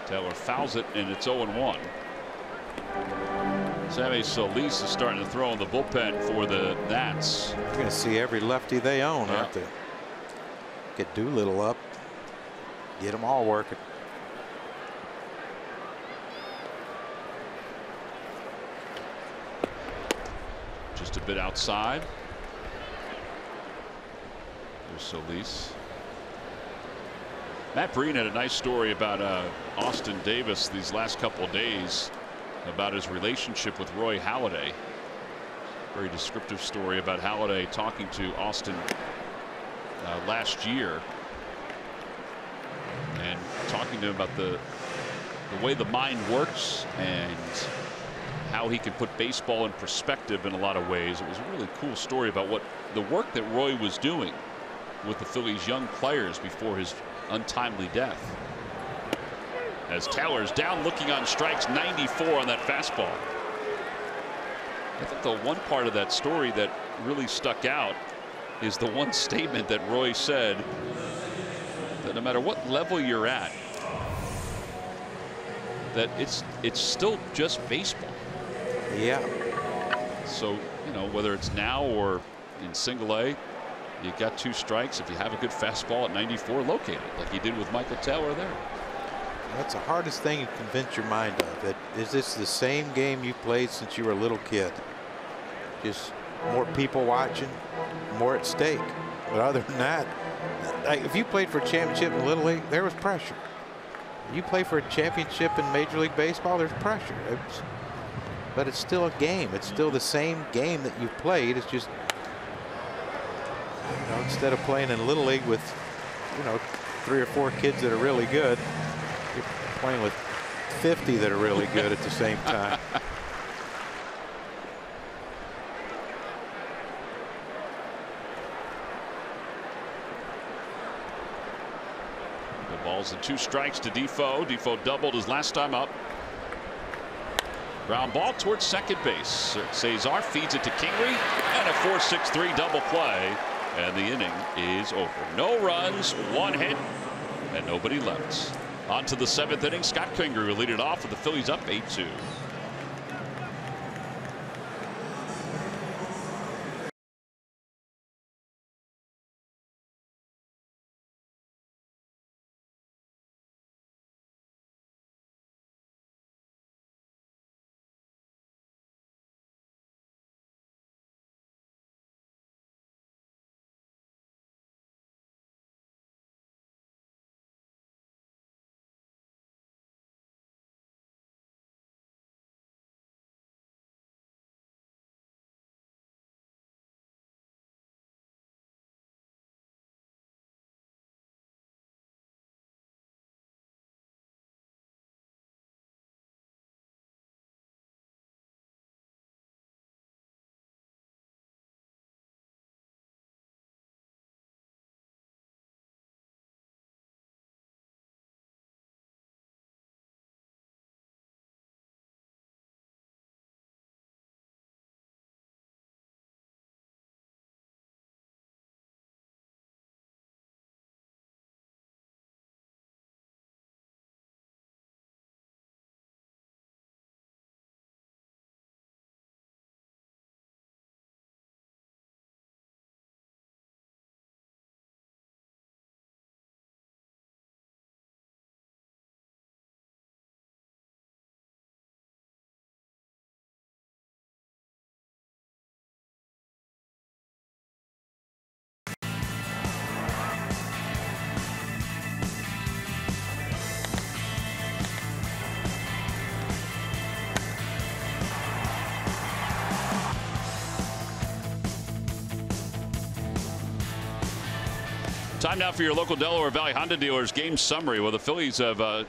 Taylor fouls it, and it's 0-1. Sammy Solis is starting to throw in the bullpen for the Nats. You're going to see every lefty they own, aren't they? Get Doolittle up. Get them all working. Just a bit outside. There's Solis. Matt Breen had a nice story about Austin Davis these last couple of days about his relationship with Roy Halladay. Very descriptive story about Halladay talking to Austin last year and talking to him about the way the mind works and how he can put baseball in perspective in a lot of ways. It was a really cool story about what the work that Roy was doing with the Phillies' young players before his untimely death. As Taylor's down looking on strikes, 94 on that fastball. I think the one part of that story that really stuck out is the one statement that Roy said, that no matter what level you're at, that it's still just baseball. Yeah. So, you know, whether it's now or in single A, you got 2 strikes. If you have a good fastball at 94, locate it like he did with Michael Taylor there. That's the hardest thing to convince your mind of. That is this the same game you played since you were a little kid? Just more people watching, more at stake. But other than that, like if you played for a championship in Little League, there was pressure. You play for a championship in Major League Baseball, there's pressure. But it's still a game. It's still the same game that you've played. It's just, you know, instead of playing in Little League with, you know, 3 or 4 kids that are really good, you're playing with 50 that are really good at the same time. The balls and 2 strikes to Defoe. Defoe doubled his last time up. Ground ball towards second base. Cesar feeds it to Kingery, and a 4-6-3 double play, and the inning is over. No runs, 1 hit, and nobody left. On to the 7th inning. Scott Kingery will lead it off with the Phillies up 8-2. Time now for your local Delaware Valley Honda dealers game summary. Well, the Phillies have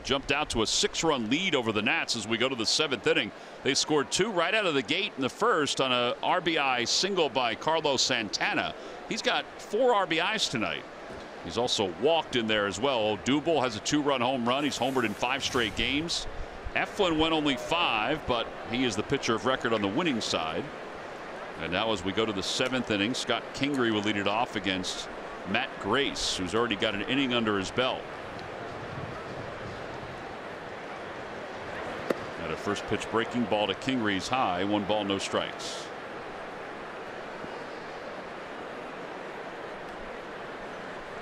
jumped out to a 6-run lead over the Nats as we go to the 7th inning. They scored 2 right out of the gate in the first on a RBI single by Carlos Santana. He's got 4 RBIs tonight. He's also walked in there as well. Odubel has a 2-run home run. He's homered in 5 straight games. Eflin went only 5, but he is the pitcher of record on the winning side. And now as we go to the 7th inning, Scott Kingery will lead it off against Matt Grace, who's already got an inning under his belt. At a first pitch breaking ball to Kingery's high, 1 ball, no strikes.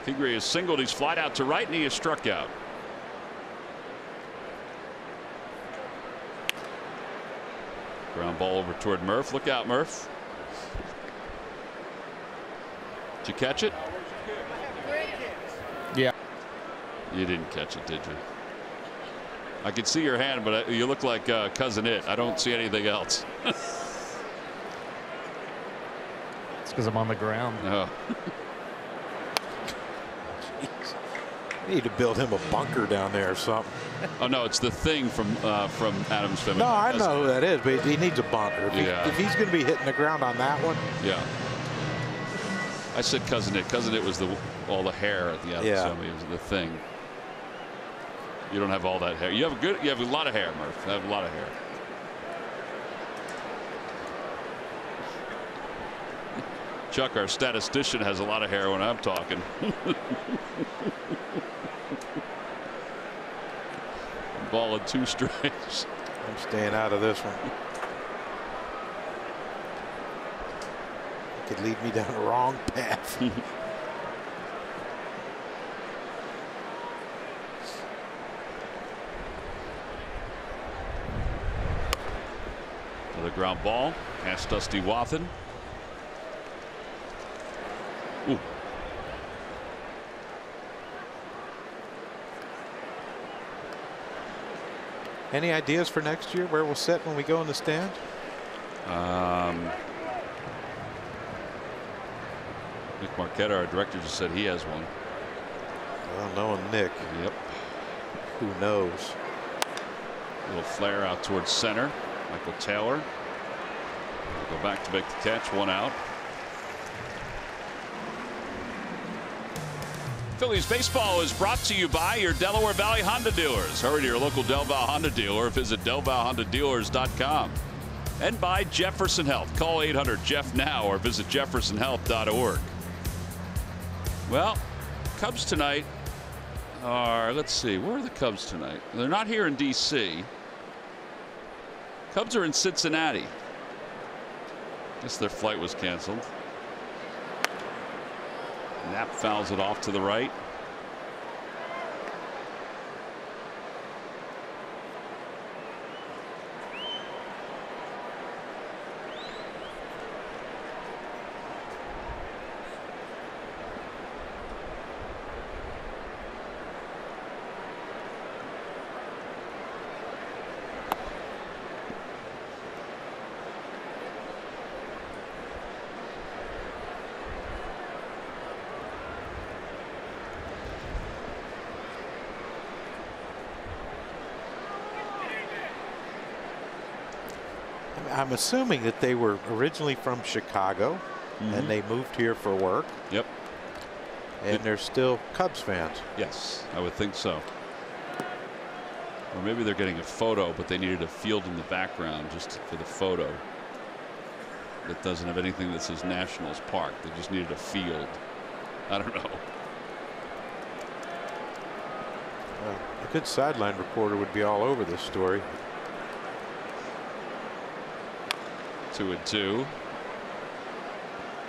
Kingery has singled, he's flied out to right, and he is struck out. Ground ball over toward Murph. Look out, Murph. Did you catch it? Yeah. You didn't catch it, did you? I could see your hand, but you look like Cousin It. I don't see anything else. because I'm on the ground. Oh. Need to build him a bunker down there or something. Oh no, it's the thing from Adam's Family. No, I know who that is, but he needs a bunker. If he's going to be hitting the ground on that one. Yeah. I said Cousin It. Cousin It was all the hair at the Adam's Family. It was the thing. You don't have all that hair. You have a lot of hair, Murph. You have a lot of hair. Chuck, our statistician, has a lot of hair when I'm talking. Ball in 2 strikes. I'm staying out of this one. Could lead me down the wrong path. Another ground ball past Dusty Wathan. Ooh. Any ideas for next year where we'll sit when we go in the stand? Nick Marquette, our director, just said he has one. Well, knowing Nick. Yep. Who knows? A little flare out towards center. Michael Taylor will go back to make the catch. 1 out. Phillies baseball is brought to you by your Delaware Valley Honda dealers. Hurry to your local Del Val Honda dealer or visit DelValHondaDealers.com. And by Jefferson Health. Call 800-JEFF now or visit jeffersonhealth.org. Well, Cubs tonight are, let's see, where are the Cubs tonight? They're not here in D.C. Cubs are in Cincinnati. Guess their flight was canceled. Knapp fouls it off to the right. I'm assuming that they were originally from Chicago and they moved here for work. Yep. And they're still Cubs fans. Yes, I would think so. Or maybe they're getting a photo, but they needed a field in the background just for the photo. That doesn't have anything that says Nationals Park. They just needed a field. I don't know. Well, a good sideline reporter would be all over this story. 2-2.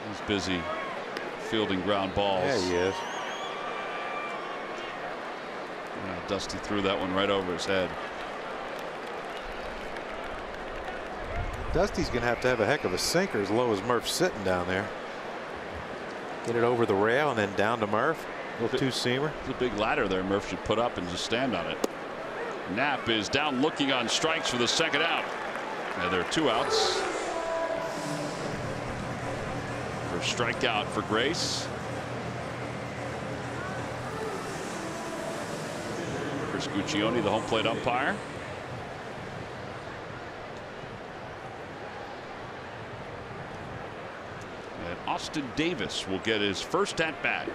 He's busy fielding ground balls. Yeah, he is. Dusty threw that one right over his head. Dusty's going to have a heck of a sinker as low as Murph's sitting down there. Get it over the rail and then down to Murph. Little two-seamer. There's a big ladder there Murph should put up and just stand on it. Knapp is down looking on strikes for the second out. And there are 2 outs. Strikeout for Grace. Chris Guccione, the home plate umpire. And Austin Davis will get his first at bat.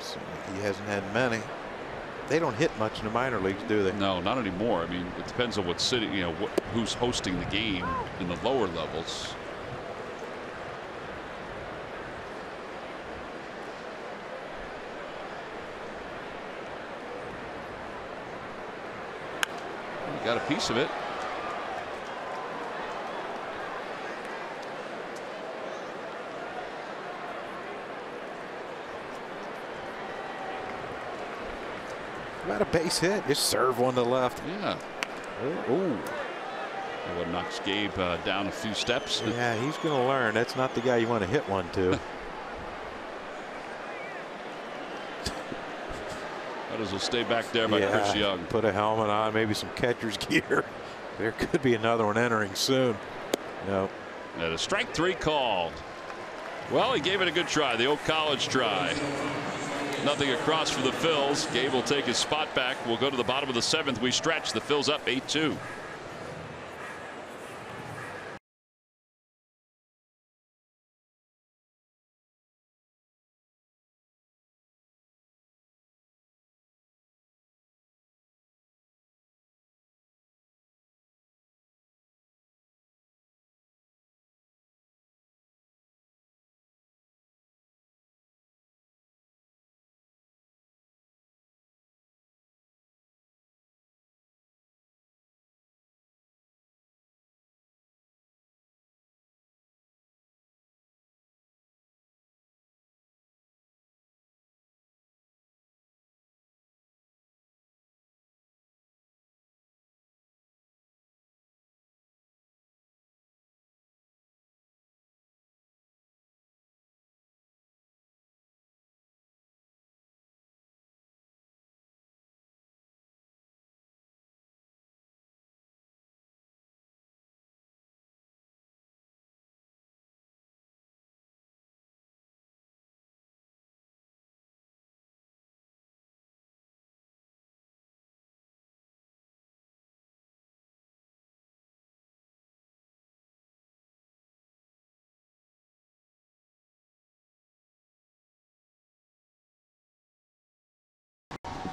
So he hasn't had many. They don't hit much in the minor leagues, do they? No, not anymore. I mean, it depends on what city, you know, who's hosting the game in the lower levels. You got a piece of it. Got a base hit. Just serve one to the left. Yeah. Oh. What knocks Gabe down a few steps. Yeah, he's going to learn. That's not the guy you want to hit one to. What Might as well stay back there by Chris Young. Put a helmet on, maybe some catcher's gear. There could be another one entering soon. No. And a strike 3 called. Well, he gave it a good try, the old college try. Nothing across for the Phils. Gabe will take his spot back. We'll go to the bottom of the 7th. We stretch. The Phils up 8-2.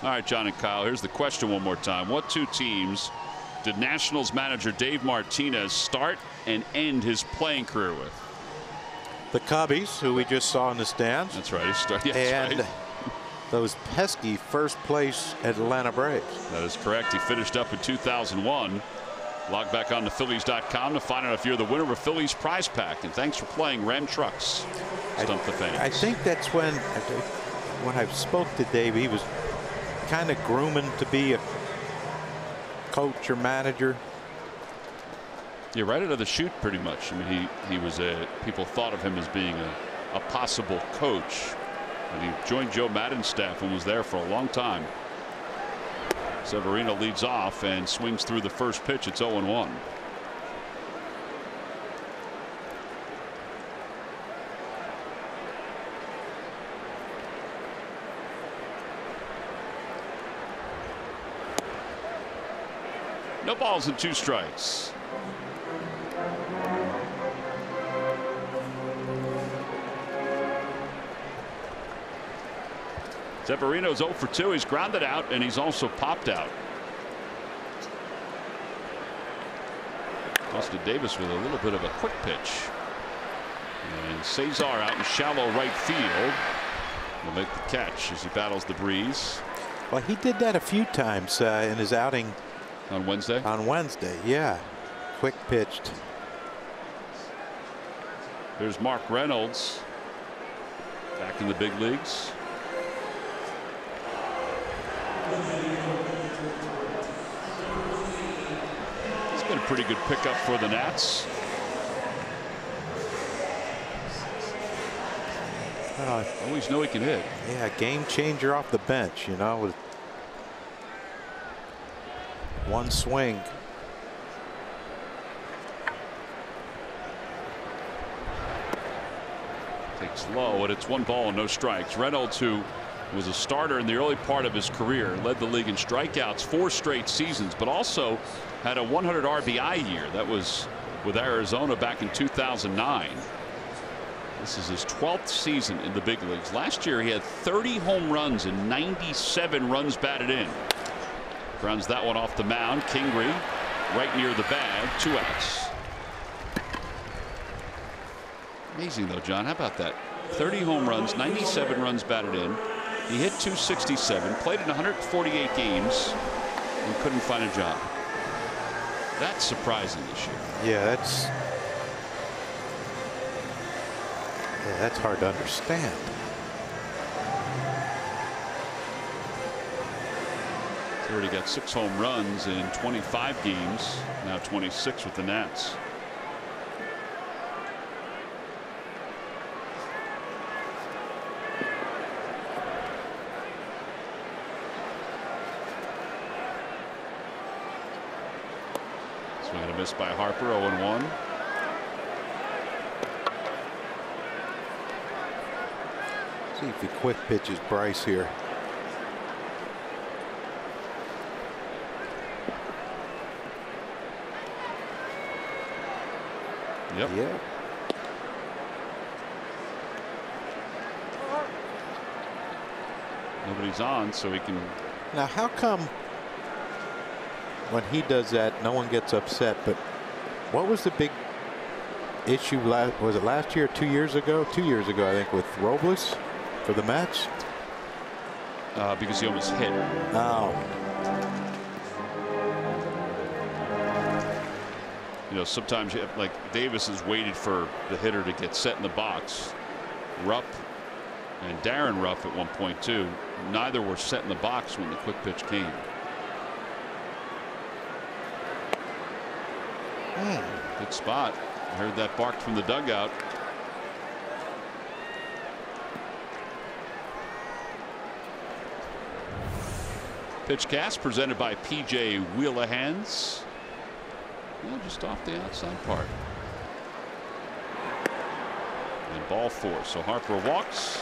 All right, John and Kyle, here's the question one more time. What 2 teams did Nationals manager Dave Martinez start and end his playing career with? The Cubbies, who we just saw in the stands. That's right. He started, and those pesky first place Atlanta Braves. That is correct. He finished up in 2001. Log back on to Phillies.com to find out if you're the winner of a Phillies prize pack. And thanks for playing Ram Trucks. Stump the fans. I think that's when I spoke to Dave, he was kind of grooming to be a coach or manager. Yeah, right out of the chute, pretty much. I mean, he was people thought of him as being a possible coach. And he joined Joe Maddon's staff and was there for a long time. Severino leads off and swings through the first pitch. It's 0-1. No balls and 2 strikes. Severino's 0 for 2. He's grounded out and he's also popped out. Austin Davis with a little bit of a quick pitch. And Cesar out in shallow right field will make the catch as he battles the breeze. Well, he did that a few times in his outing on Wednesday. On Wednesday, yeah. Quick pitched. There's Mark Reynolds back in the big leagues. It's been a pretty good pickup for the Nats. Always know he can hit. Yeah, game changer off the bench, you know, with one swing. Takes low, and it's 1 ball and no strikes. Reynolds, who was a starter in the early part of his career, led the league in strikeouts 4 straight seasons, but also had a 100 RBI year. That was with Arizona back in 2009. This is his 12th season in the big leagues. Last year he had 30 home runs and 97 runs batted in. Grounds that one off the mound. Kingery right near the bag. 2 outs. Amazing though, John. How about that? 30 home runs, 97 runs batted in. He hit .267, played in 148 games, and couldn't find a job. That's surprising this year. Yeah, that's hard to understand. He's already got 6 home runs in 25 games, now 26 with the Nats. Swing and a miss by Harper, 0-1. See if he quick pitches Bryce here. Yep. Yeah. Nobody's on, so he can. Now, how come when he does that, no one gets upset? But what was the big issue was it last year or 2 years ago? 2 years ago, I think, with Robles for the Mets. Because he almost hit. Oh. You know, sometimes you have, like Davis has waited for the hitter to get set in the box. Rupp and Darren Rupp at one point too. Neither were set in the box when the quick pitch came. Good spot. I heard that barked from the dugout. Pitch cast presented by PJ Wheelahands. Yeah, just off the outside part. And ball 4. So Harper walks.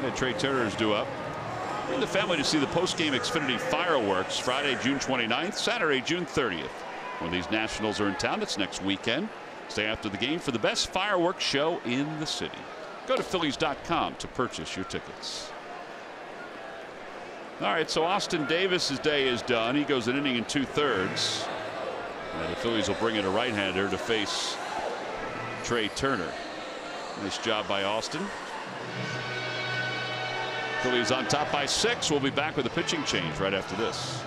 And Trey Turner is due up. Bring the family to see the post-game Xfinity fireworks Friday, June 29th, Saturday, June 30th. When these Nationals are in town, it's next weekend. Stay after the game for the best fireworks show in the city. Go to Phillies.com to purchase your tickets. All right, so Austin Davis's day is done. He goes an inning and 2/3. And the Phillies will bring in a right-hander to face Trey Turner. Nice job by Austin. Phillies on top by 6. We'll be back with a pitching change right after this.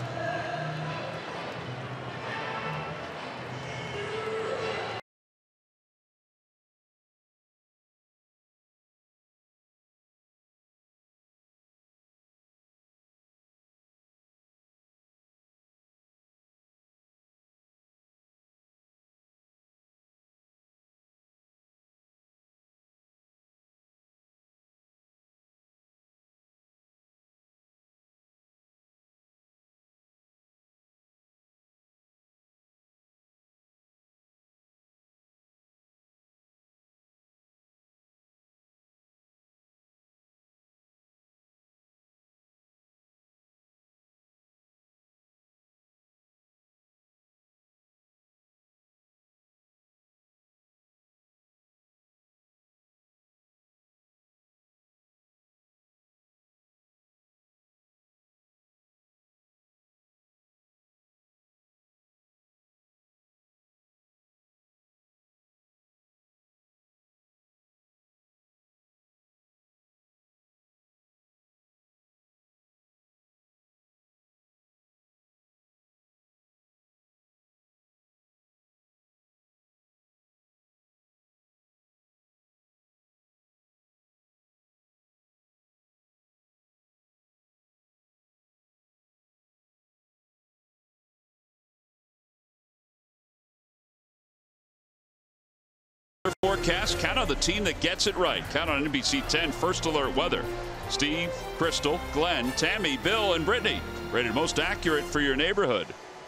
Forecast. Count on the team that gets it right. Count on NBC 10 First Alert Weather. Steve, Crystal, Glenn, Tammy, Bill, and Brittany rated most accurate for your neighborhood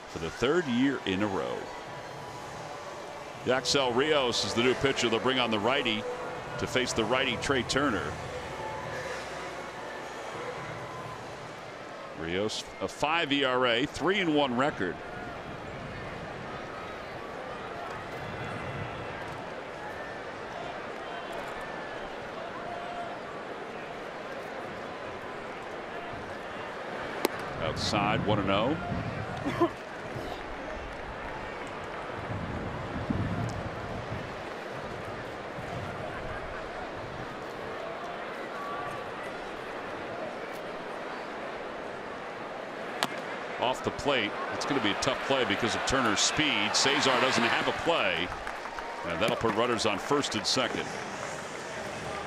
for the 3rd year in a row. Yaxel Rios is the new pitcher. They'll bring on the righty to face the righty Trey Turner. Rios a 5 ERA, 3-1 record. Outside 1-0. Off the plate. It's going to be a tough play because of Turner's speed. Cesar doesn't have a play, and that'll put runners on first and second.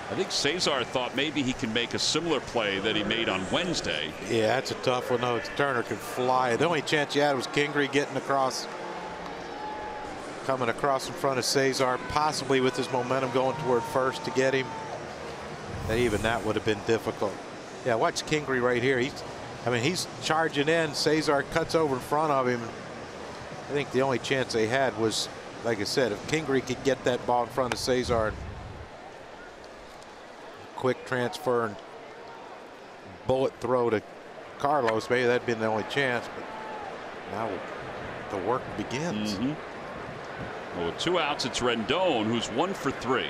I think Cesar thought maybe he can make a similar play that he made on Wednesday. Yeah, that's a tough one. No, Turner could fly. The only chance you had was Kingery getting across, coming across in front of Cesar, possibly with his momentum going toward first to get him. And even that would have been difficult. Yeah, watch Kingery right here. I mean, he's charging in. Cesar cuts over in front of him. I think the only chance they had was, like I said, if Kingery could get that ball in front of Cesar, quick transfer and bullet throw to Carlos, maybe that'd been the only chance. But now the work begins. Well, with 2 outs, it's Rendon, who's 1 for 3.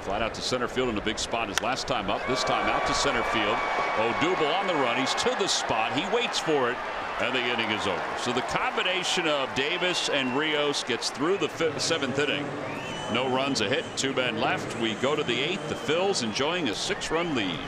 Flat out to center field in a big spot his last time up. This time out to center field. Odubel on the run. He's to the spot. He waits for it, and the inning is over. So the combination of Davis and Rios gets through the 7th inning. No runs, a hit, 2 men left. We go to the 8th. The Phils enjoying a 6-run lead.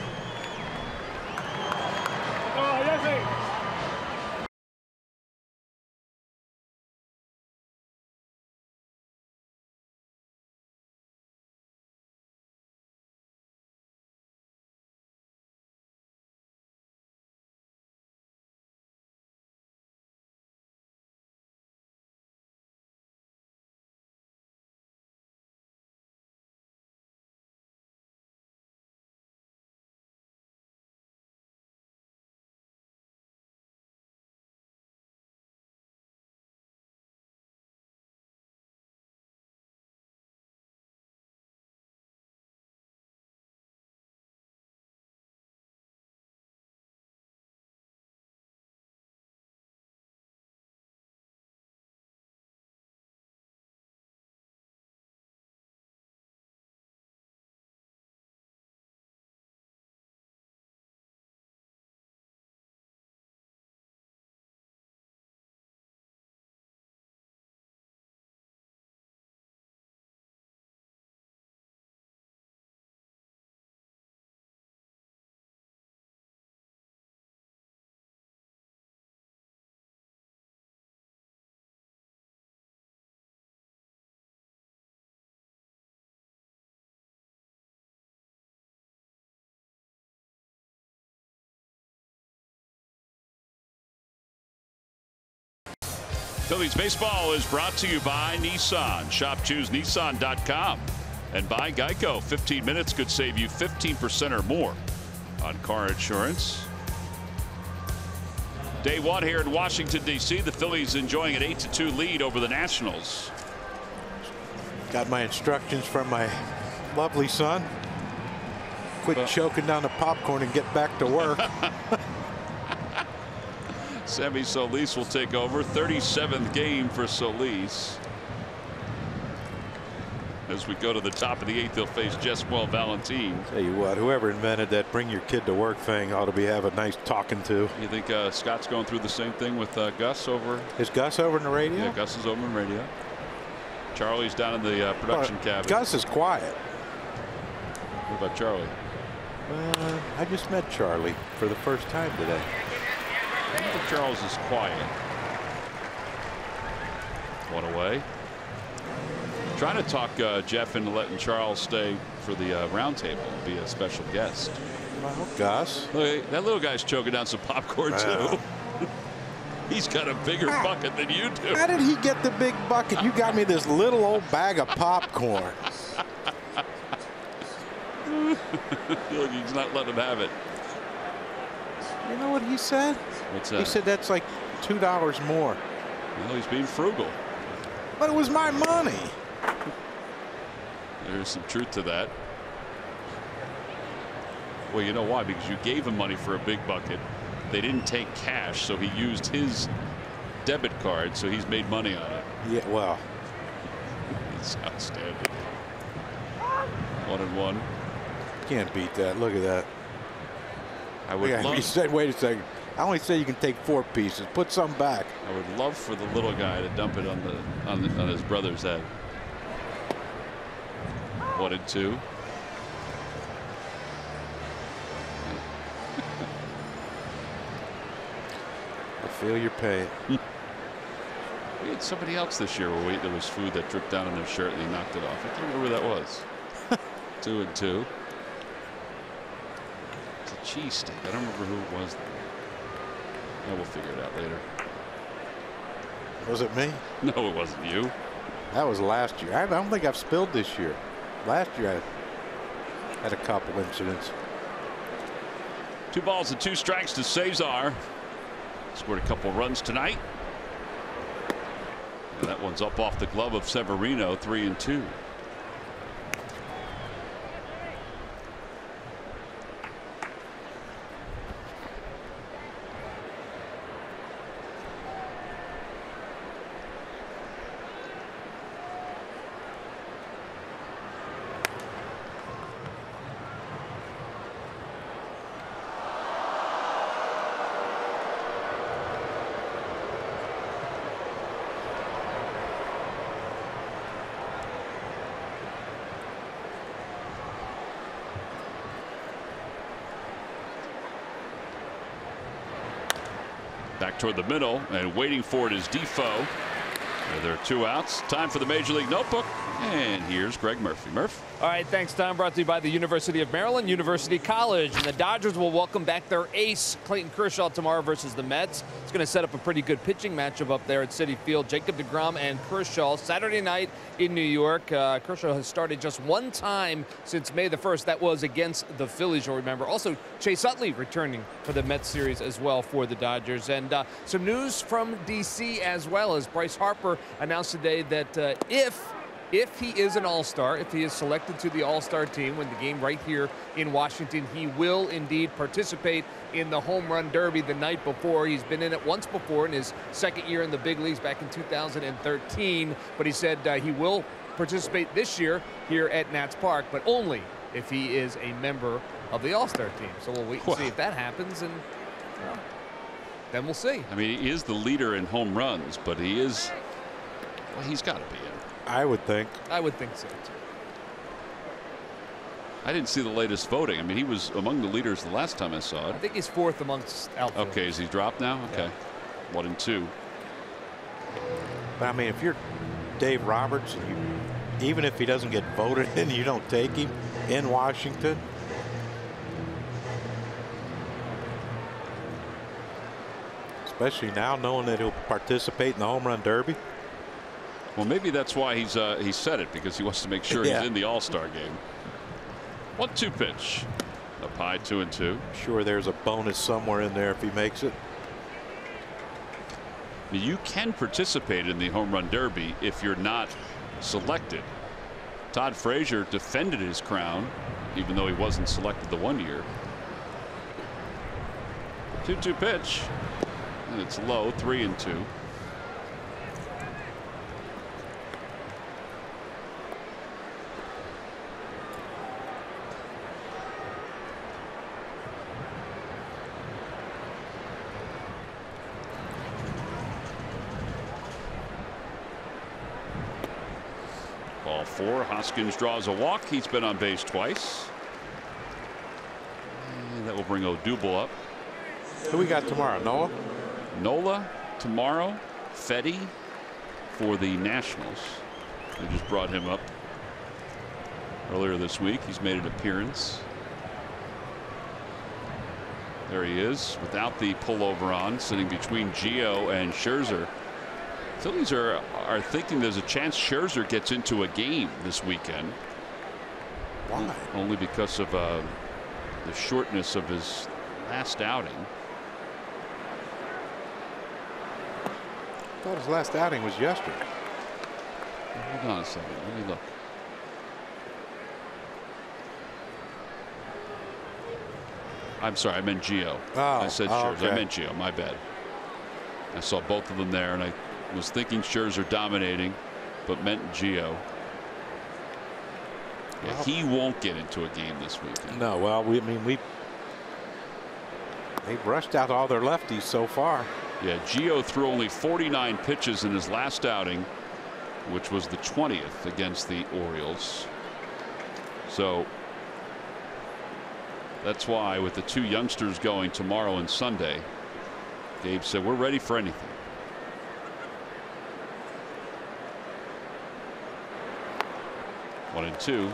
Phillies baseball is brought to you by Nissan. Shop ChooseNissan.com and by Geico. 15 minutes could save you 15% or more on car insurance. Day 1 here in Washington, D.C. The Phillies enjoying an 8-2 lead over the Nationals. Got my instructions from my lovely son. Quit choking down the popcorn and get back to work. Sammy Solis will take over. 37th game for Solis. As we go to the top of the 8th, they'll face Jesmuel Valentin. Tell you what, whoever invented that bring your kid to work thing ought to be having a nice talking to. You think Scott's going through the same thing with Gus over? Is Gus over in the radio? Yeah, Gus is over in radio. Charlie's down in the production cabin. Gus is quiet. What about Charlie? I just met Charlie for the first time today. I think Charles is quiet. 1 away. Trying to talk Jeff into letting Charles stay for the roundtable and be a special guest. Well, Gus. Look, that little guy's choking down some popcorn too. He's got a bigger bucket than you do. How did he get the big bucket? You got me this little old bag of popcorn. Look, he's not letting him have it. You know what he said? What's that? He said that's like $2 more. Well, he's being frugal. But it was my money. There's some truth to that. Well, you know why? Because you gave him money for a big bucket. They didn't take cash, so he used his debit card, so he's made money on it. Yeah, well. It's outstanding. 1-1. Can't beat that. Look at that. I would love. He said, wait a second. I only said you can take 4 pieces. Put some back. I would love for the little guy to dump it on his brother's head. 1-2. I feel your pain. We had somebody else this year where there was food that dripped down on their shirt and they knocked it off. I can't remember who that was. 2-2. It's a cheesesteak. I don't remember who it was. No, we'll figure it out later. Was it me? No, it wasn't you. That was last year. I don't think I've spilled this year. Last year I had a couple incidents. 2 balls and 2 strikes to Cesar. Scored a couple runs tonight. And that one's up off the glove of Severino, 3-2. Back toward the middle, and waiting for it is Defoe. There are 2 outs. Time for the Major League Notebook. And here's Greg Murphy. Murph. All right, thanks, Tom. Brought to you by the University of Maryland, University College. And the Dodgers will welcome back their ace, Clayton Kershaw, tomorrow versus the Mets. It's going to set up a pretty good pitching matchup up there at Citi Field. Jacob deGrom and Kershaw, Saturday night in New York. Kershaw has started just 1 time since May the 1st. That was against the Phillies, you'll remember. Also, Chase Utley returning for the Mets series as well for the Dodgers. And some news from D.C. as well, as Bryce Harper announced today that if he is an All-Star, if he is selected to the All-Star team when the game right here in Washington, he will indeed participate in the Home Run Derby the night before. He's been in it once before in his 2nd year in the big leagues back in 2013, but he said he will participate this year here at Nats Park, but only if he is a member of the All-Star team. So we'll wait and see if that happens, and then we'll see. I mean, he is the leader in home runs, but he is, well, he's got to be in. I would think. I would think so, too. I didn't see the latest voting. I mean, he was among the leaders the last time I saw it. I think he's 4th amongst outfielders. Okay, is he dropped now? Okay. Yeah. 1 and 2. But I mean, if you're Dave Roberts, and even if he doesn't get voted in, you don't take him in Washington. Especially now, knowing that he'll participate in the Home Run Derby. Well, maybe that's why he said it, because he wants to make sure he's in the All-Star game. 1-2 pitch. Up high, 2-2. Sure, there's a bonus somewhere in there if he makes it. You can participate in the Home Run Derby if you're not selected. Todd Frazier defended his crown, even though he wasn't selected the 1 year. 2-2 pitch. And it's low, 3-2. Ball 4. Hoskins draws a walk. He's been on base twice. And that will bring Odubel up. Who we got tomorrow? Nola? Nola tomorrow. Fetty for the Nationals. They just brought him up earlier this week. He's made an appearance. There he is without the pullover on, sitting between Gio and Scherzer. Phillies are thinking there's a chance Scherzer gets into a game this weekend. Why? Only because of the shortness of his last outing. I thought his last outing was yesterday. Hold on a second. Let me look. I'm sorry, I meant Gio. I said Scherzer. Okay. I meant Gio. My bad. I saw both of them there, and I was thinking Scherzer dominating, but meant Gio. Yeah, well, he won't get into a game this weekend. No, well, they've rushed out all their lefties so far. Yeah, Gio threw only 49 pitches in his last outing, which was the 20th against the Orioles. So that's why, with the 2 youngsters going tomorrow and Sunday, Gabe said we're ready for anything. One and 2.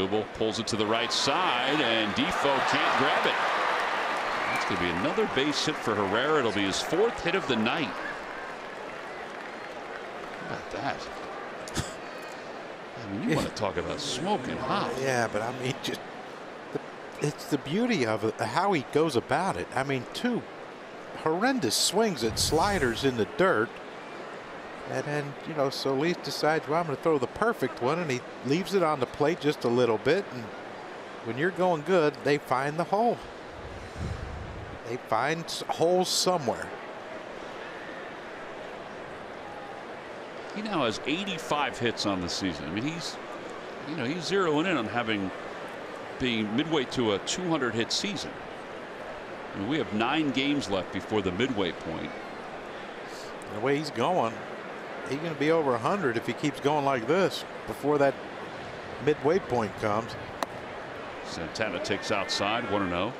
Odubel pulls it to the right side, and Defoe can't grab it. That's going to be another base hit for Herrera. It'll be his 4th hit of the night. How about that? I mean, you want to talk about smoking hot. Yeah, but I mean, just it's the beauty of it, how he goes about it. I mean, 2 horrendous swings at sliders in the dirt. And then, you know, Solis decides, well, I'm going to throw the perfect one, and he leaves it on the plate just a little bit. And when you're going good, they find the hole. They find holes somewhere. He now has 85 hits on the season. I mean, he's zeroing in on being midway to a 200 hit season. I mean, we have 9 games left before the midway point. The way he's going, he's going to be over 100 if he keeps going like this before that midway point comes. Santana takes outside, 1-0.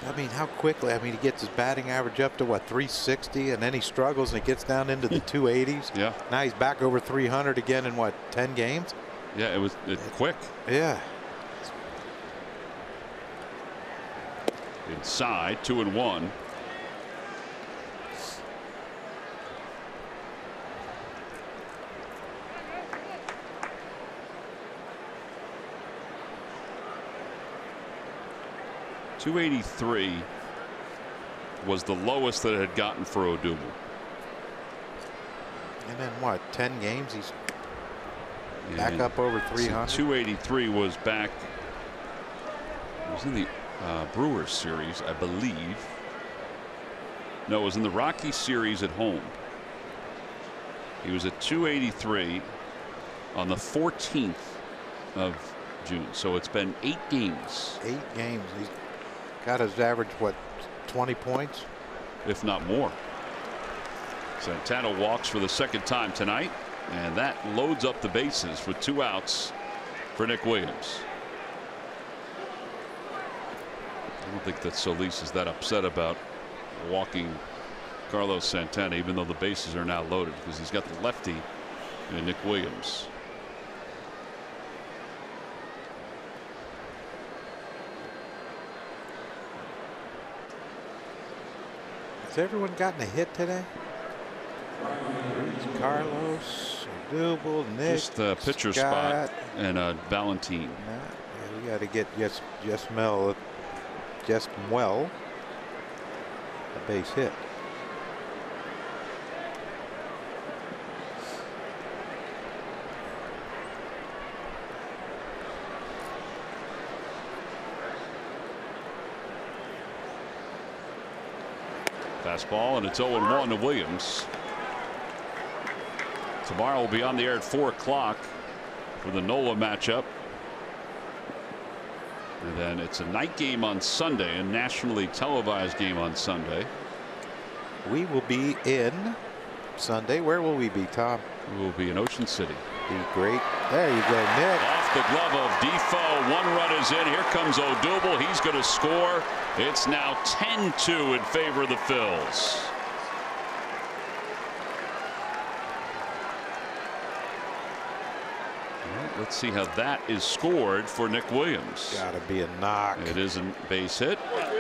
I mean, how quickly? I mean, he gets his batting average up to what, 360, and then he struggles and it gets down into the 280s. Yeah. Now he's back over 300 again in what, 10 games? Yeah, it's quick. Yeah. Inside, 2-1. .283 was the lowest that it had gotten for Odubel. And then what, 10 games? He's back up over 300. So 283 was back. It was in the Brewers series, I believe. No, it was in the Rocky series at home. He was at 283 on the 14th of June. So it's been 8 games. 8 games. He's got his average, what, 20 points? If not more. Santana walks for the 2nd time tonight, and that loads up the bases with 2 outs for Nick Williams. I don't think that Solis is that upset about walking Carlos Santana, even though the bases are now loaded, because he's got the lefty in Nick Williams. Has everyone gotten a hit today? It's Carlos, Odubel, Nick, just the pitcher Scott, spot, and Valentin. Yeah, we got to get Jesmuel a base hit. Fastball, and it's 0-1 to Williams. Tomorrow we'll be on the air at 4 o'clock for the NOLA matchup. And then it's a night game on Sunday, a nationally televised game on Sunday. We will be in Sunday. Where will we be, Tom? We will be in Ocean City. Be great. There you go, Nick. Off the glove of Defoe. 1 run is in. Here comes Odubel. He's going to score. It's now 10-2 in favor of the Phils. Let's see how that is scored for Nick Williams. Gotta be a knock. It is a base hit,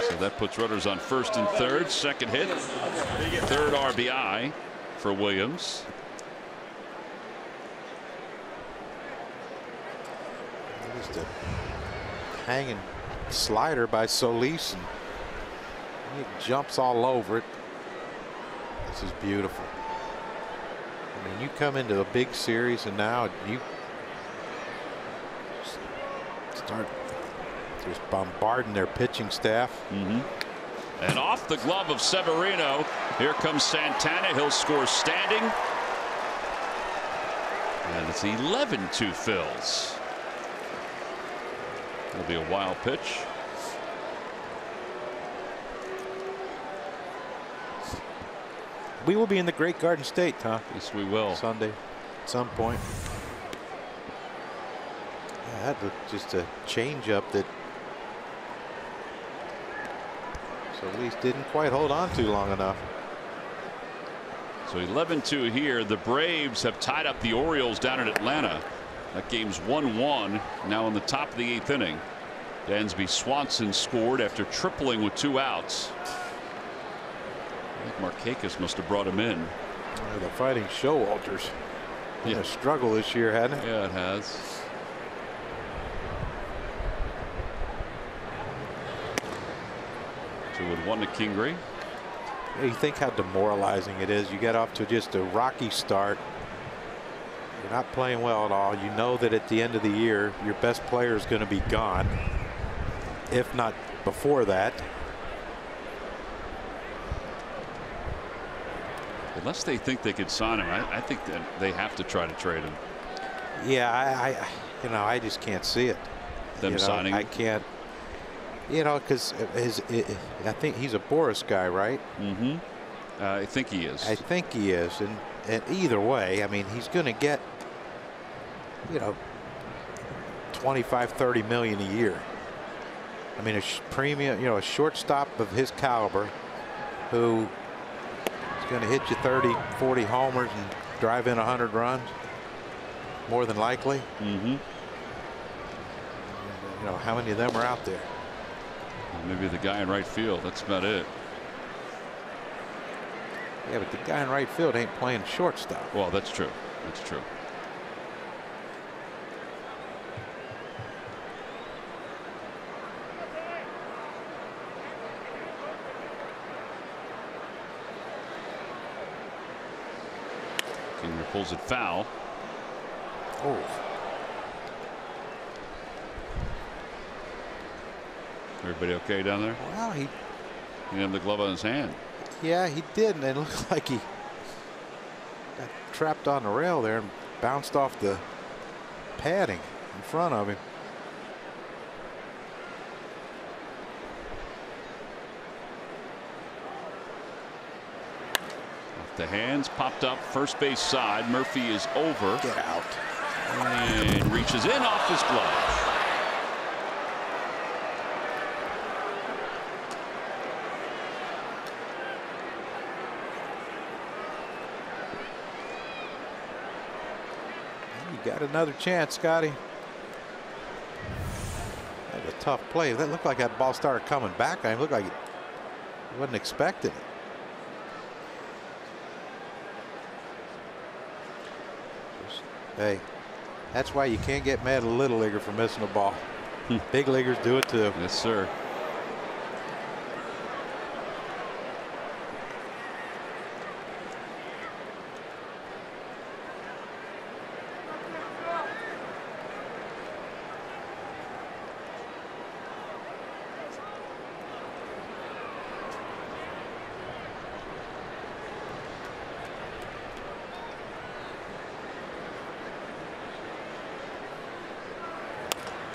so that puts runners on 1st and 3rd. 2nd hit, 3rd RBI for Williams. Just a hanging slider by Solis, and he jumps all over it. This is beautiful. I mean, you come into a big series and now you start just bombarding their pitching staff. And off the glove of Severino, here comes Santana. He'll score standing. And it's 11-2 Phils. It'll be a wild pitch. We will be in the Great Garden State, huh? Yes, we will. Sunday at some point. Yeah, that looked just a change up that Solis didn't quite hold on to long enough. So 11-2 here. The Braves have tied up the Orioles down in Atlanta. That game's 1-1 now in the top of the 8th inning. Dansby Swanson scored after tripling with 2 outs. I think Markakis must have brought him in. The Fighting Showalters. Been a struggle this year, hasn't it? Yeah, it has. Two and one to Kingery. You think how demoralizing it is. You get off to just a rocky start. You're not playing well at all. You know that at the end of the year, your best player is going to be gone, if not before that. Unless they think they could sign him, I think that they have to try to trade him. Yeah, I just can't see it. Them signing him? I can't. Because I think he's a Boris guy, right? Mm-hmm. I think he is. I think he is, and either way, I mean, he's going to get, 25-30 million a year. I mean, a premium, a shortstop of his caliber, who is going to hit you 30-40 homers and drive in 100 runs, more than likely. Mm-hmm. How many of them are out there? Maybe the guy in right field. That's about it. Yeah, but the guy in right field ain't playing shortstop. Well, that's true. That's true. Kingery pulls it foul. Oh. Everybody okay down there? Well, he had the glove on his hand. Yeah, he did, and it looked like he got trapped on the rail there and bounced off the padding in front of him. Off the hands, popped up first base side. Murphy is over. Get out. And reaches in off his glove. Got another chance, Scotty. That was a tough play. That looked like that ball started coming back. It looked like he wasn't expecting it. Hey, that's why you can't get mad at a little leaguer for missing a ball. Big leaguers do it too. Yes, sir.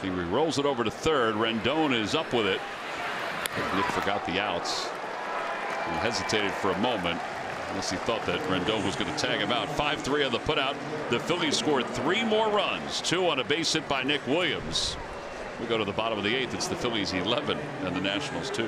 Kingery rolls it over to third. Rendon is up with it. Nick forgot the outs and hesitated for a moment, unless he thought that Rendon was going to tag him out. 5-3 on the putout. The Phillies scored 3 more runs, 2 on a base hit by Nick Williams. We go to the bottom of the 8th. It's the Phillies 11 and the Nationals 2.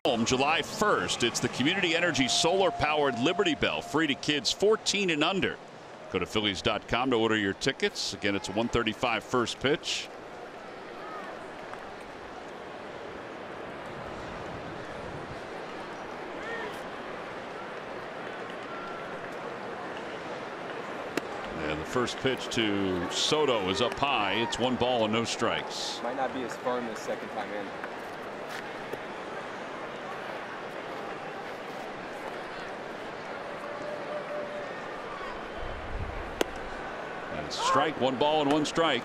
home July 1st. It's the Community Energy solar-powered Liberty Bell, free to kids 14 and under. Go to Phillies.com to order your tickets. Again, it's a 1:35 first pitch. And the first pitch to Soto is up high. It's 1 ball and no strikes. Might not be as firm as second time in. And strike, 1 ball and 1 strike.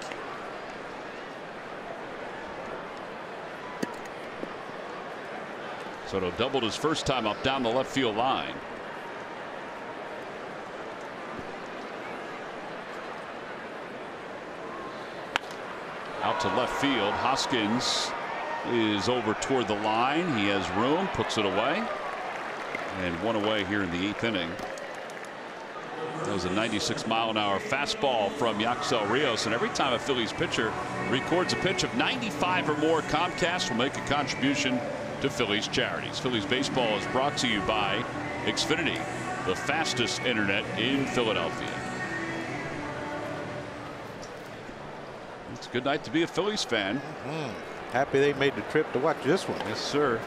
Soto doubled his first time up down the left field line. Out to left field. Hoskins is over toward the line. He has room, puts it away, and 1 away here in the 8th inning. That was a 96-mile-an-hour fastball from Yaxel Rios, and every time a Phillies pitcher records a pitch of 95 or more, Comcast will make a contribution to Phillies charities. Phillies baseball is brought to you by Xfinity, the fastest internet in Philadelphia. It's a good night to be a Phillies fan. Happy they made the trip to watch this one. Yes, sir.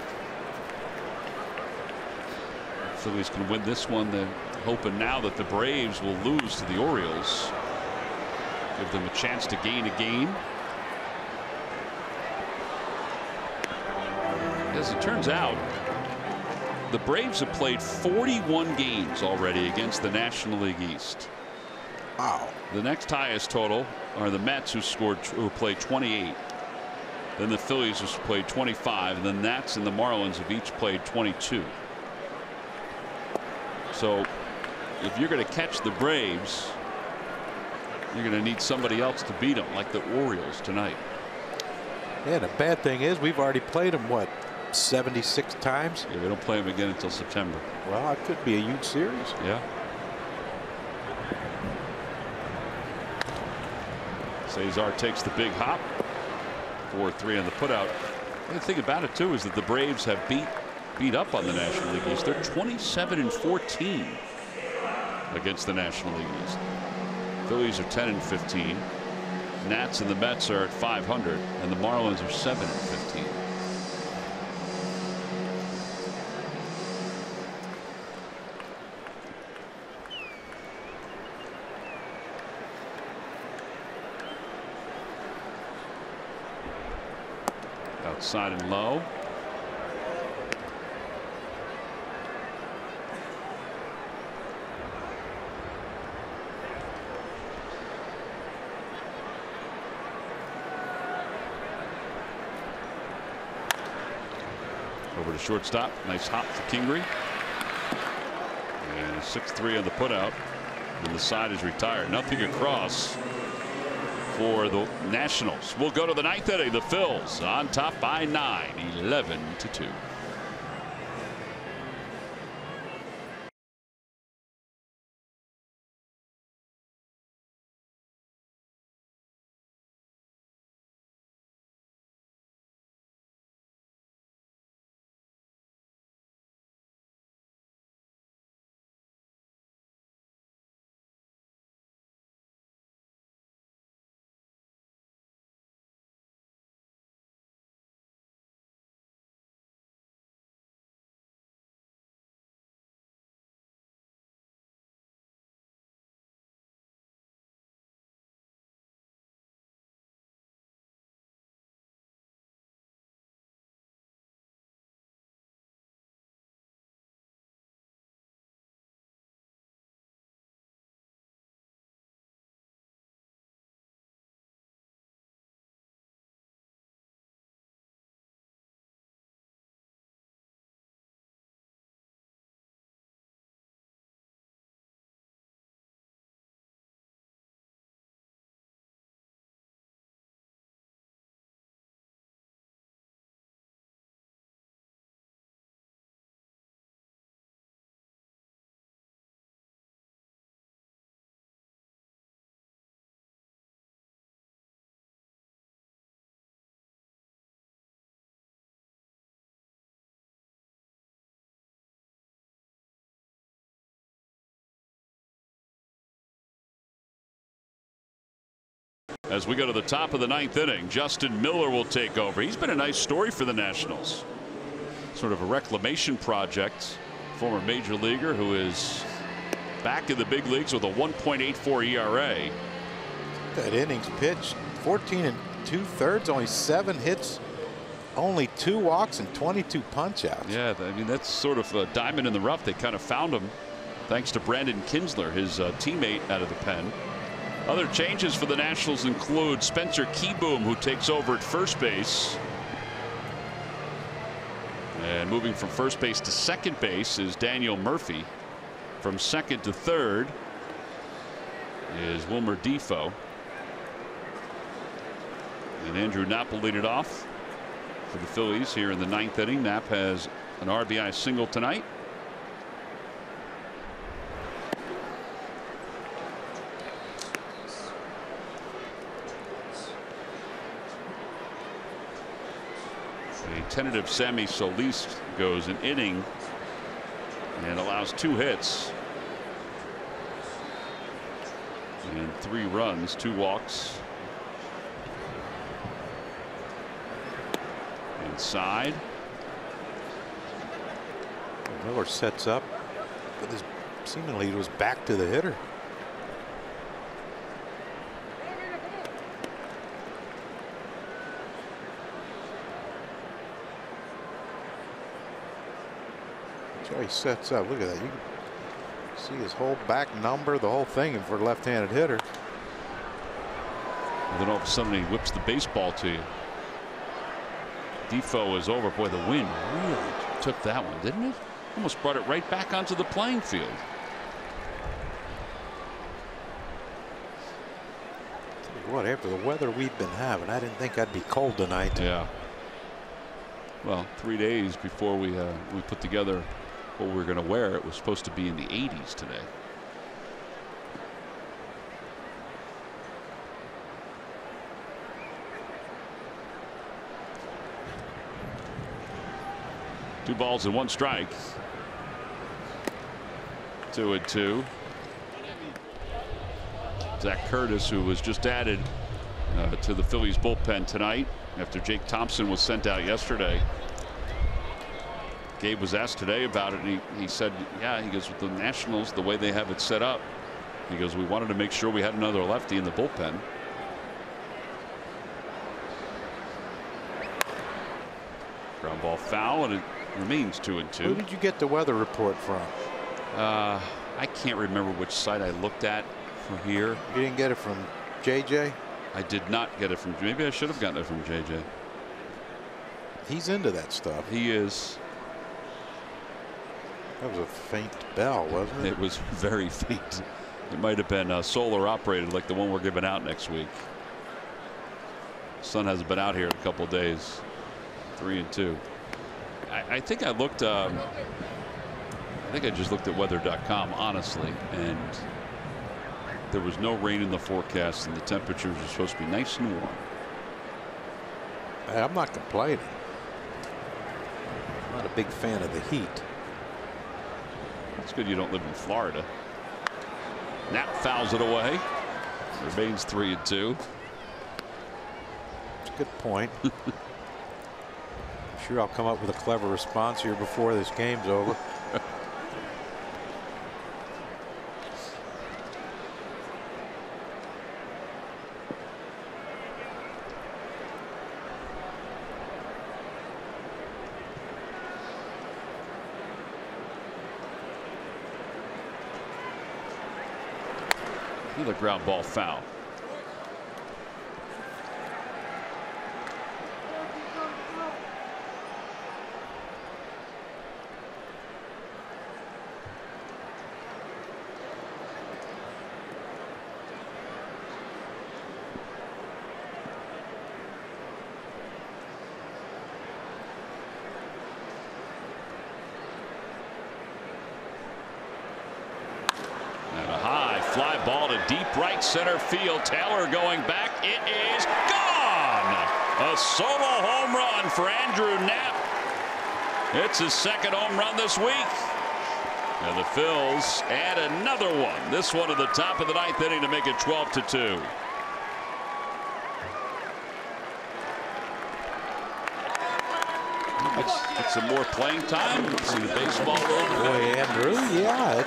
Phillies can win this one, then hoping now that the Braves will lose to the Orioles. Give them a chance to gain a game. As it turns out, the Braves have played 41 games already against the National League East. Wow. The next highest total are the Mets, who played 28. Then the Phillies, who played 25, and the Nats and the Marlins have each played 22. So if you're going to catch the Braves, you're going to need somebody else to beat them, like the Orioles tonight. Yeah, the bad thing is we've already played them, what, 76 times? Yeah, we don't play them again until September. Well, it could be a huge series. Yeah. Cesar takes the big hop. 4-3 on the putout. The thing about it too is that the Braves have beat up on the National League East. They're 27-14 against the National League East. Phillies are 10-15. Nats and the Mets are at 500, and the Marlins are 7-15. Outside and low. Over to shortstop. Nice hop for Kingery. And a 6-3 on the putout. And the side is retired. Nothing across for the Nationals. We'll go to the 9th inning. The Phils on top by 9, 11-2. As we go to the top of the 9th inning, Justin Miller will take over. He's been a nice story for the Nationals. Sort of a reclamation project. Former major leaguer who is back in the big leagues with a 1.84 ERA. That innings pitched 14 2/3, only 7 hits, only 2 walks and 22 punch outs. Yeah, I mean, that's sort of a diamond in the rough. They kind of found him thanks to Brandon Kinsler, his teammate out of the pen. Other changes for the Nationals include Spencer Keyboom, who takes over at first base. And moving from first base to second base is Daniel Murphy. From second to third is Wilmer Defoe. And Andrew Knapp will lead it off for the Phillies here in the 9th inning. Knapp has an RBI single tonight. A tentative Sammy Solis goes an inning and allows 2 hits and 3 runs, 2 walks. Inside. Miller sets up with his seemingly it was back to the hitter. He sets up. Look at that. You can see his whole back number, the whole thing, and for a left-handed hitter. And then all of a sudden he whips the baseball to you. Defoe is over. Boy, the wind really took that one, didn't it? Almost brought it right back onto the playing field. Tell you what, after the weather we've been having, I didn't think I'd be cold tonight. Yeah. Well, 3 days before we put together what we were going to wear, it was supposed to be in the 80s today. Two balls and 1 strike. 2-2. Zach Curtis, who was just added to the Phillies bullpen tonight after Jake Thompson was sent out yesterday. Gabe was asked today about it, and he said, yeah, he goes, with the Nationals, the way they have it set up, he goes, we wanted to make sure we had another lefty in the bullpen. Ground ball foul, and it remains 2-2. Who did you get the weather report from? I can't remember which site I looked at from here. You didn't get it from JJ? I did not get it from. Maybe I should have gotten it from JJ. He's into that stuff. He is. That was a faint bell, wasn't it? It was very faint. It might have been solar operated, like the one we're giving out next week. Sun hasn't been out here in a couple of days. 3-2. I think I looked. I think I just looked at weather.com, honestly, and there was no rain in the forecast, and the temperatures are supposed to be nice and warm. Hey, I'm not complaining. I'm not a big fan of the heat. It's good you don't live in Florida. Knapp fouls it away. Remains 3-2. That's a good point. I'm sure I'll come up with a clever response here before this game's over. The ground ball foul. Fly ball to deep right center field. Taylor going back. It is gone. A solo home run for Andrew Knapp. It's his 2nd home run this week. And the Phils add another one. This one at the top of the 9th inning to make it 12-2. Get some more playing time. See the baseball a little bit. Boy, Andrew, yeah,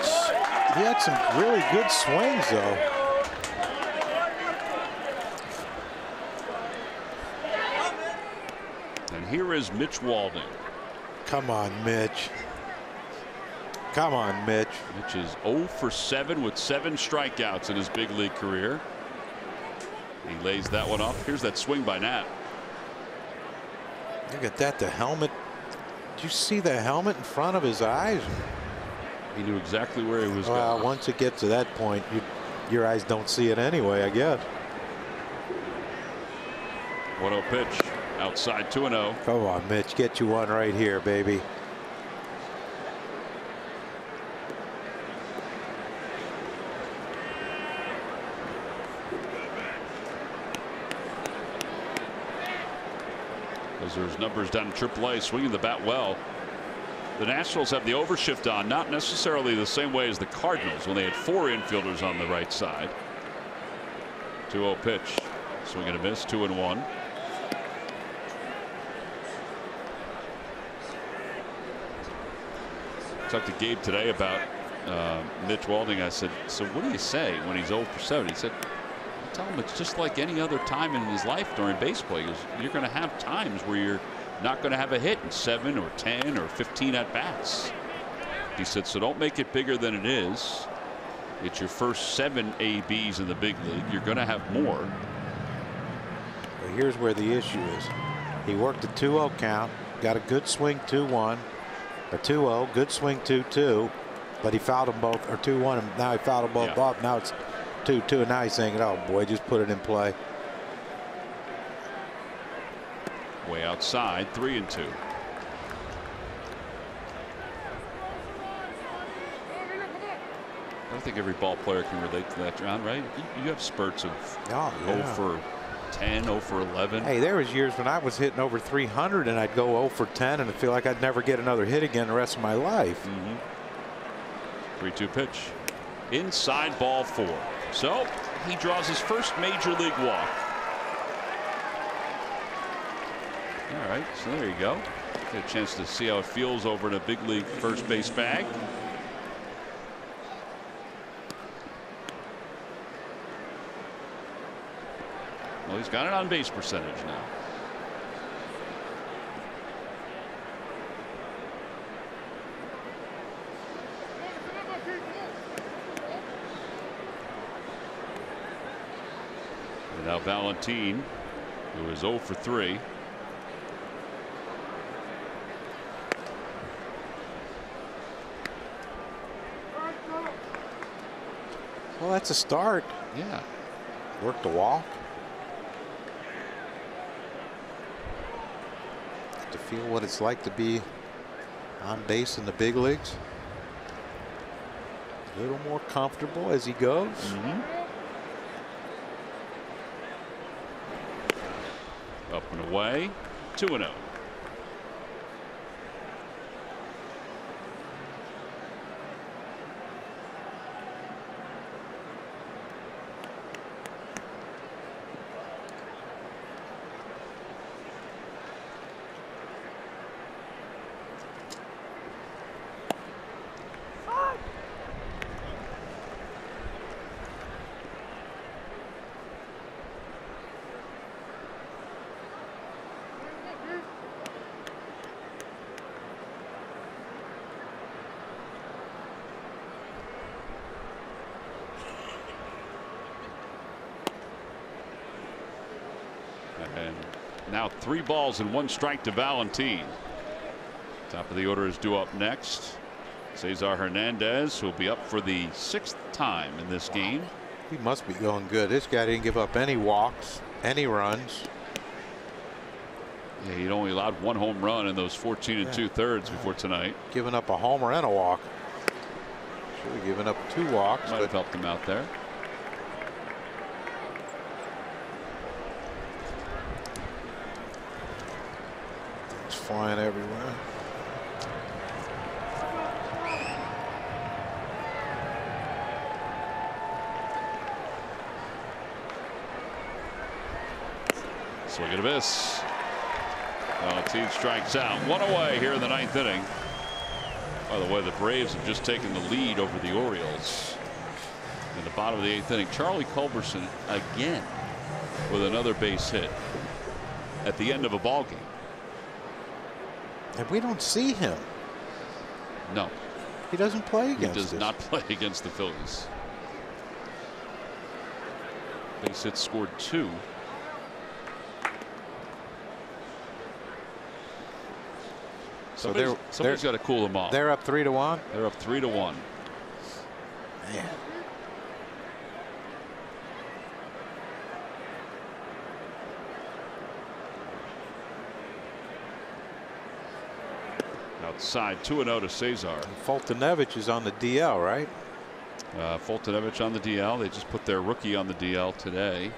he had some really good swings, though. And here is Mitch Walding. Come on, Mitch. Come on, Mitch. Mitch is 0 for 7 with 7 strikeouts in his big league career. He lays that one off. Here's that swing by Knapp. Look at that, the helmet. Did you see the helmet in front of his eyes? He knew exactly where he was well, going. once it gets to that point, your eyes don't see it anyway, I guess. 1-0 pitch. Outside 2-0. Come on, Mitch. Get you one right here, baby. Those are his numbers down in AAA, swinging the bat well. The Nationals have the overshift on, not necessarily the same way as the Cardinals when they had 4 infielders on the right side. 2-0 pitch. Swing and a miss, 2-1. Talked to Gabe today about Mitch Walding. I said, so what do you say when he's 0 for 7? He said, tell him it's just like any other time in his life during baseball. He goes, you're going to have times where you're not going to have a hit in 7 or 10 or 15 at bats. He said, so don't make it bigger than it is. It's your first 7 ABs in the big league. You're going to have more. But here's where the issue is. He worked a 2-0 count, got a good swing 2-1. A 2-0, good swing 2-2, but he fouled them both, or 2-1, and now he fouled them both off. Now it's 2-2, and now he's saying, oh boy, just put it in play. Way outside, 3-2. I don't think every ball player can relate to that, John, right? You have spurts of 0 for 10, 0 for 11. Hey, there was years when I was hitting over 300 and I'd go 0 for 10 and I feel like I'd never get another hit again the rest of my life. 3-2 pitch. Inside, ball 4. So he draws his first major league walk. All right, so there you go. Get a chance to see how it feels over in a big league first base bag. Well, he's got an on base percentage now. And now Valentine, who is 0 for 3. Well, that's a start. Yeah. Work the walk. To feel what it's like to be on base in the big leagues. A little more comfortable as he goes. Up and away, 2-0. And now 3 balls and 1 strike to Valentine. Top of the order is due up next. Cesar Hernandez, who will be up for the 6th time in this game. He must be going good. This guy didn't give up any walks, any runs. Yeah, he'd only allowed 1 home run in those 14 2/3 before tonight. Giving up a homer and a walk. Should have given up 2 walks. Might have helped him out there. It's flying everywhere. Swing and a miss. Well, the team strikes out. One away here in the 9th inning. By the way, the Braves have just taken the lead over the Orioles in the bottom of the 8th inning. Charlie Culberson again with another base hit at the end of a ball game. And we don't see him. No. He doesn't play against us. He does not play against the Phillies. Base hits scored 2. Somebody's got to cool them off. They're up 3-1. They're up 3-1. Man. Outside 2-0 to Cesar. Fultonevich is on the DL, right? Fultonevich on the DL. They just put their rookie on the DL today.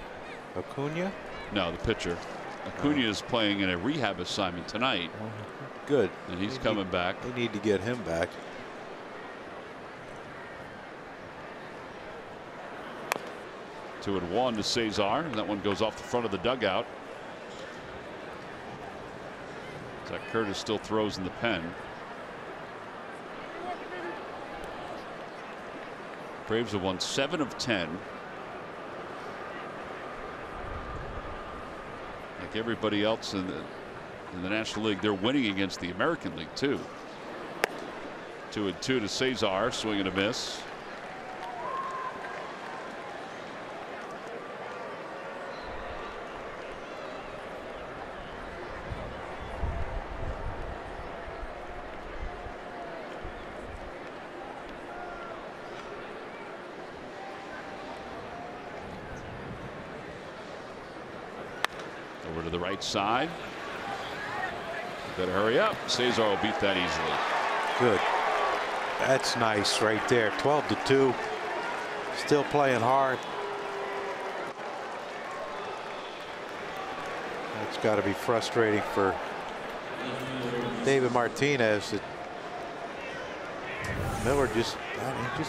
Acuna? No, the pitcher. Acuna is playing in a rehab assignment tonight. Good. And he's coming back. They need to get him back. Two and 1 to Cesar. And that one goes off the front of the dugout. Zach Curtis still throws in the pen. Braves have won 7 of 10. Like everybody else in the National League, they're winning against the American League too. 2-2 to Cesar, swing and a miss. Over to the right side. Better hurry up. Cesar will beat that easily. Good. That's nice right there. 12-2. Still playing hard. That's got to be frustrating for David Martinez. That Miller just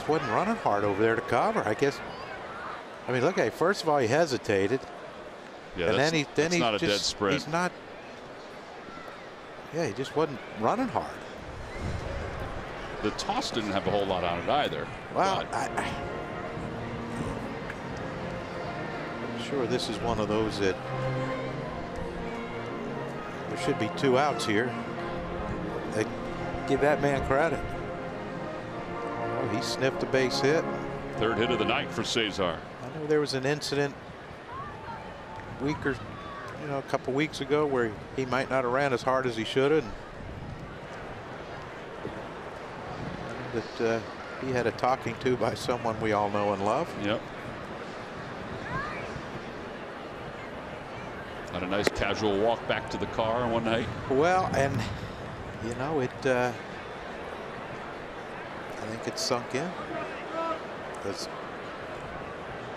wasn't running hard over there to cover. I guess. I mean, look at, first of all, he hesitated. Yeah, and then he's not a just, dead sprint. He's not. Yeah, he just wasn't running hard. The toss didn't have a whole lot on it either. Well, I'm sure this is one of those that there should be 2 outs here. They give that man credit. Oh, he sniffed a base hit. 3rd hit of the night for Cesar. I know there was an incident a couple weeks ago where he might not have ran as hard as he should have. That he had a talking to by someone we all know and love. Yep. Had a nice casual walk back to the car one night. Well, and you know it. I think it sunk in because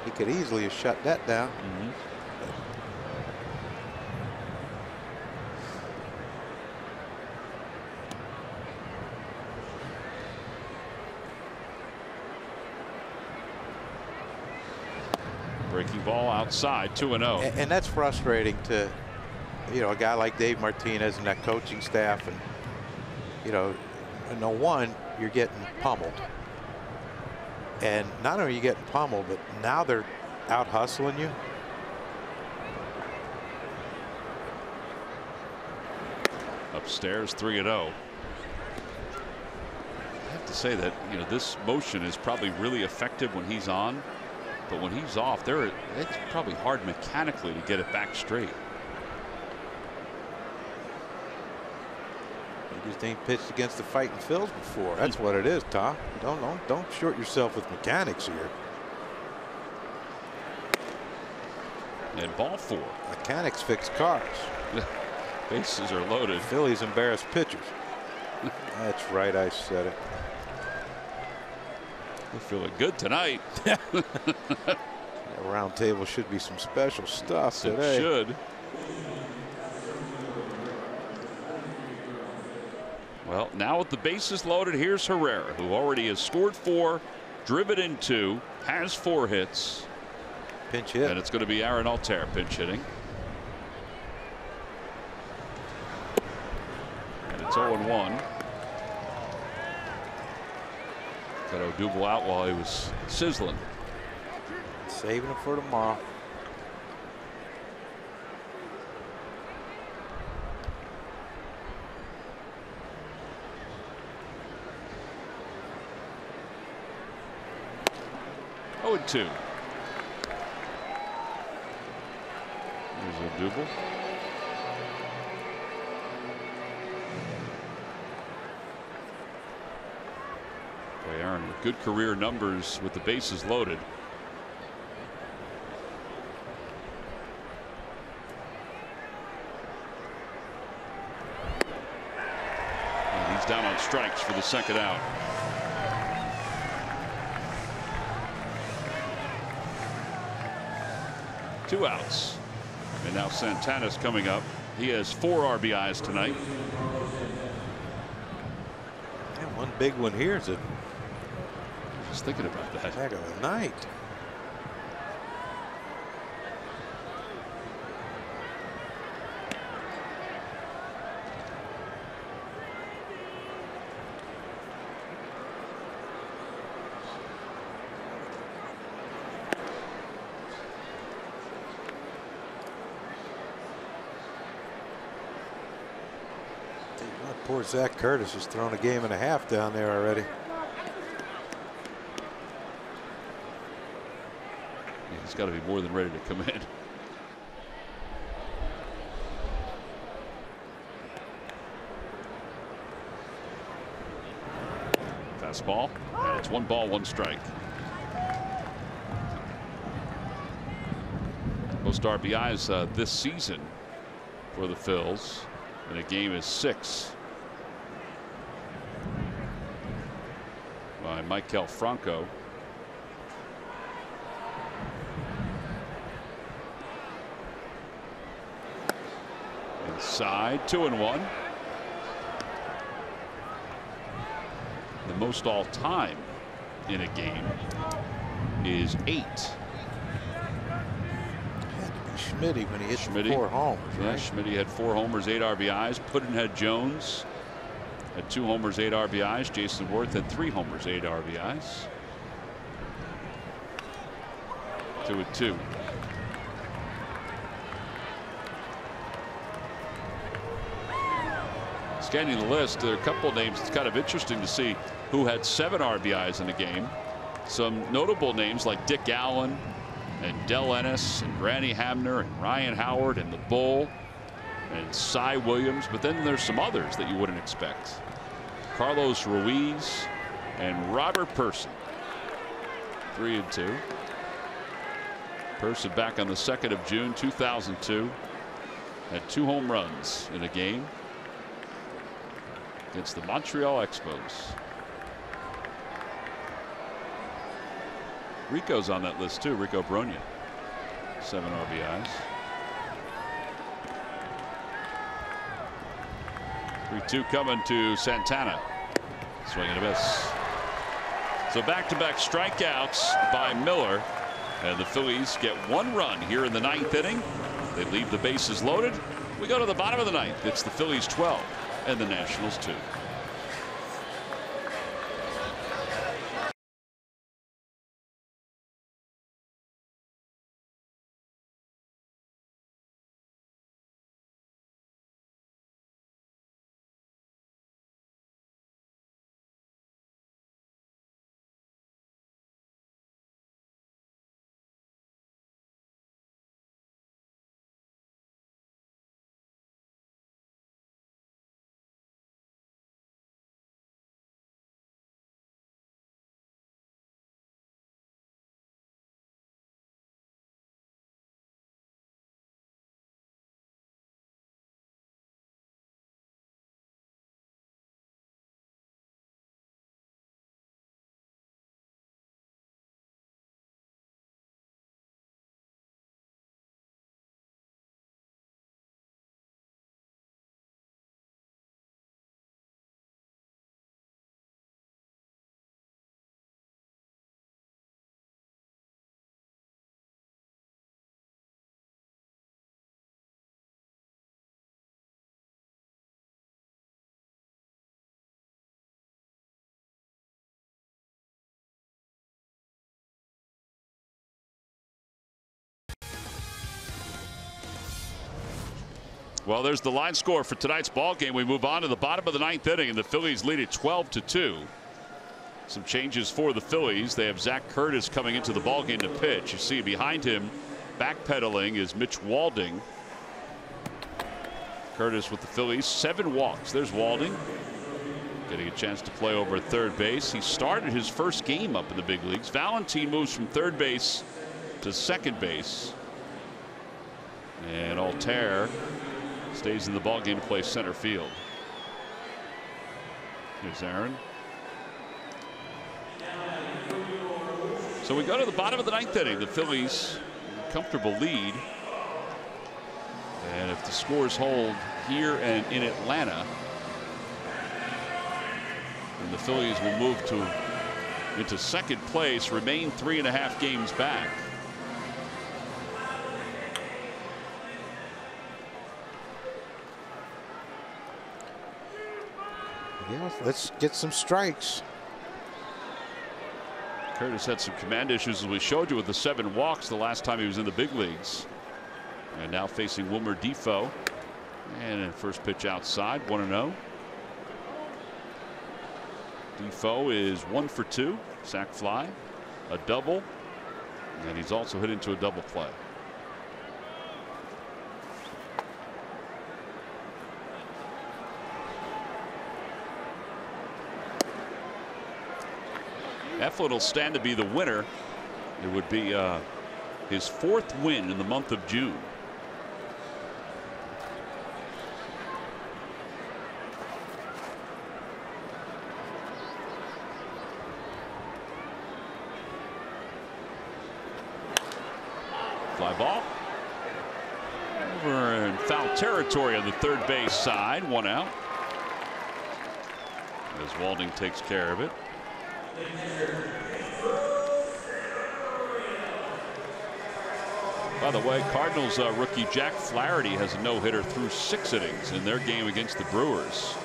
he could easily have shut that down. Mm-hmm. Breaking ball outside, 2-0. And that's frustrating to, a guy like Dave Martinez and that coaching staff. And, no one, you're getting pummeled. And not only are you getting pummeled, but now they're out hustling you. Upstairs, 3-0. I have to say that, this motion is probably really effective when he's on. But when he's off, it's probably hard mechanically to get it back straight. You just ain't pitched against the fighting Phils before. That's what it is, Tom. Don't short yourself with mechanics here. And ball 4. Mechanics fix cars. Bases are loaded. Phillies embarrass pitchers. That's right, I said it. We're feeling good tonight. Round table should be some special stuff today. It should. Well, now with the bases loaded, here's Herrera, who already has scored 4, driven in 2, has 4 hits. Pinch hit. And it's going to be Aaron Altair pinch hitting. It's 0-1. Got Odubel out while he was sizzling. Saving him for tomorrow. Oh, and 2. There's Odubel. Boy, Aaron with good career numbers with the bases loaded. And he's down on strikes for the second out. Two outs. And now Santana's coming up. He has 4 RBIs tonight. And one big one here is a Just thinking about that. heck of a night. Poor Zach Curtis has thrown a game and a half down there already. Yeah, he's got to be more than ready to come in. Fastball. And it's 1 ball, 1 strike. Most RBIs this season for the Phils. And a game is 6. By Michael Franco. Inside, 2-1. The most all time in a game is 8. Schmitty when he hit Schmitty, 4 homers. Yeah, Right? Schmitty had 4 homers, 8 RBIs. Puddinhead Jones had 2 homers, 8 RBIs. Jason Worth had 3 homers, 8 RBIs. 2-2. Scanning the list, there are a couple of names. It's kind of interesting to see who had 7 RBIs in a game. Some notable names like Dick Allen and Del Ennis and Granny Hamner and Ryan Howard and the Bull and Cy Williams. But then there's some others that you wouldn't expect. Carlos Ruiz and Robert Person. 3-2. Person back on the 2nd of June 2002 had 2 home runs in a game against the Montreal Expos. Rico's on that list too. Rico Bronya, 7 RBIs. 3-2 coming to Santana. Swing and a miss. So back-to-back strikeouts by Miller, and the Phillies get 1 run here in the 9th inning. They leave the bases loaded. We go to the bottom of the 9th. It's the Phillies 12 and the Nationals 2. Well, there's the line score for tonight's ball game. We move on to the bottom of the 9th inning, and the Phillies lead it 12-2. Some changes for the Phillies. They have Zach Curtis coming into the ball game to pitch. You see behind him, backpedaling, is Mitch Walding. Curtis with the Phillies, 7 walks. There's Walding getting a chance to play over at third base. He started his first game up in the big leagues. Valentin moves from third base to second base, and Altair stays in the ball game to play center field. Here's Aaron. So we go to the bottom of the 9th inning. The Phillies comfortable lead, and if the scores hold here and in Atlanta, then the Phillies will move into second place, remain 3.5 games back. Yeah, let's get some strikes. Curtis had some command issues, as we showed you, with the 7 walks the last time he was in the big leagues. And now facing Wilmer Defoe. And a first pitch outside, 1-0. Defoe is 1 for 2, sac fly, a double, and he's also hit into a double play. Eflin will stand to be the winner. It would be his 4th win in the month of June. Fly ball over in foul territory on the third base side, 1 out, as Walding takes care of it. By the way, Cardinals rookie Jack Flaherty has a no-hitter through 6 innings in their game against the Brewers.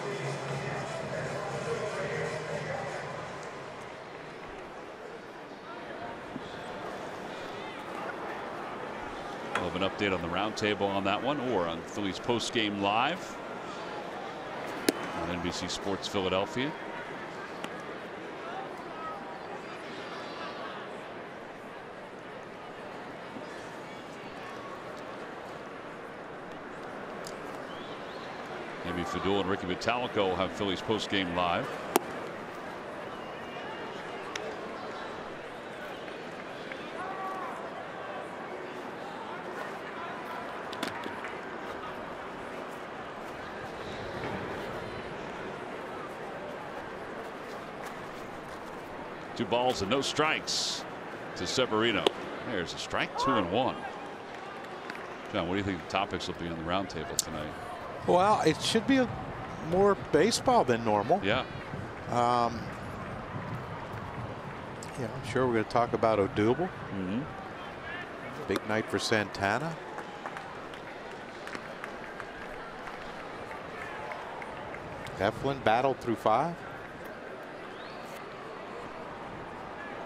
We'll have an update on the roundtable on that one, or on Phillies post-game live on NBC Sports Philadelphia. Maybe Fadul and Ricky Vitalico will have Phillies post-game live. Two balls and no strikes to Severino. There's a strike, 2-1. John, what do you think the topics will be on the roundtable tonight? Well, it should be more baseball than normal. Yeah. Yeah, I'm sure we're going to talk about Odubel. Big night for Santana. Eflin battled through 5.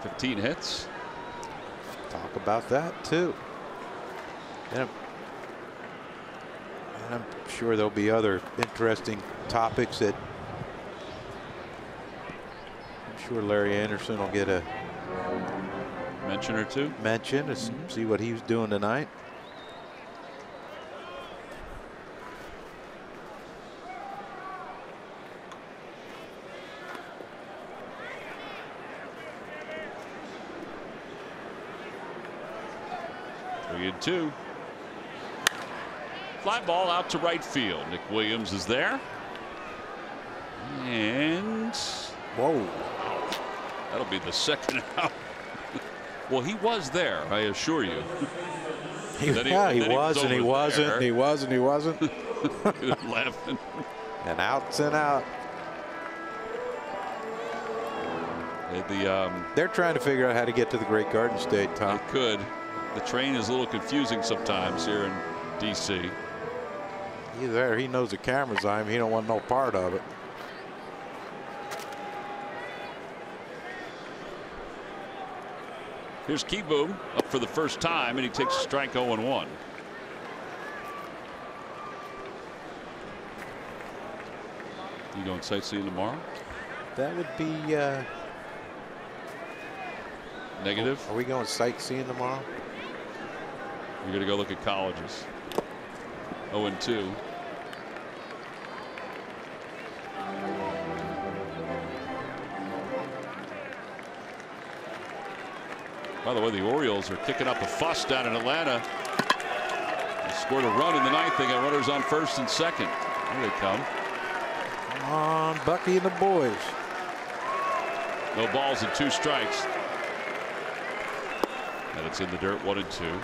15 hits. Talk about that too. And I'm sure there'll be other interesting topics that I'm sure Larry Anderson will get a mention or two. Mention to see what he was doing tonight. And 2. Fly ball out to right field. Nick Williams is there. And whoa, that'll be the second out. Well, he was there, I assure you. He was and he wasn't. He was and he wasn't. Laughing. And outs and out. They're trying to figure out how to get to the Great Garden State, Tom. They could. The train is a little confusing sometimes here in D.C. He's there. He knows the camera's on him. He don't want no part of it. Here's Kieboom up for the first time, and he takes a strike 0-1. You going sightseeing tomorrow? That would be negative. Are we going sightseeing tomorrow? You're going to go look at colleges. 0-2. By the way, the Orioles are kicking up a fuss down in Atlanta. They scored a run in the ninth. They got runners on first and second. Here they come. Come on, Bucky and the boys. No balls and 2 strikes. And it's in the dirt, 1-2.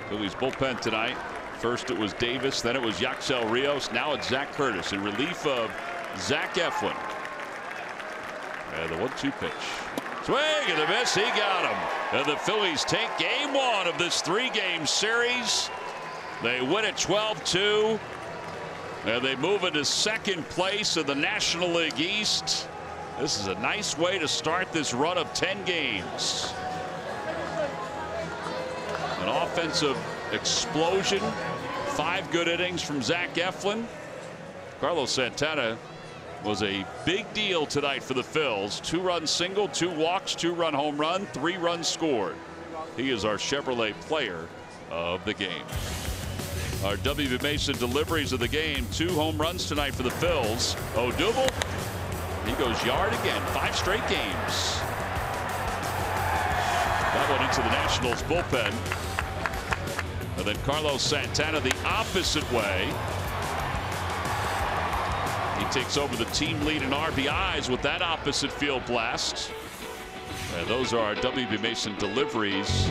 Phillies bullpen tonight. First it was Davis, then it was Yaxel Rios, now it's Zach Curtis in relief of Zach Eflin. And the 1-2 pitch. Swing and a miss, he got him. And the Phillies take game 1 of this 3-game series. They win it 12-2. And they move into second place in the National League East. This is a nice way to start this run of 10 games. An offensive explosion. 5 good innings from Zach Eflin. Carlos Santana was a big deal tonight for the Phils. 2-run single, 2 walks, 2-run home run, 3 runs scored. He is our Chevrolet player of the game. Our W.B. Mason deliveries of the game. 2 home runs tonight for the Phils. Odubel, he goes yard again. 5 straight games. That one into the Nationals bullpen. And then Carlos Santana the opposite way. He takes over the team lead in RBIs with that opposite field blast. And those are our W.B. Mason deliveries.